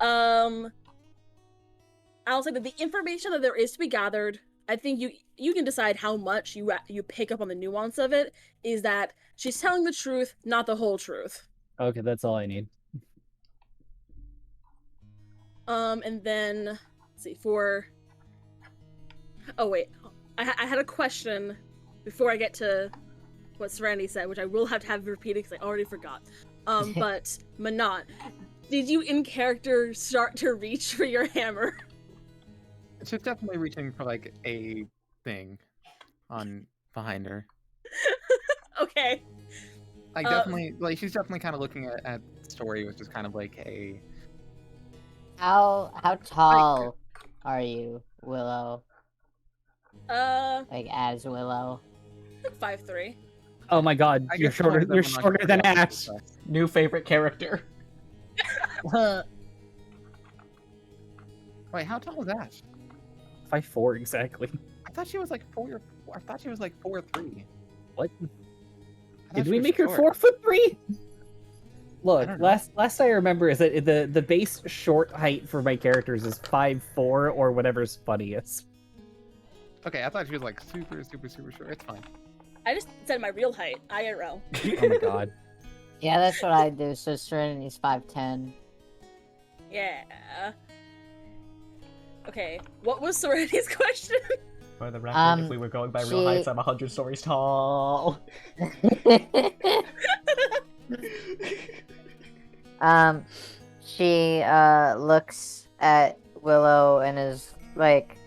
I'll say that the information that there is to be gathered, I think you can decide how much you pick up on the nuance of it. Is that she's telling the truth, not the whole truth. Okay, that's all I need. And then let's see for. Oh wait, I had a question before I get to what Serenity said, which I will have to have repeated because I already forgot. But Manat, did you in character start to reach for your hammer? She's definitely reaching for like a thing on behind her. Okay. Like definitely, like she's definitely kind of looking at Story, which is kind of like a. How tall are you, Willow? Like Like as Willow? 5'3". Oh my god, I you're guess more shorter. than You're one shorter like than the Ash. New favorite character. Wait, how tall is Ash? 5'4" exactly. I thought she was like 4. I thought she was like 4'3". What? I thought Did she we was make her short. 4'3"? Look, don't know. last I remember is that the base short height for my characters is 5'4" or whatever's funniest. Okay, I thought she was like super short. It's fine. I just said my real height, IRL. Oh my god. Yeah, that's what I do. So Serenity's 5'10". Yeah. Okay, what was Serenity's question? For the record, if we were going by real heights, I'm 100 stories tall. She looks at Willow and is like,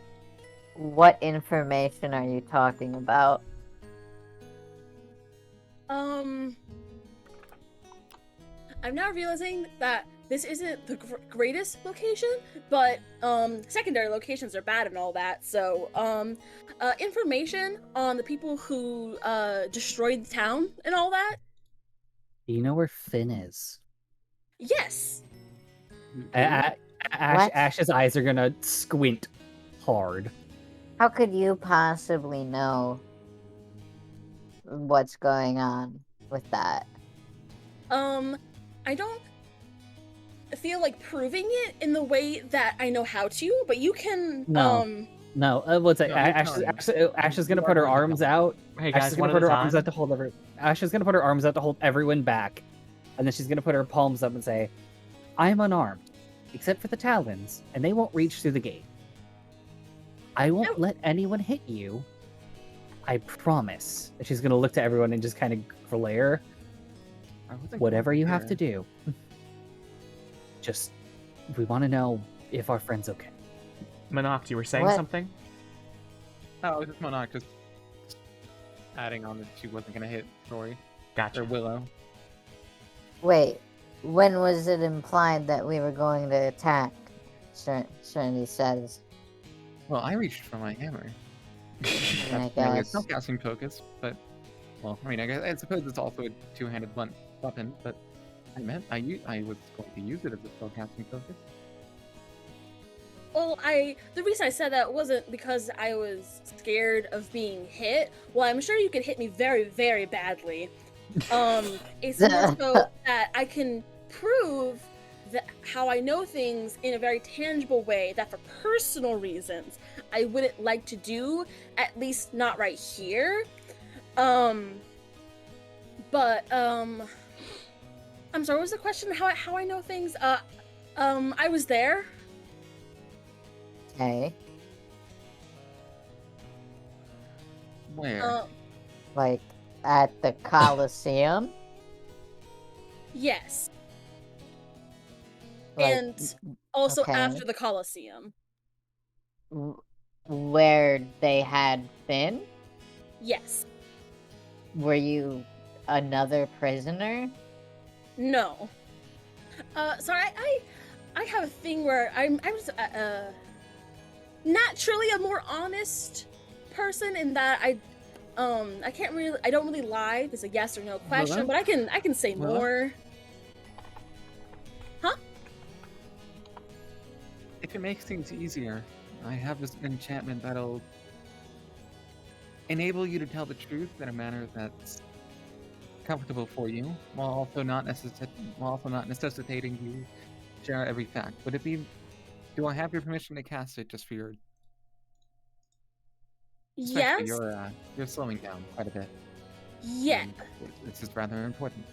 "What information are you talking about?" I'm now realizing that this isn't the greatest location, but secondary locations are bad and all that. So information on the people who destroyed the town and all that. Do you know where Finn is? Yes. What? Ash's eyes are gonna squint hard. How could you possibly know what's going on with that? I don't feel like proving it in the way that I know how to, but you can No. No, what's it? No, Ash is gonna You put are her going to arms help. out. Hey Ash guys, is one gonna at put a her arms time. out to hold Ash is gonna put her arms out to hold everyone back, and then she's gonna put her palms up and say, "I'm unarmed, except for the talons, and they won't reach through the gate. I won't let anyone hit you. I promise." And she's gonna look to everyone and just kind of glare. I wasn't Whatever going you have to here. do, just we want to know if our friend's okay. Monoc, you were saying What? something? No, it was just Monarch just adding on that she wasn't gonna hit Story Gotcha. or Willow. Wait, when was it implied that we were going to attack? Serenity says. Well, I reached for my hammer. I That's merely a guess. spellcasting focus, but well, I mean, I suppose it's also a two-handed blunt weapon. But I meant I was going to use it as a spellcasting focus. Well, the reason I said that wasn't because I was scared of being hit. Well, I'm sure you could hit me very, very badly. It's more so that I can prove that how I know things in a very tangible way that for personal reasons I wouldn't like to do, at least not right here. But I'm sorry, what was the question? How I know things? I was there. Okay. Where? Like at the Coliseum? Yes. Like, And also okay. after the Colosseum. Where they had Finn? Yes. Were you another prisoner? No. Sorry, I have a thing where I'm just naturally a more honest person in that I can't really. I don't really lie. It's a yes or no question, Willow? but I can say Willow? more. Huh? If it makes things easier, I have this enchantment that'll enable you to tell the truth in a manner that's comfortable for you, while also not necessitating you share every fact. Would it be? Do I have your permission to cast it just for your? Especially Yes. you're slowing down quite a bit. Yeah. And this is rather important.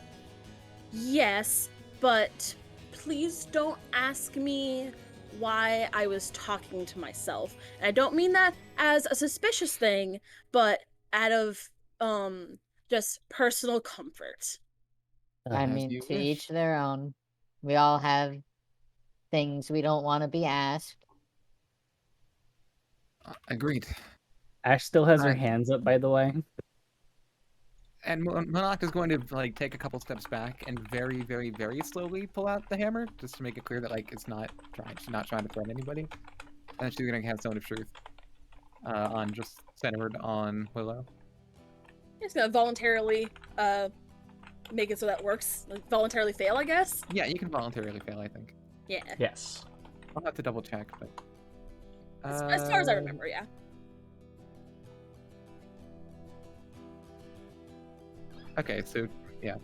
Yes, but please don't ask me why I was talking to myself. And I don't mean that as a suspicious thing, but out of just personal comfort. I As mean, you to wish. each their own. We all have things we don't want to be asked. Agreed. Ash still has her Uh, hands up, by the way. And Monarch is going to like take a couple steps back and very, very, very slowly pull out the hammer, just to make it clear that like she's not trying to threaten anybody. And she's gonna cast Zone of Truth on just centered on Willow. I'm just gonna voluntarily make it so that works. Like, voluntarily fail, I guess. Yeah, you can voluntarily fail, I think. Yeah. Yes. I'll have to double check, but As far as I remember, yeah. Okay, so yeah.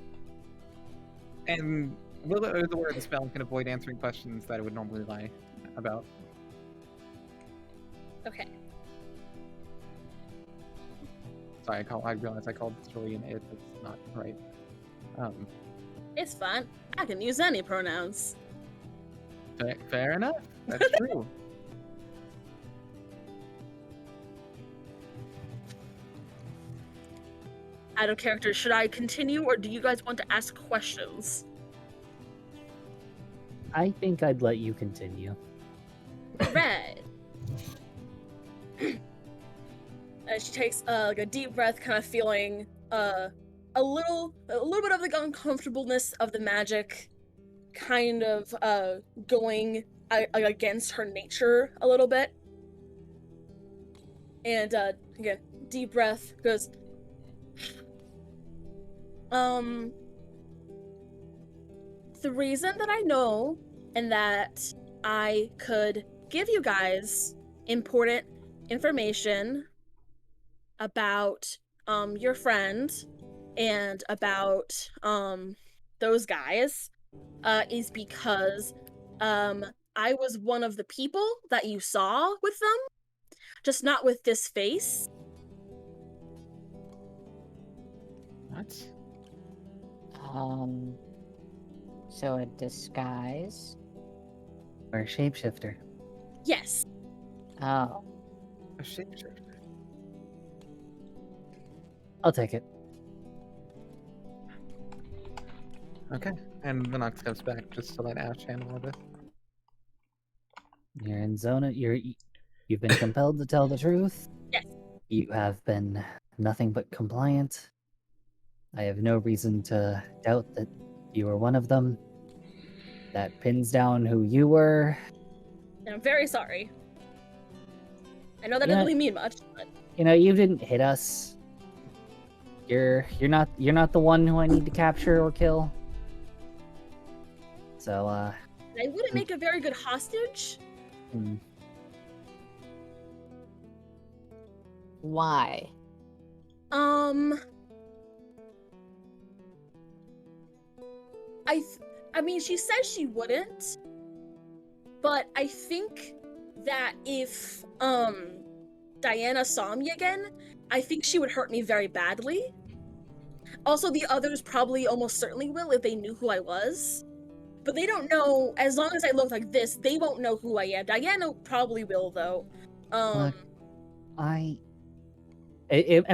And Willow is aware the spell can avoid answering questions that it would normally lie about. Okay. Sorry, I realized I called Julian it. That's not right. It's fine. I can use any pronouns. Fair enough. That's true. Out of character, should I continue or do you guys want to ask questions? I think I'd let you continue. Red. She takes like a deep breath, kind of feeling a little bit of the uncomfortableness of the magic, kind of going against her nature a little bit. And again, deep breath, goes. The reason that I know and that I could give you guys important information about your friend and about those guys is because I was one of the people that you saw with them, just not with this face. What? So a disguise? Or a shapeshifter. Yes. Oh. A shapeshifter. I'll take it. Okay. And Monarch steps back just to let Ash handle this. You're in Zona. You've been compelled to tell the truth. Yes. You have been nothing but compliant. I have no reason to doubt that you were one of them. That pins down who you were. And I'm very sorry. I know that Yeah. doesn't really mean much, but You know, you didn't hit us. You're not the one who I need to capture or kill. So I wouldn't make a very good hostage. Why? I mean, she says she wouldn't, but I think that if Diana saw me again, I think she would hurt me very badly. Also, the others probably almost certainly will if they knew who I was. But they don't know, as long as I look like this, they won't know who I am. Diana probably will, though. Look, am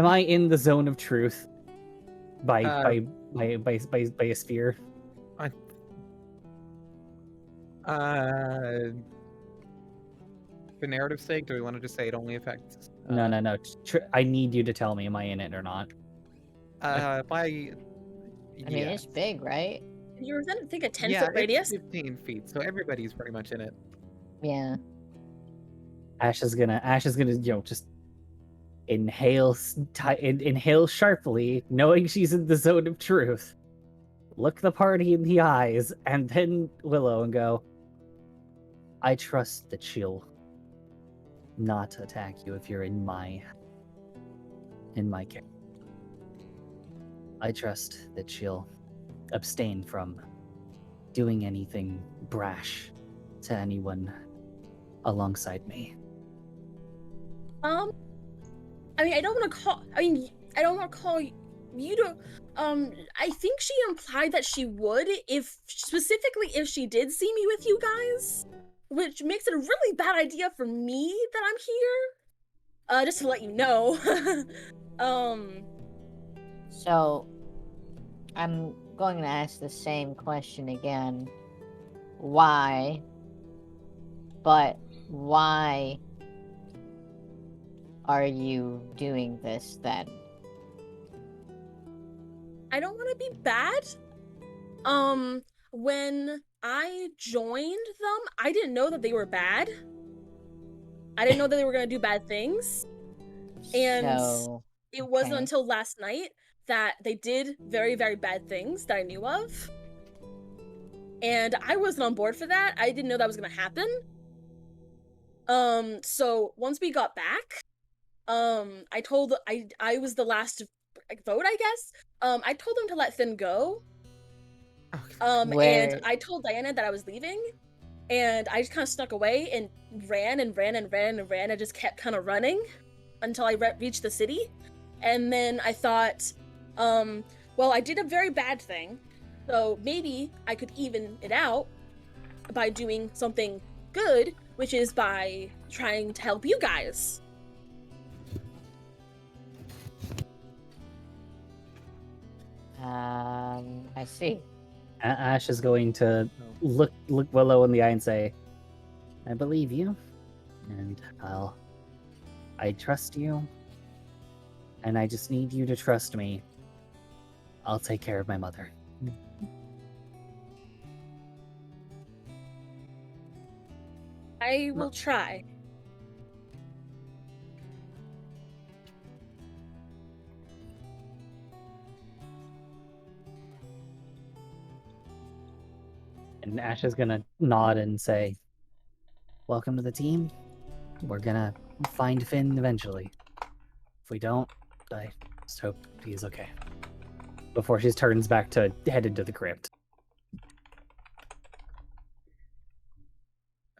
I in the zone of truth by a sphere? For narrative's sake, do we want to just say it only affects? No. I need you to tell me, am I in it or not? By. I mean, it's big, right? You're within, I think, a 10-foot Yeah, radius. it's 15 feet, so everybody's pretty much in it. Yeah. Ash is gonna, just inhale inhale sharply, knowing she's in the zone of truth. Look the party in the eyes, and then Willow and go, I trust that she'll not attack you if you're in my care. I trust that she'll abstain from doing anything brash to anyone alongside me. I mean, I don't want to call. I mean, I don't want to call you to. I think she implied that she would, if specifically if she did see me with you guys, which makes it a really bad idea for me that I'm here. Just to let you know. So, I'm going to ask the same question again. Why? But why are you doing this then? I don't want to be bad. When I joined them, I didn't know that they were bad. I didn't know that they were gonna do bad things. And So, it wasn't okay. until last night that they did very, very bad things that I knew of. And I wasn't on board for that. I didn't know that was gonna happen. So once we got back, I was the last to vote, I guess. I told them to let Finn go. Okay. And Where I told Diana that I was leaving, and I just kind of snuck away and ran and ran and ran and ran and just kept kind of running until I reached the city. And then I thought, well, I did a very bad thing, so maybe I could even it out by doing something good, which is by trying to help you guys. I see. Ash is going to look Willow in the eye and say, I believe you, and I trust you, and I just need you to trust me. I'll take care of my mother. I will try. And Ash is gonna nod and say, welcome to the team. We're gonna find Finn eventually. If we don't, I just hope he's okay. Before she turns back to head into the crypt.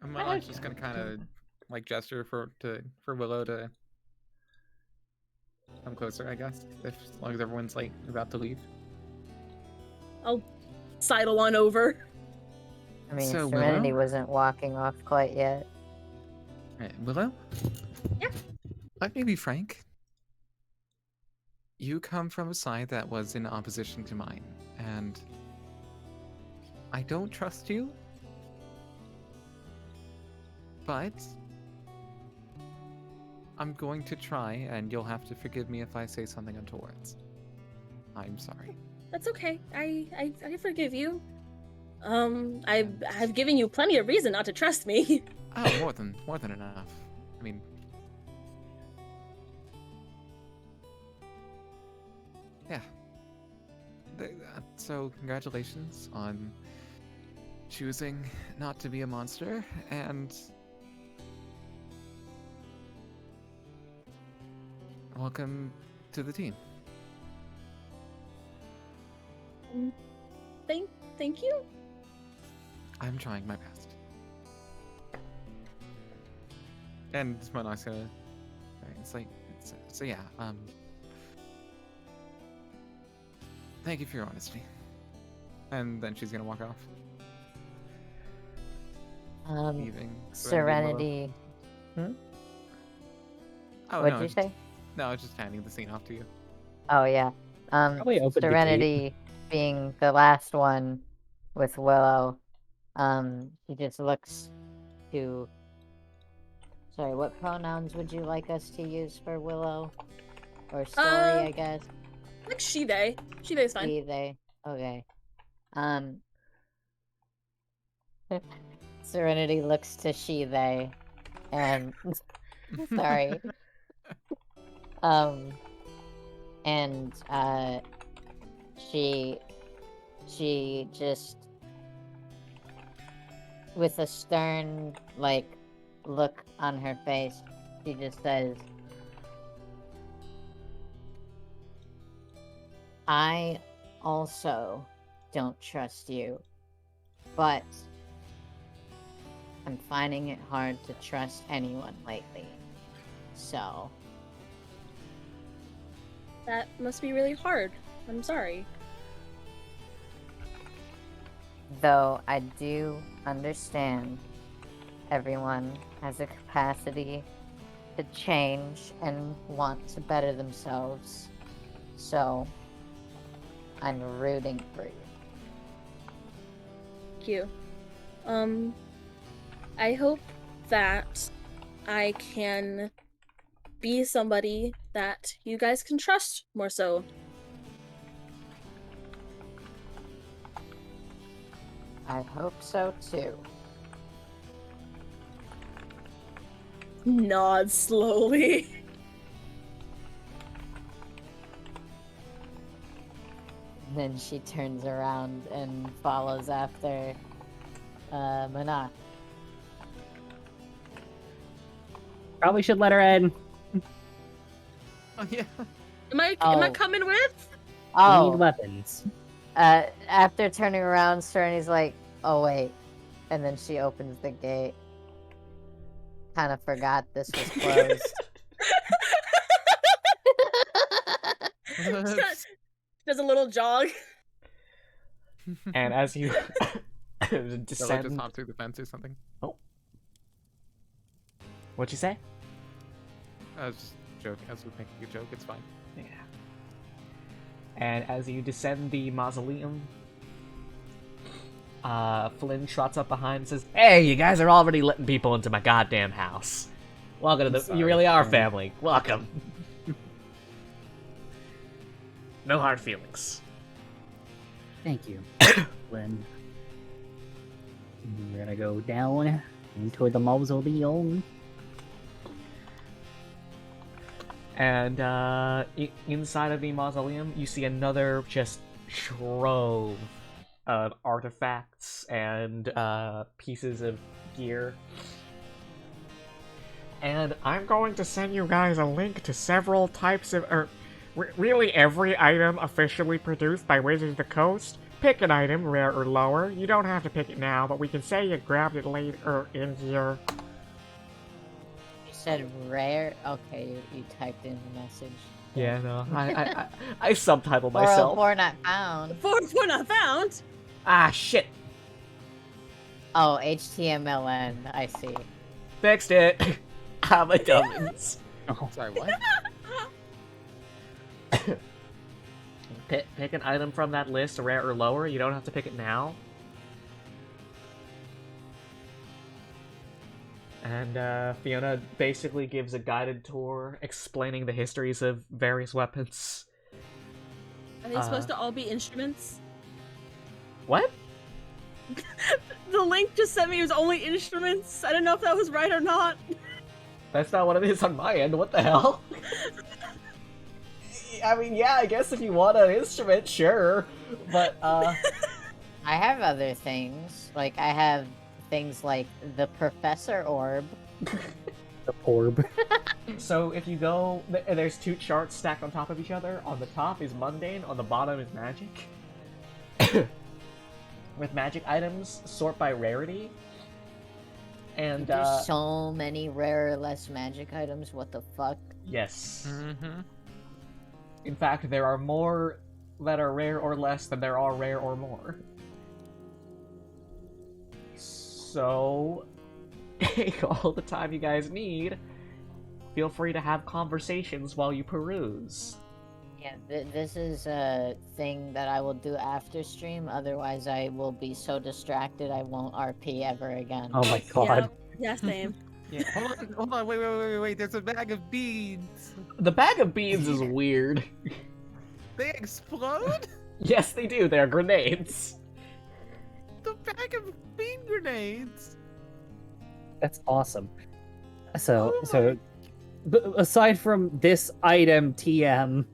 Milan's just gonna kind of like gesture for Willow to come closer, I guess. If as long as everyone's like about to leave. I'll sidle on over. I mean, So, Serenity Willow? wasn't walking off quite yet. Willow? Yeah. Let me be frank. You come from a side that was in opposition to mine, and I don't trust you. But I'm going to try, and you'll have to forgive me if I say something untoward. I'm sorry. That's okay. I forgive you. I've given you plenty of reason not to trust me. Oh, more than enough. I mean, yeah. So congratulations on choosing not to be a monster, and welcome to the team. Thank you. I'm trying my best. And Monarch's gonna. It's like, so yeah. Thank you for your honesty. And then she's gonna walk off, leaving Serenity. Oh, What'd no, you say? No, I was just handing the scene off to you. Oh yeah. Probably opened the gate. Serenity being the last one with Willow. He just looks to. Sorry, what pronouns would you like us to use for Willow? Or story, I guess. Like she, they. She, they's fine. She, they. Okay. Serenity looks to she, they, and sorry. And she just, with a stern like look on her face, she just says, I also don't trust you, but I'm finding it hard to trust anyone lately. So, That must be really hard. I'm sorry. though I do understand everyone has a capacity to change and want to better themselves. So, I'm rooting for you. Thank you. I hope that I can be somebody that you guys can trust more so. I hope so too. Nod slowly. Then she turns around and follows after Manak. Probably should let her in. Oh yeah. Am I Oh. coming with? We need Oh, weapons. after turning around, Cerny's like, oh wait. And then she opens the gate. Kind of forgot this was closed. Does a little jog. And as you So they'll just descend, hop through the fence or something. what'd you say? I was just joking. I was making a joke. It's fine. Yeah. And as you descend the mausoleum, Flynn trots up behind and says, "Hey, you guys are already letting people into my goddamn house. Welcome to the. Sorry, You really are Flynn. family. Welcome. No hard feelings." Thank you, Lynn. We're gonna go down into the mausoleum. And inside of the mausoleum, you see another just trove of artifacts and pieces of gear. And I'm going to send you guys a link to several types of, really every item officially produced by Wizards of the Coast. Pick an item, rare or lower. You don't have to pick it now, but we can say you grabbed it later in here. You said rare? Okay, you typed in the message. Yeah, no, I subtitle myself. 404 not found. 404 not found. Ah, shit. Oh, HTMLN. I see. Fixed it. I'm a dumbins. Oh, Sorry, what? Pick an item from that list, rare or lower. You don't have to pick it now. And Fiona basically gives a guided tour explaining the histories of various weapons. Are they supposed to all be instruments? What? The link just sent me was only instruments. I don't know if that was right or not. That's not what it is on my end. What the hell? I mean, yeah, I guess if you want an instrument, sure. But, I have other things. Like, I have things like the Professor Orb. the orb. So if you go, there's two charts stacked on top of each other. On the top is mundane, on the bottom is magic. With magic items, sort by rarity. And, There's so many rare or less magic items. What the fuck? yes. Mm-hmm. In fact, there are more that are rare or less than there are rare or more. So, take all the time you guys need. Feel free to have conversations while you peruse. Yeah, this is a thing that I will do after stream. Otherwise, I will be so distracted I won't RP ever again. Oh my god. Yeah, same. Yeah. Hold on, wait. There's a bag of beads. The bag of beans is weird. They explode? Yes, they do. They're grenades. The bag of bean grenades. That's awesome. So, Oh so aside from this item, TM,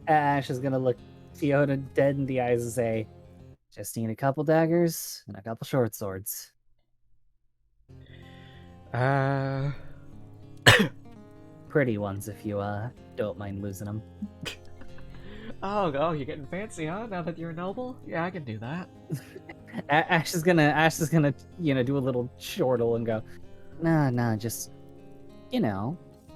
Ash is gonna look Fiona dead in the eyes and say, "Just need a couple daggers and a couple short swords. Pretty ones, if you don't mind losing them." Oh, you're getting fancy, huh? Now that you're a noble? Yeah, I can do that. Ash is gonna, do a little chortle and go, nah, just,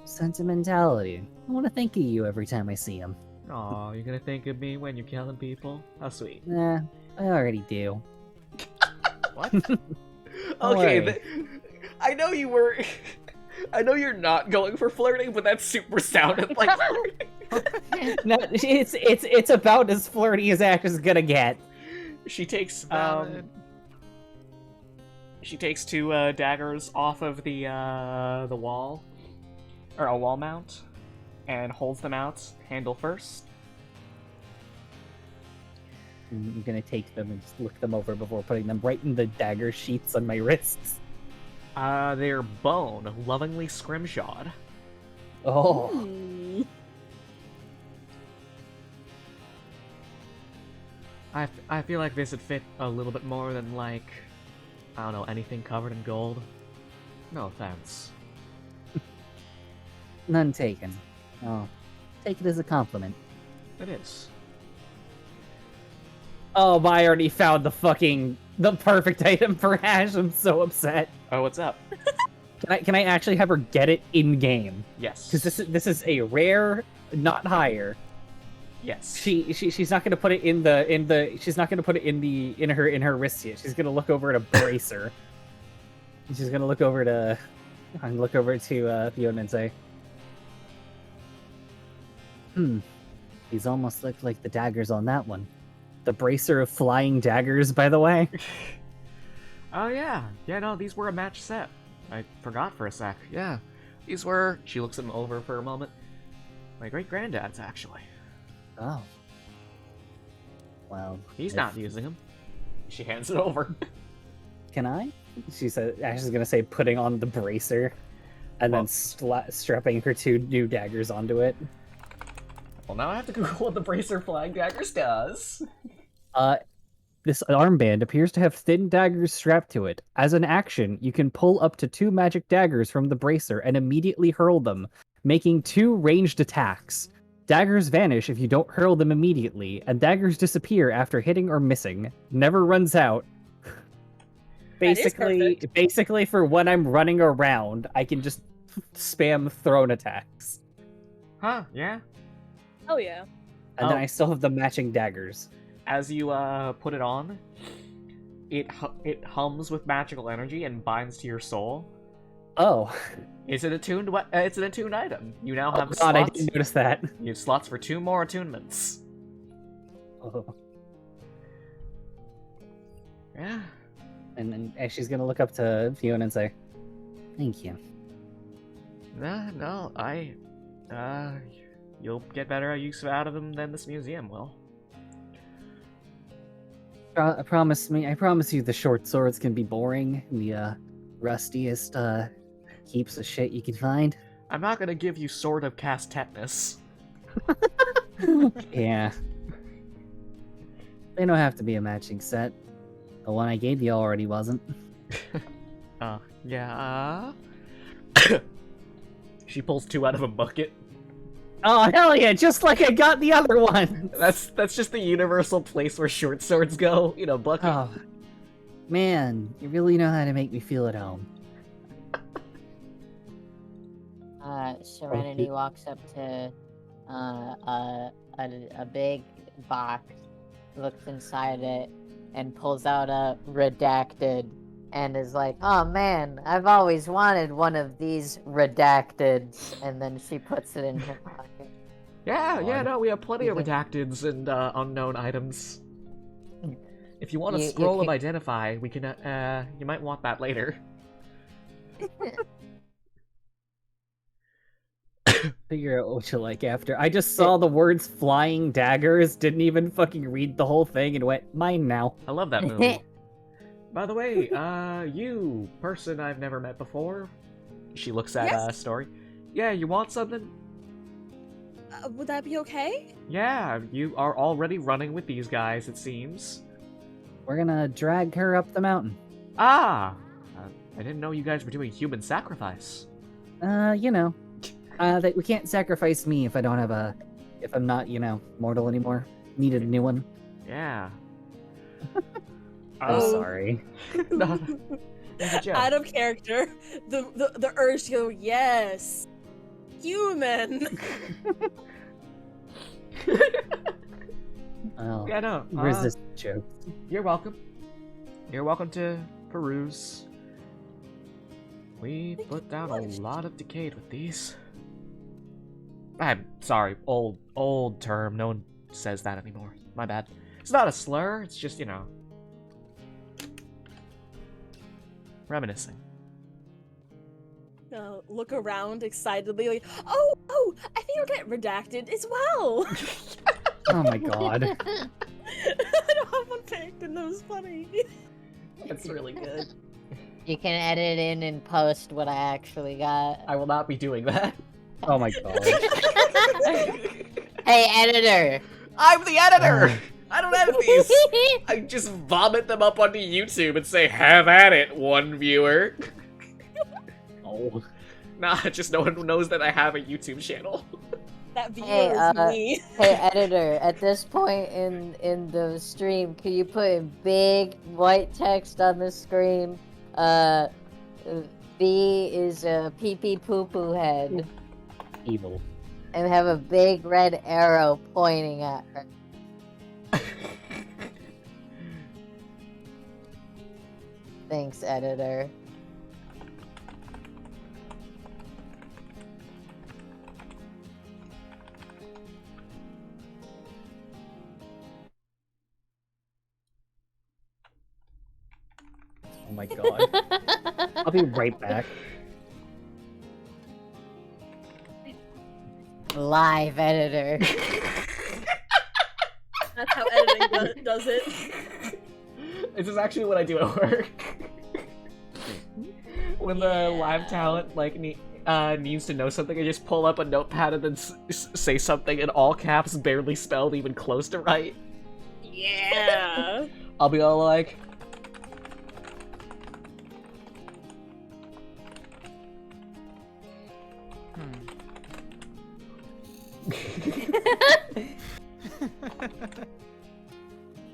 sentimentality. I want to think of you every time I see him. Aw, you're gonna think of me when you're killing people? How sweet. Nah, I already do. What? worry. Okay, I know you were... I know you're not going for flirting, but that super sounded like flirting. No, it's about as flirty as Ash is gonna get. She takes, Valid. She takes two daggers off of the wall, or a wall mount, and holds them out, handle first. I'm gonna take them and just look them over before putting them right in the dagger sheaths on my wrists. They're bone, lovingly scrimshawed. Oh, Hmm. I feel like this would fit a little bit more than, like, I don't know, anything covered in gold. No offense. none taken. Oh, take it as a compliment. It is. Oh, I already found the perfect item for Ash. I'm so upset. Oh, what's up? Can I actually have her get it in game? Yes. Because this is a rare, not higher. Yes. She's not gonna put it in her wrist yet. She's gonna look over at a bracer. She's gonna look over to Fiona and say, these almost look like the daggers on that one. The bracer of flying daggers, by the way. Oh, yeah. Yeah, no, these were a match set. I forgot for a sec. Yeah. These were... She looks them over for a moment. My great-granddad's, actually. Oh. Well, He's not using them. She hands it over. Can I? She said. Ash is gonna say, putting on the bracer, and then strapping her two new daggers onto it. Well, now I have to Google what the bracer flying daggers does. This armband appears to have thin daggers strapped to it. As an action, you can pull up to 2 magic daggers from the bracer and immediately hurl them, making 2 ranged attacks. Daggers vanish if you don't hurl them immediately, and daggers disappear after hitting or missing. Never runs out. Basically, for when I'm running around, I can just spam thrown attacks. Huh, yeah. Oh yeah. And then I still have the matching daggers. As you put it on, it hums with magical energy and binds to your soul. Oh. It's an attuned item. You now have God, I slots. didn't notice that. You have slots for 2 more attunements. Oh. Yeah. And then she's gonna look up to Fiona and say, "Thank you." No, you'll get better use out of them than this museum will. I promise you the short swords can be boring. The rustiest heaps of shit you can find. I'm not gonna give you Sword of Cast Tetanus. Yeah. They don't have to be a matching set. The one I gave you already wasn't. Yeah. She pulls 2 out of a bucket. Oh hell yeah! Just like I got the other one. That's just the universal place where short swords go. You know, bucket. Oh man, you really know how to make me feel at home. Serenity walks up to a big box, looks inside it, and pulls out a redacted, and is like, "Oh man, I've always wanted one of these redacteds," and then she puts it in her pocket. Yeah, no, we have plenty of redacteds and unknown items. If you want a scroll of identify, we can. You might want that later. Figure out what you like after. I just saw the words "flying daggers," didn't even fucking read the whole thing, and went, "Mine now." I love that movie. By the way, you person I've never met before. She looks at Yes. Story. Yeah, you want something? Would that be okay? Yeah, you are already running with these guys, it seems. We're gonna drag her up the mountain. Ah! I didn't know you guys were doing human sacrifice. You know, that we can't sacrifice me if I don't have a, if I'm not, you know, mortal anymore. Needed a new one. Yeah. I'm Oh. sorry. No, it's a joke. Out of character, the urge to go, yes, human. Oh, Yeah, no. resist jokes. You're welcome. You're welcome to peruse. We put down a lot of decayed with these. I'm sorry, old term. No one says that anymore. My bad. It's not a slur, it's just, you know, reminiscing. Look around excitedly, like, oh, I think we're getting redacted as well. Oh my god. I don't have one picked, and that was funny. That's really good. You can edit in and post what I actually got. I will not be doing that. Oh my god. Hey, editor! I'm the editor! I don't edit these! I just vomit them up onto YouTube and say, have at it, one viewer. Oh. Nah, just no one knows that I have a YouTube channel. That viewer Hey, is me. Hey, editor, at this point in the stream, can you put in big white text on the screen? B is a pee-pee poo-poo head. Evil. And have a big red arrow pointing at her. Thanks, editor. Oh my god. I'll be right back. Live editor. That's how editing does it. This is actually what I do at work. When the live talent like needs to know something, I just pull up a notepad and then say something in all caps, barely spelled, even close to right. Yeah. I'll be all like,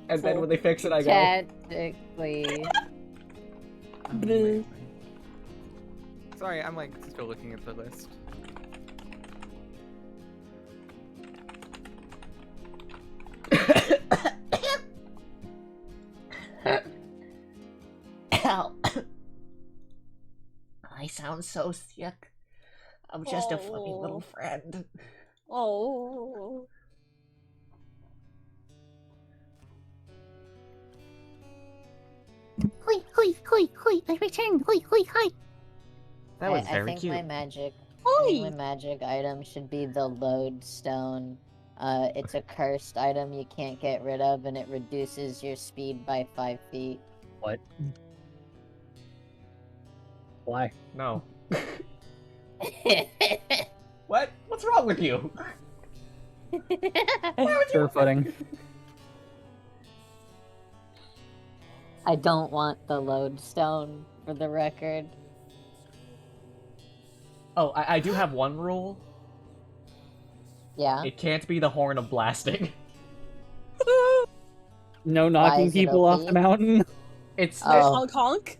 and then when they fix it, I go, Technically. Blue. Sorry, I'm like still looking at the list. Ow. I sound so sick. I'm just a funny little friend. Oh. Hoi, hoi, hoi, hoi, I returned. Hoi, hoi, hi. That was I very think cute. my magic Oi. item should be the lodestone. It's a cursed item you can't get rid of, and it reduces your speed by 5 feet. What? Why? No. What? What's wrong with you? Sure footing. I don't want the lodestone, for the record. Oh, I do have one rule. Yeah. It can't be the horn of blasting. No Why knocking is it people off OP? the mountain. It's Oh. Honk honk.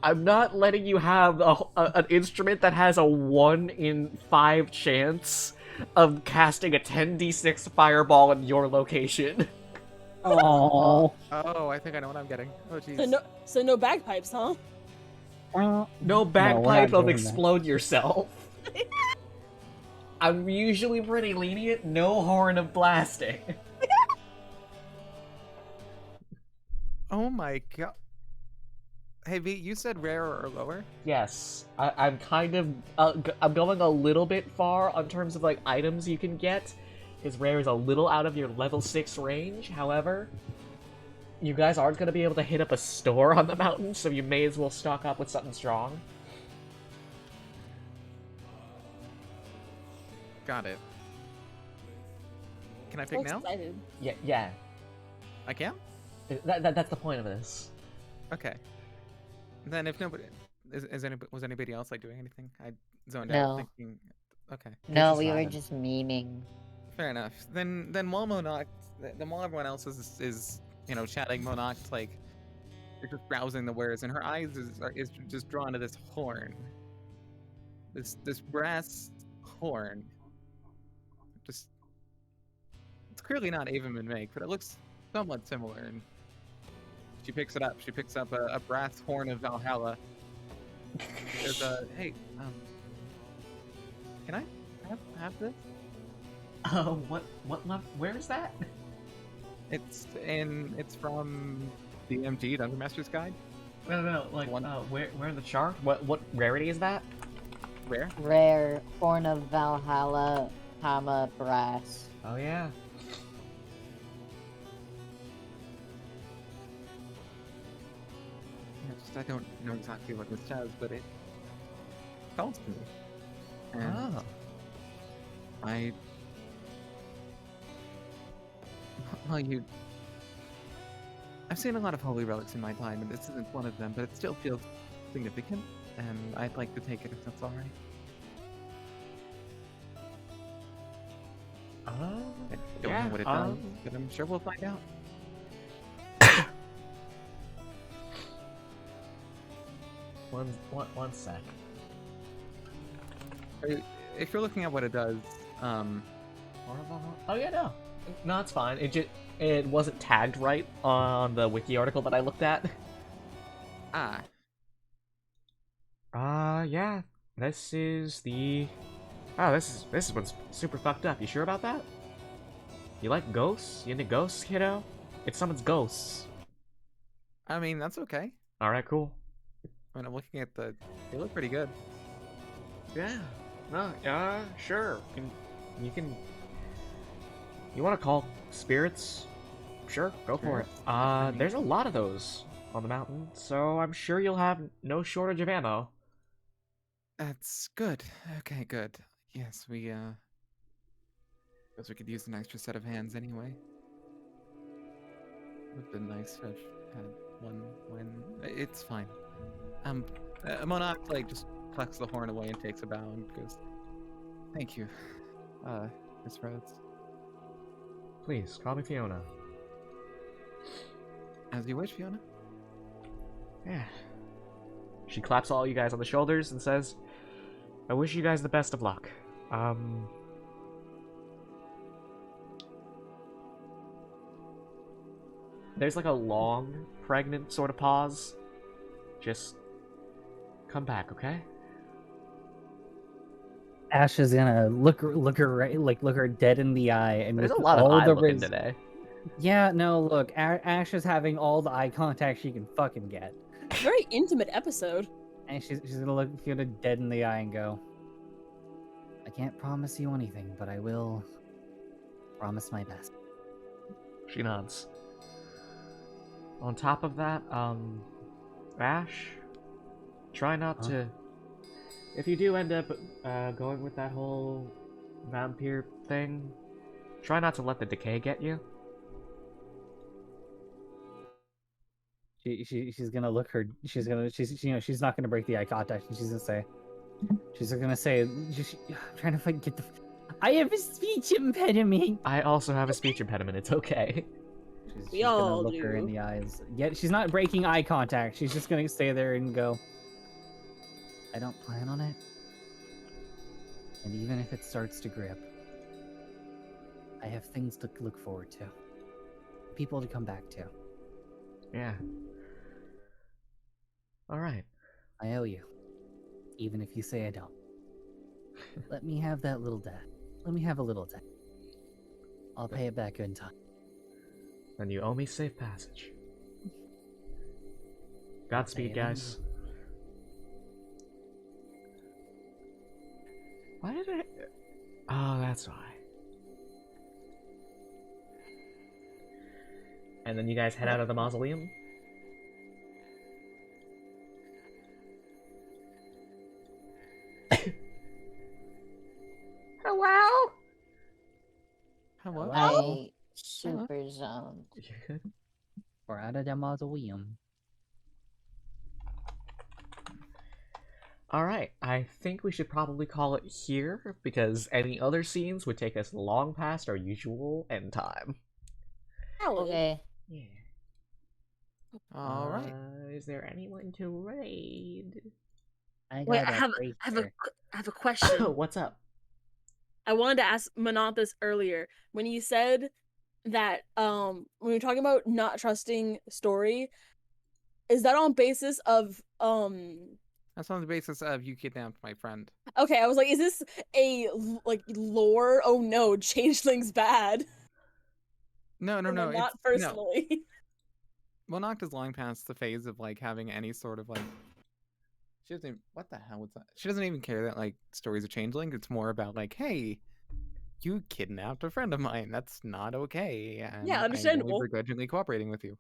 I'm not letting you have an instrument that has a 1 in 5 chance of casting a 10d6 fireball in your location. Oh. Oh, I think I know what I'm getting. Oh, jeez. So no bagpipes, huh? No bagpipe not of doing that. explode yourself. I'm usually pretty lenient. No horn of blasting. Oh my god. Hey, V, you said rarer or lower? Yes, I'm kind of I'm going a little bit far on terms of like items you can get. His rare is a little out of your level 6 range. However, you guys aren't going to be able to hit up a store on the mountain, so you may as well stock up with something strong. Got it. Can I So pick now? excited. Yeah. I can? That's the point of this. Okay. Then if nobody was anybody else like doing anything? I zoned No. out thinking. Okay. No, just we were vibing. just memeing. Fair enough. Then while Monarch, then while everyone else is chatting, Monarch's like just browsing the wares, and her eyes is just drawn to this horn. This brass horn. Just it's clearly not Averman make, but it looks somewhat similar. And she picks it up. She picks up a brass horn of Valhalla. There's a hey, can I have this? What where is that? It's from the MG Dungeon Master's Guide. No, like One. where in the chart? What rarity is that? Rare. Rare Horn of Valhalla, comma, brass. Oh yeah. I don't know exactly what this does, but it calls to me. And Oh. I've seen a lot of holy relics in my time, and this isn't one of them, but it still feels significant, and I'd like to take it if that's alright. I don't know what it does, but I'm sure we'll find out. One sec. If you're looking at what it does, Oh yeah, no, it's fine. It wasn't tagged right on the wiki article that I looked at. Yeah. This is the. Oh, this one's super fucked up. You sure about that? You like ghosts? You into ghosts, kiddo? It summons ghosts. I mean, that's okay. All right, cool. When I'm looking at they look pretty good. Yeah. No. Sure. You can. You want to call spirits? Sure, go for it. There's a lot of those on the mountain, so I'm sure you'll have no shortage of ammo. That's good. Okay, good. Yes, guess we could use an extra set of hands anyway. Would've been nice to have had one when it's fine. Monarch just plucks the horn away and takes a bow and goes, "Thank you, Miss Rhodes." Please, call me Fiona. As you wish, Fiona. Yeah. She claps all you guys on the shoulders and says, I wish you guys the best of luck. There's like a long, pregnant sort of pause. Just come back, okay? Ash is gonna look her dead in the eye, and There's a with lot of all eye the looking today. Yeah, no, look, Ash is having all the eye contact she can fucking get, Very intimate episode. and she's gonna look Fiona dead in the eye and go, "I can't promise you anything, but I will promise my best." She nods. On top of that, Ash, try not to. If you do end up going with that whole vampire thing, try not to let the decay get you. She's gonna look her. She's not gonna break the eye contact. And she's gonna say, I'm trying to get the. I have a speech impediment. I also have a speech impediment. It's okay. She's gonna all look her in do. the eyes. Yet she's not breaking eye contact. She's just gonna stay there and go, I don't plan on it. And even if it starts to grip, I have things to look forward to. People to come back to. Yeah. Alright. I owe you. Even if you say I don't. Let me have that little debt. Let me have a little debt. I'll pay it back in time. Then you owe me safe passage. Godspeed, guys. Why did I... Oh, that's why. And then you guys head out of the mausoleum? Hello? super zoned. Or out of the mausoleum. Alright, I think we should probably call it here, because any other scenes would take us long past our usual end time. Okay. Yeah. All right. Is there anyone to raid? I Wait, got I have a question. What's up? I wanted to ask Manant this earlier when you said that when we were talking about not trusting story, is that on basis of That's on the basis of you kidnapped my friend. okay, I was like, is this a like lore? Oh no, changeling's bad. No, Or no. not It's personally. no. Monarch is long past the phase of like having any sort of like. She doesn't. What the hell was that? She doesn't even care that like stories are changeling. It's more about like, hey, you kidnapped a friend of mine. That's not okay. And Yeah, I'm only understandable. begrudgingly cooperating with you.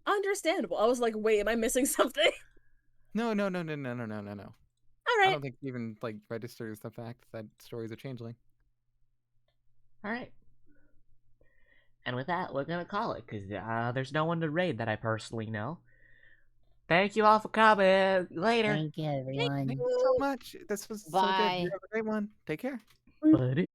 Understandable. I was like, wait, am I missing something? No. All I right. don't think it even like registers the fact that stories are changeling. Alright. And with that, we're gonna call it, because there's no one to raid that I personally know. Thank you all for coming. Later. Thank you, everyone. Thank you so much. This was so good. Bye. You have a great one. Take care. Buddy.